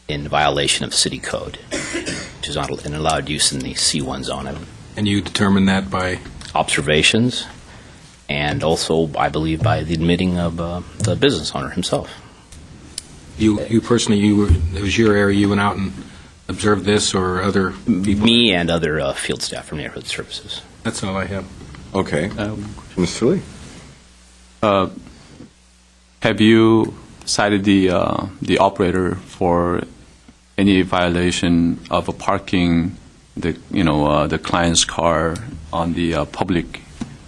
in violation of city code, which is not an allowed use in the C1 zone. And you determine that by? Observations, and also, I believe, by the admitting of the business owner himself. You personally, it was your area, you went out and observed this, or other people? Me and other field staff from Neighborhood Services. That's all I have. Okay. Mr. Lee. Have you cited the operator for any violation of a parking the client's car on the public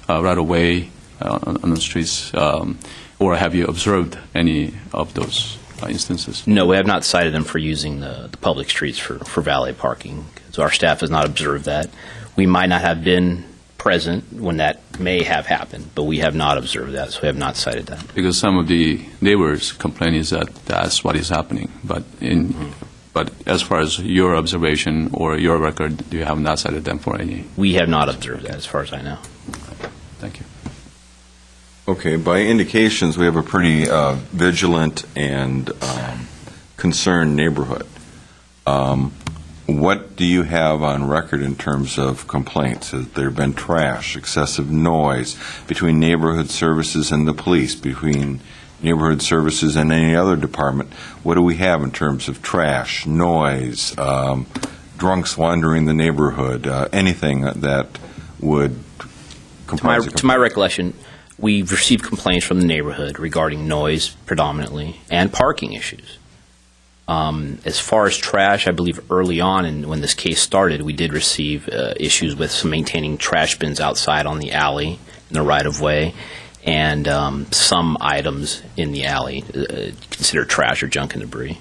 right of way on the streets, or have you observed any of those instances? No, we have not cited them for using the public streets for valet parking. So our staff has not observed that. We might not have been present when that may have happened, but we have not observed that, so we have not cited that. Because some of the neighbors' complaint is that that's what is happening. But as far as your observation or your record, you have not cited them for any? We have not observed that, as far as I know. Thank you. Okay, by indications, we have a pretty vigilant and concerned neighborhood. What do you have on record in terms of complaints? Has there been trash, excessive noise between neighborhood services and the police, between neighborhood services and any other department? What do we have in terms of trash, noise, drunks wandering the neighborhood, anything that would comprise To my recollection, we've received complaints from the neighborhood regarding noise predominantly and parking issues. As far as trash, I believe early on when this case started, we did receive issues with some maintaining trash bins outside on the alley in the right-of-way, and some items in the alley considered trash or junk and debris.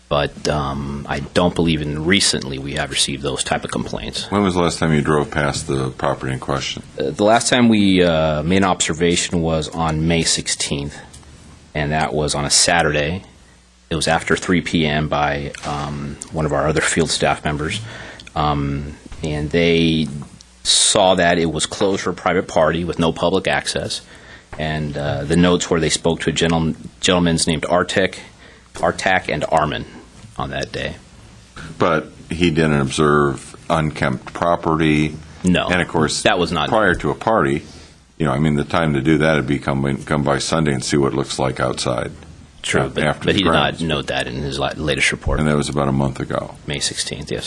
But I don't believe recently we have received those type of complaints. When was the last time you drove past the property in question? The last time we made an observation was on May 16th, and that was on a Saturday. It was after 3 p.m. by one of our other field staff members, and they saw that it was closed for a private party with no public access, and the notes where they spoke to a gentleman named Artak and Armin on that day. But he didn't observe unkempt property. No. And of course, that was not prior to a party. The time to do that would be come by Sunday and see what it looks like outside. True, but he did not note that in his latest report. And that was about a month ago. May 16th, yes.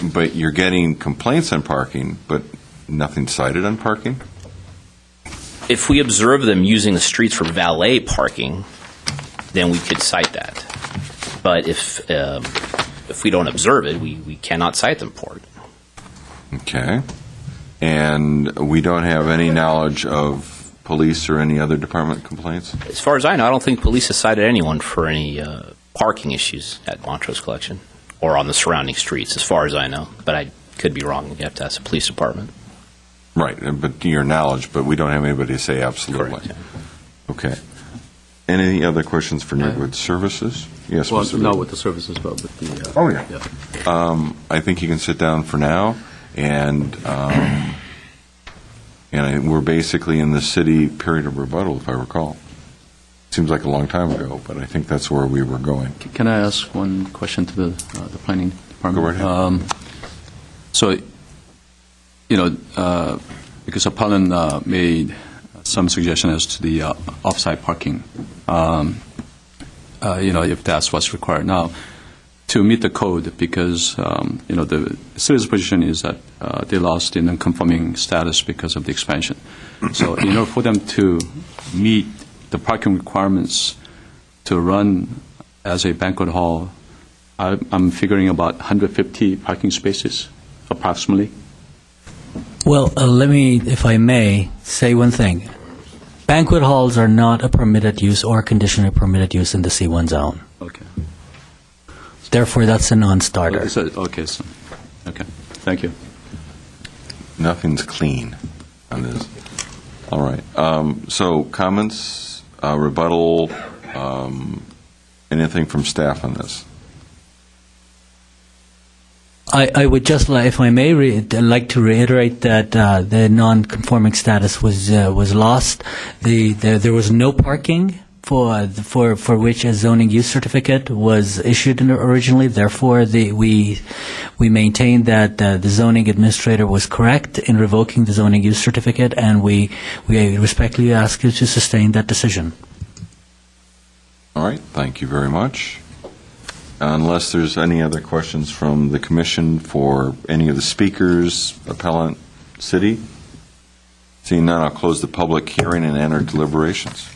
But you're getting complaints on parking, but nothing cited on parking? If we observe them using the streets for valet parking, then we could cite that. But if we don't observe it, we cannot cite them for it. Okay. And we don't have any knowledge of police or any other department complaints? As far as I know, I don't think police has cited anyone for any parking issues at Montrose Collection or on the surrounding streets, as far as I know. But I could be wrong. You have to ask the police department. Right, but to your knowledge, but we don't have anybody to say absolutely. Correct, yeah. Okay. Any other questions for neighborhood services? Yes, Well, Mr. not Lee. with the services, but with the... Oh, yeah. I think you can sit down for now, and we're basically in the city period of rebuttal, if I recall. Seems like a long time ago, but I think that's where we were going. Can I ask one question to the planning department? Go right ahead. So, because appellant made some suggestion as to the off-site parking, if that's what's required now, to meet the code, because the city's position is that they lost in non-conforming status because of the expansion. So in order for them to meet the parking requirements to run as a banquet hall, I'm figuring about 150 parking spaces, approximately. Well, let me, if I may, say one thing. Banquet halls are not a permitted use or conditionally permitted use in the C1 zone. Okay. Therefore, that's a non-starter. Okay. Thank you. Nothing's clean on this. All right. So comments, rebuttal, anything from staff on this? I would just, if I may, like to reiterate that the non-conforming status was lost. There was no parking for which a zoning use certificate was issued originally. Therefore, we maintain that the zoning administrator was correct in revoking the zoning use certificate, and we respectfully ask you to sustain that decision. All right. Thank you very much. Unless there's any other questions from the commission for any of the speakers, appellant, city? Seeing none, I'll close the public hearing and enter deliberations.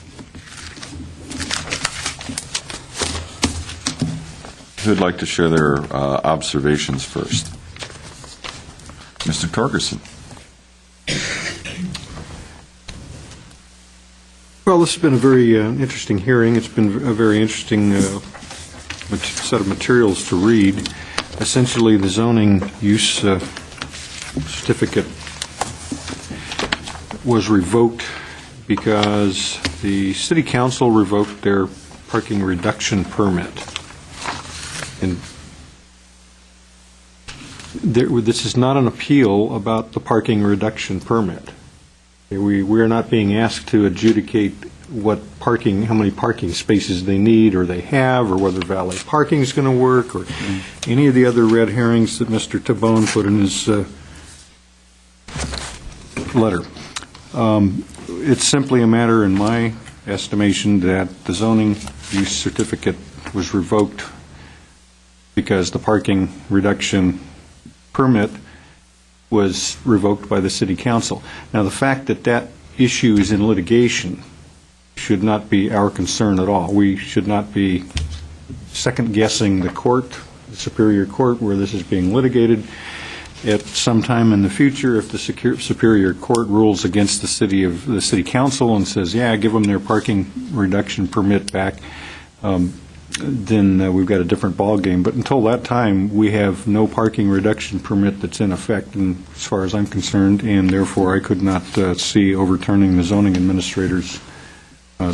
Who'd like to share their observations first? Mr. Torgerson. Well, this has been a very interesting hearing. It's been a very interesting set of materials to read. Essentially, the zoning use certificate was revoked because the city council revoked their parking reduction permit. And this is not an appeal about the parking reduction permit. We are not being asked to adjudicate how many parking spaces they need or they have, or whether valet parking is going to work, or any of the other red herrings that Mr. Tabone put in his letter. It's simply a matter, in my estimation, that the zoning use certificate was revoked because the parking reduction permit was revoked by the city council. Now, the fact that that issue is in litigation should not be our concern at all. We should not be second-guessing the court, the Superior Court, where this is being litigated. At some time in the future, if the Superior Court rules against the city council and says, yeah, give them their parking reduction permit back, then we've got a different ballgame. But until that time, we have no parking reduction permit that's in effect, and as far as I'm concerned, and therefore I could not see overturning the zoning administrator's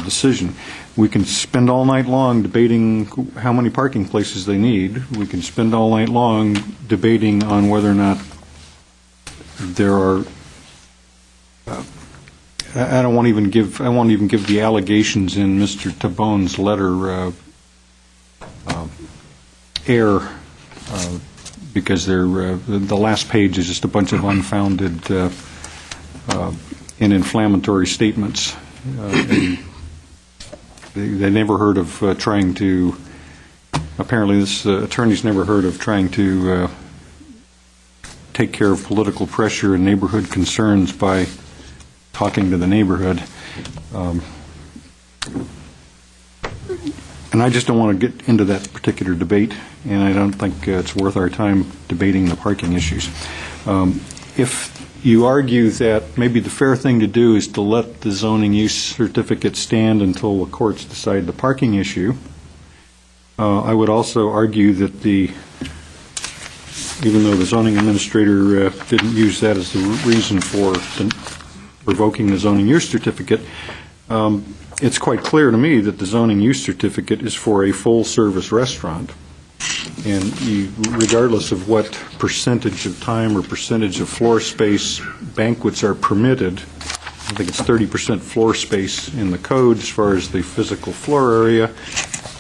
decision. We can spend all night long debating how many parking places they need. We can spend all night long debating on whether or not there are. I won't even give the allegations in Mr. Tabone's letter air, because the last page is just a bunch of unfounded and inflammatory statements. They never heard of trying to. Apparently, this attorney's never heard of trying to take care of political pressure and neighborhood concerns by talking to the neighborhood. And I just don't want to get into that particular debate, and I don't think it's worth our time debating the parking issues. If you argue that maybe the fair thing to do is to let the zoning use certificate stand until the courts decide the parking issue, I would also argue that even though the zoning administrator didn't use that as the reason for revoking the zoning use certificate, it's quite clear to me that the zoning use certificate is for a full-service restaurant. And regardless of what percentage of time or percentage of floor space banquets are permitted, I think it's 30% floor space in the code as far as the physical floor area,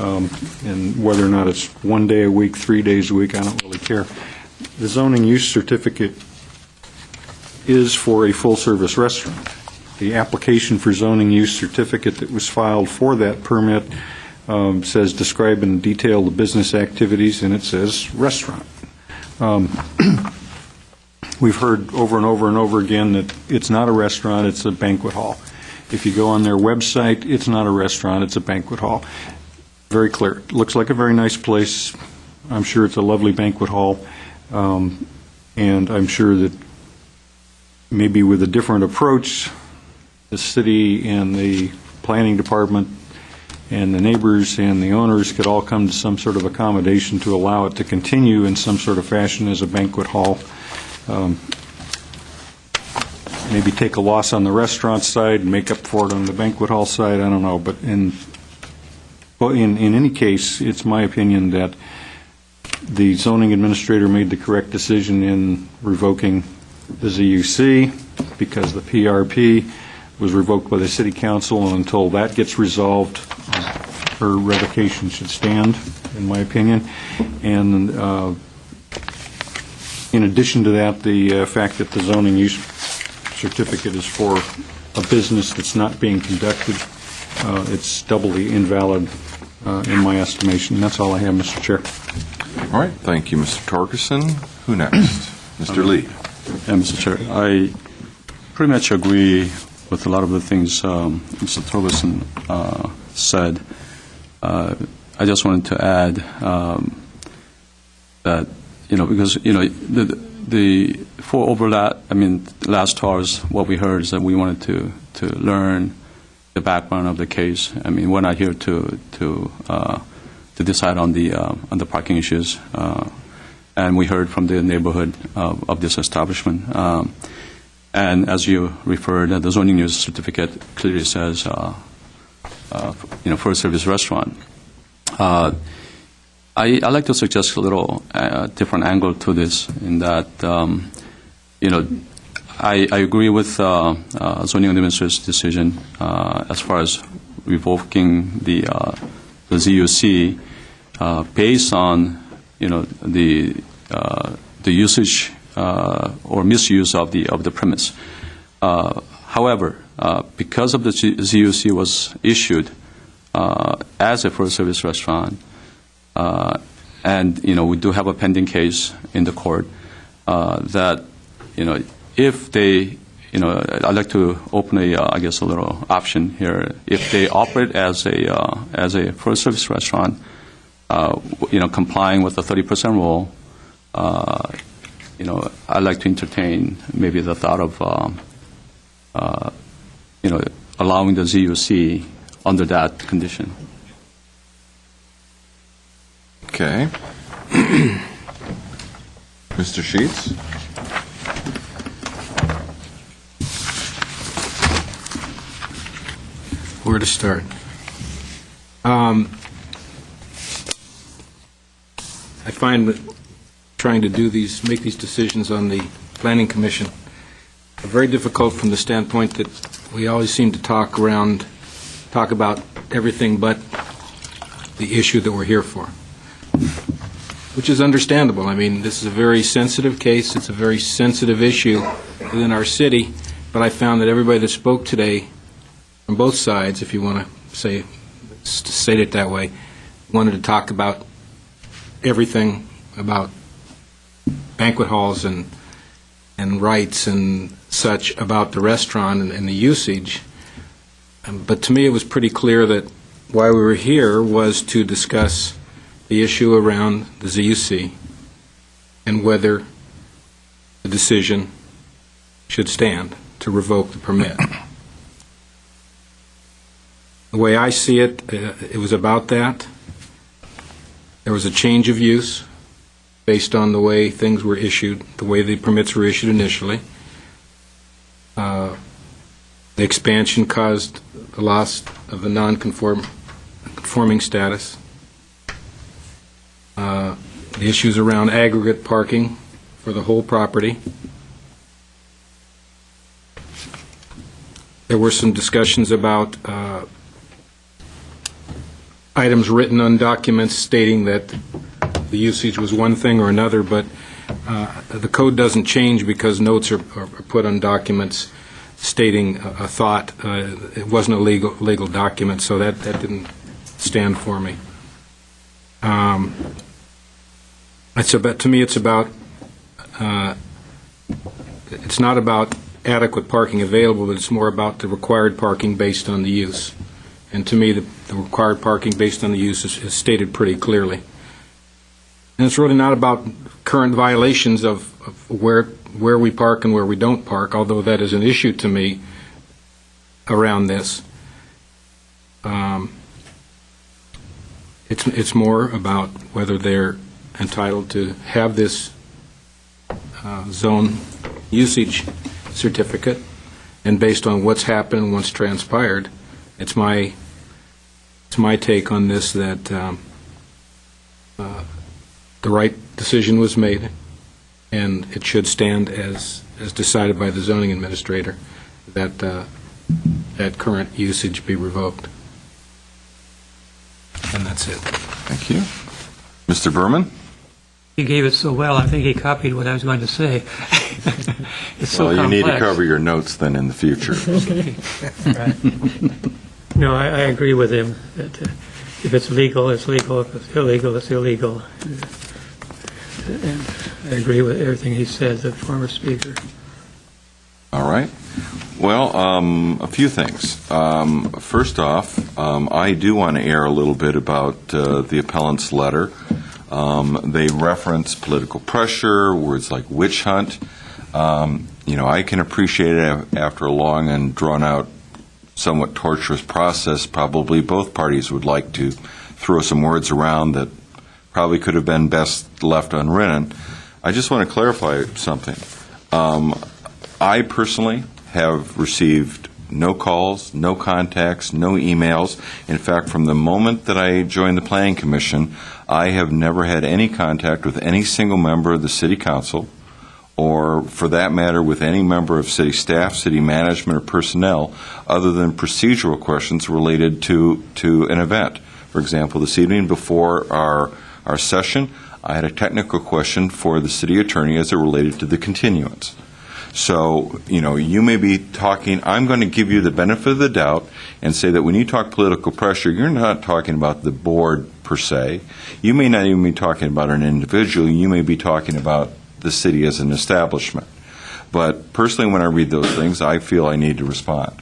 and whether or not it's 1 day a week, 3 days a week, I don't really care. The zoning use certificate is for a full-service restaurant. The application for zoning use certificate that was filed for that permit says describe in detail the business activities, and it says restaurant. We've heard over and over and over again that it's not a restaurant, it's a banquet hall. If you go on their website, it's not a restaurant, it's a banquet hall. Very clear. It looks like a very nice place. I'm sure it's a lovely banquet hall, and I'm sure that maybe with a different approach, the city and the planning department and the neighbors and the owners could all come to some sort of accommodation to allow it to continue in some sort of fashion as a banquet hall. Maybe take a loss on the restaurant side and make up for it on the banquet hall side, I don't know. But in any case, it's my opinion that the zoning administrator made the correct decision in revoking the ZUC because the PRP was revoked by the city council, and until that gets resolved, her revocation should stand, in my opinion. And in addition to that, the fact that the zoning use certificate is for a business that's not being conducted, it's doubly invalid in my estimation. That's all I have, Mr. Chair. All right. Thank you, Mr. Torgerson. Who next? Mr. Lee. Yeah, Mr. Chair, I pretty much agree with a lot of the things Mr. Torgerson said. I just wanted to add that, because, the for overlap, last tours, what we heard is that we wanted to learn the background of the case. We're not here to decide on the parking issues. And we heard from the neighborhood of this establishment. And as you referred, the zoning use certificate clearly says, for a service restaurant. I'd like to suggest a little different angle to this, in that, I agree with zoning administrator's decision as far as revoking the ZUC based on the usage or misuse of the premise. However, because of the ZUC was issued as a full-service restaurant, and we do have a pending case in the court that if they, I'd like to open a little option here. If they operate as a full-service restaurant, complying with the 30% rule, I'd like to entertain maybe the thought of, allowing the ZUC under that condition. Okay. Mr. Sheets? Where to start? I find that trying to make these decisions on the Planning Commission are very difficult from the standpoint that we always seem to talk about everything but the issue that we're here for, which is understandable. This is a very sensitive case. It's a very sensitive issue within our city, but I found that everybody that spoke today on both sides, if you want to state it that way, wanted to talk about everything about banquet halls and rights and such about the restaurant and the usage. But to me, it was pretty clear that why we were here was to discuss the issue around the ZUC and whether the decision should stand to revoke the permit. The way I see it, it was about that. There was a change of use based on the way things were issued, the way the permits were issued initially. The expansion caused the loss of the non-conforming status. The issues around aggregate parking for the whole property. There were some discussions about items written on documents stating that the usage was one thing or another, but the code doesn't change because notes are put on documents stating a thought. It wasn't a legal document, so that didn't stand for me. To me, it's not about adequate parking available, but it's more about the required parking based on the use. And to me, the required parking based on the use is stated pretty clearly. And it's really not about current violations of where we park and where we don't park, although that is an issue to me around this. It's more about whether they're entitled to have this zone usage certificate, and based on what's happened, what's transpired, it's my take on this that the right decision was made, and it should stand as decided by the zoning administrator, that that current usage be revoked. And that's it. Thank you. Mr. Berman? He gave it so well, I think he copied what I was going to say. It's so well, you complex. need to cover your notes then in the future. Right. No, I agree with him that if it's legal, it's legal. If it's illegal, it's illegal. And I agree with everything he said, the former speaker. All right. Well, a few things. First off, I do want to air a little bit about the appellant's letter. They reference political pressure, words like witch hunt. I can appreciate it after a long and drawn-out, somewhat torturous process. Probably both parties would like to throw some words around that probably could have been best left unwritten. I just want to clarify something. I personally have received no calls, no contacts, no emails. In fact, from the moment that I joined the Planning Commission, I have never had any contact with any single member of the City Council, or for that matter with any member of city staff, city management, or personnel, other than procedural questions related to an event. For example, this evening before our session, I had a technical question for the city attorney as it related to the continuance. So, you may be talking, I'm going to give you the benefit of the doubt and say that when you talk political pressure, you're not talking about the board per se. You may not even be talking about an individual. You may be talking about the city as an establishment. But personally, when I read those things, I feel I need to respond.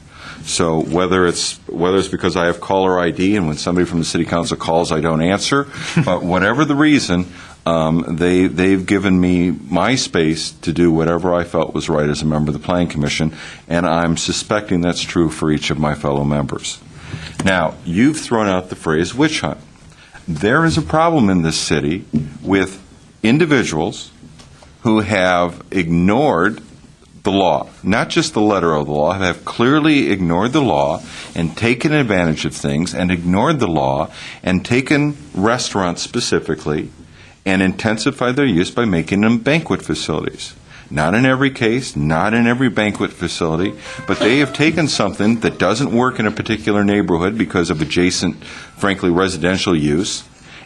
So whether it's because I have caller ID and when somebody from the City Council calls, I don't answer, but whatever the reason, they've given me my space to do whatever I felt was right as a member of the Planning Commission, and I'm suspecting that's true for each of my fellow members. Now, you've thrown out the phrase witch hunt. There is a problem in this city with individuals who have ignored the law, not just the letter of the law, have clearly ignored the law and taken advantage of things and ignored the law and taken restaurants specifically and intensified their use by making them banquet facilities. Not in every case, not in every banquet facility, but they have taken something that doesn't work in a particular neighborhood because of adjacent, frankly, residential use,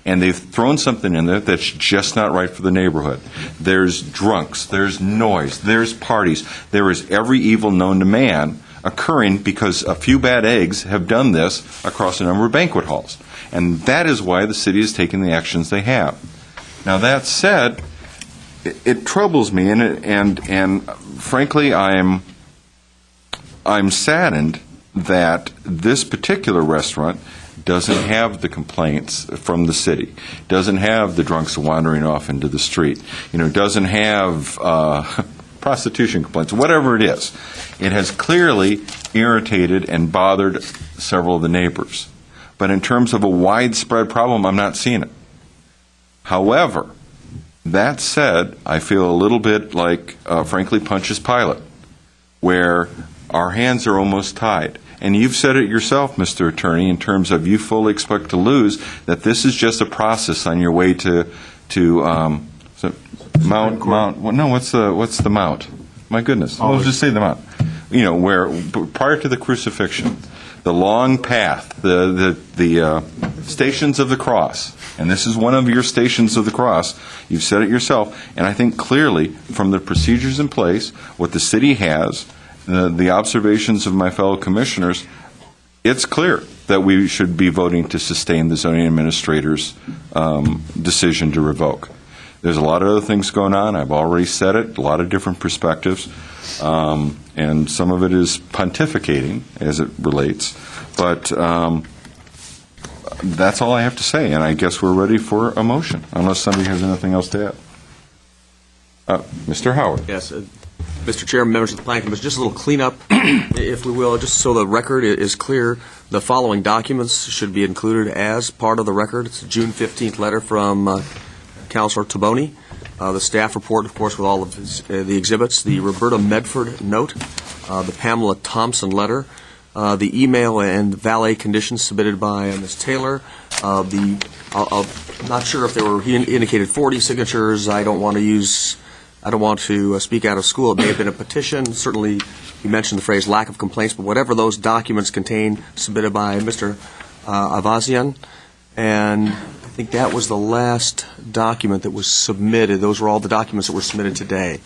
and they've thrown something in there that's just not right for the neighborhood. There's drunks, there's noise, there's parties, there is every evil known to man occurring because a few bad eggs have done this across a number of banquet halls. And that is why the city is taking the actions they have. Now, that said, it troubles me, and frankly, I'm saddened that this particular restaurant doesn't have the complaints from the city, doesn't have the drunks wandering off into the street, doesn't have prostitution complaints, whatever it is. It has clearly irritated and bothered several of the neighbors. But in terms of a widespread problem, I'm not seeing it. However, that said, I feel a little bit like, frankly, Pontius Pilate, where our hands are almost tied. And you've said it yourself, Mr. Attorney, in terms of you fully expect to lose, that this is just a process on your way to Mount. Well, no, what's the Mount? My goodness, I'll just say the Mount. Where prior to the crucifixion, the long path, the stations of the cross, and this is one of your stations of the cross. You've said it yourself, and I think clearly from the procedures in place, what the city has, the observations of my fellow commissioners, it's clear that we should be voting to sustain the zoning administrator's decision to revoke. There's a lot of other things going on. I've already said it, a lot of different perspectives, and some of it is pontificating as it relates. But that's all I have to say, and I guess we're ready for a motion, unless somebody has anything else to add. Mr. Howard. Yes. Mr. Chairman, members of the Planning Commission, just a little cleanup, if we will, just so the record is clear. The following documents should be included as part of the record. It's a June 15th letter from Councilor Taboni, the staff report, of course, with all of the exhibits, the Roberta Medford note, the Pamela Thompson letter, the email and valet conditions submitted by Ms. Taylor. I'm not sure if there were, he indicated 40 signatures. I don't want to speak out of school. It may have been a petition. Certainly, you mentioned the phrase lack of complaints, but whatever those documents contain, submitted by Mr. Avazian. And I think that was the last document that was submitted. Those were all the documents that were submitted today.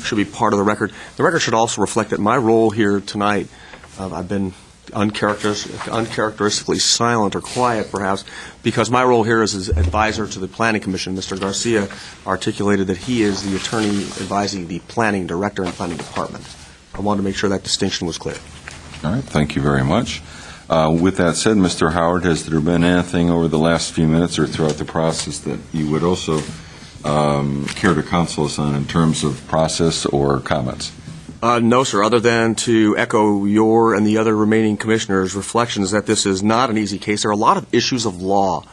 Should be part of the record. The record should also reflect that my role here tonight, I've been uncharacteristically silent or quiet, perhaps, because my role here is as advisor to the Planning Commission. Mr. Garcia articulated that he is the attorney advising the Planning Director and Planning Department. I wanted to make sure that distinction was clear. All right. Thank you very much. With that said, Mr. Howard, has there been anything over the last few minutes or throughout the process that you would also care to counsel us on in terms of process or comments? No, sir, other than to echo your and the other remaining commissioners' reflections that this is not an easy case. There are a lot of issues of law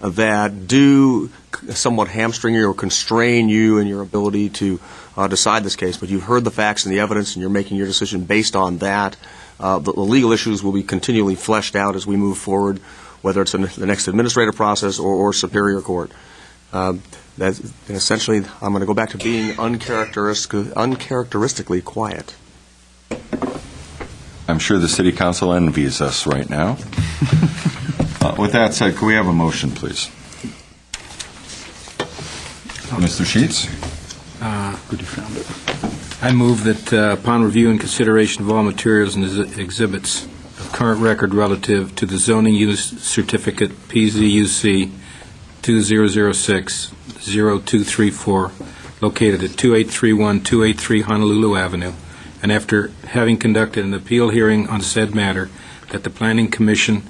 that do somewhat hamstring you or constrain you in your ability to decide this case. But you've heard the facts and the evidence, and you're making your decision based on that. The legal issues will be continually fleshed out as we move forward, whether it's in the next administrative process or Superior Court. Essentially, I'm going to go back to being uncharacteristically quiet. I'm sure the City Council envies us right now. With that said, can we have a motion, please? Mr. Sheets? I move that upon review and consideration of all materials and exhibits of current record relative to the zoning use certificate PZUC 2006-0234, located at 2831-283 Honolulu Avenue, and after having conducted an appeal hearing on said matter, that the Planning Commission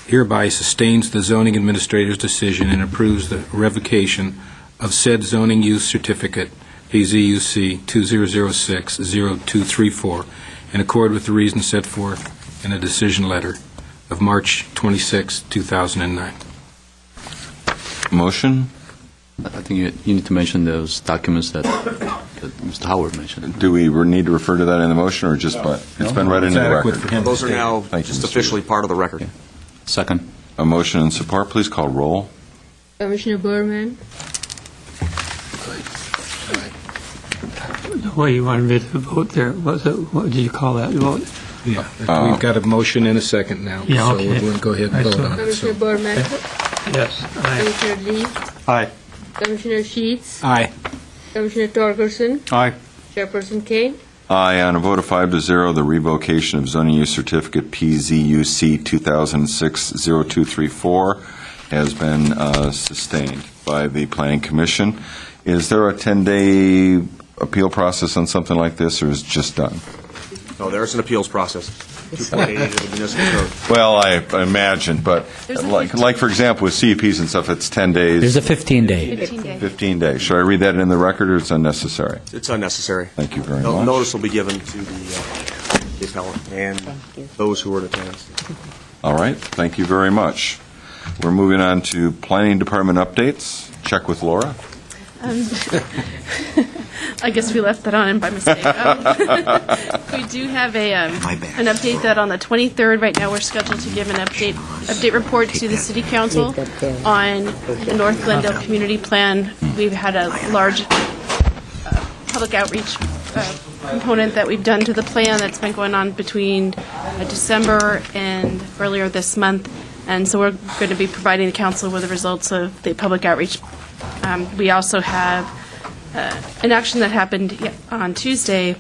hereby sustains the zoning administrator's decision and approves the revocation of said zoning use certificate PZUC 2006-0234 in accord with the reasons set forth in a decision letter of March 26, 2009. Motion? I think you need to mention those documents that Mr. Howard mentioned. Do we need to refer to that in the motion, or just, it's been read into the record? Those are now just officially part of the record. Second. A motion and support, please call roll. Commissioner Berman, The way you wanted me to vote there, what did you call that vote? Yeah, we've got a motion and a second now, Yeah, so okay. we'll go ahead and vote on it. Commissioner Berman, Yes. Commissioner Lee, Aye. Commissioner Sheets, Aye. Commissioner Torgerson, Aye. Chairperson Kane. Aye, on a vote of 5-0, the revocation of zoning use certificate PZUC 2006-0234 has been sustained by the Planning Commission. Is there a 10-day appeal process on something like this, or is it just done? No, there's an appeals process. 2.8 of the municipal code. Well, I imagine, but like for example, with CUPs and stuff, it's 10 days. There's a 15-day. 15 days. Should I read that in the record, or it's unnecessary? It's unnecessary. Thank you very much. Notice will be given to the appellant and those who are in attendance. All right, thank you very much. We're moving on to Planning Department updates. Check with Laura. I guess we left that on by mistake. We do have an update that on the 23rd, right now we're scheduled to give an update report to the City Council on the North Glendale Community Plan. We've had a large public outreach component that we've done to the plan that's been going on between December and earlier this month. And so we're going to be providing the council with the results of the public outreach. We also have an action that happened on Tuesday.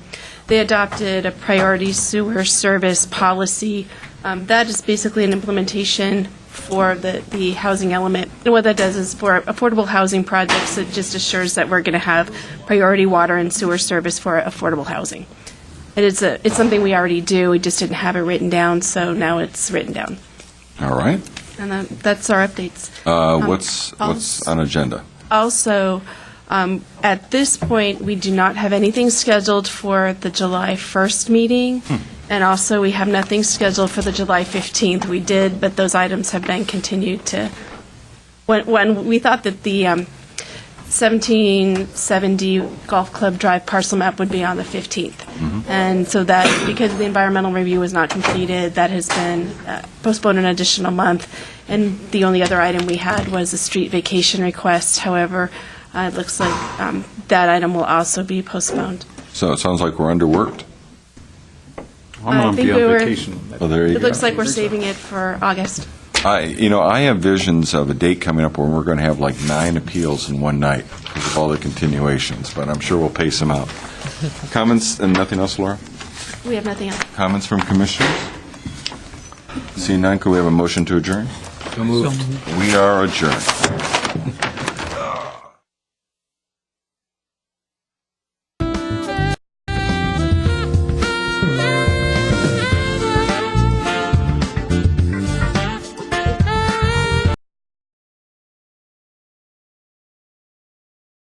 They adopted a priority sewer service policy. That is basically an implementation for the housing element. And what that does is for affordable housing projects, it just assures that we're going to have priority water and sewer service for affordable housing. And it's something we already do. We just didn't have it written down, so now it's written down. All right. And that's our updates. What's on agenda? Also, at this point, we do not have anything scheduled for the July 1st meeting, and also we have nothing scheduled for the July 15th. We did, but those items have been continued to, when we thought that the 1770 Golf Club Drive parcel map would be on the 15th. And so that, because the environmental review was not completed, that has been postponed an additional month. And the only other item we had was a street vacation request. However, it looks like that item will also be postponed. So it sounds like we're underworked. I'm going to be on vacation. Well, there you It go. looks like we're saving it for August. I have visions of a date coming up where we're going to have like 9 appeals in one night because of all the continuations, but I'm sure we'll pace them out. Comments and nothing else, Laura? We have nothing else. Comments from commissioners? Seeing none, could we have a motion to adjourn? So moved. We are adjourned.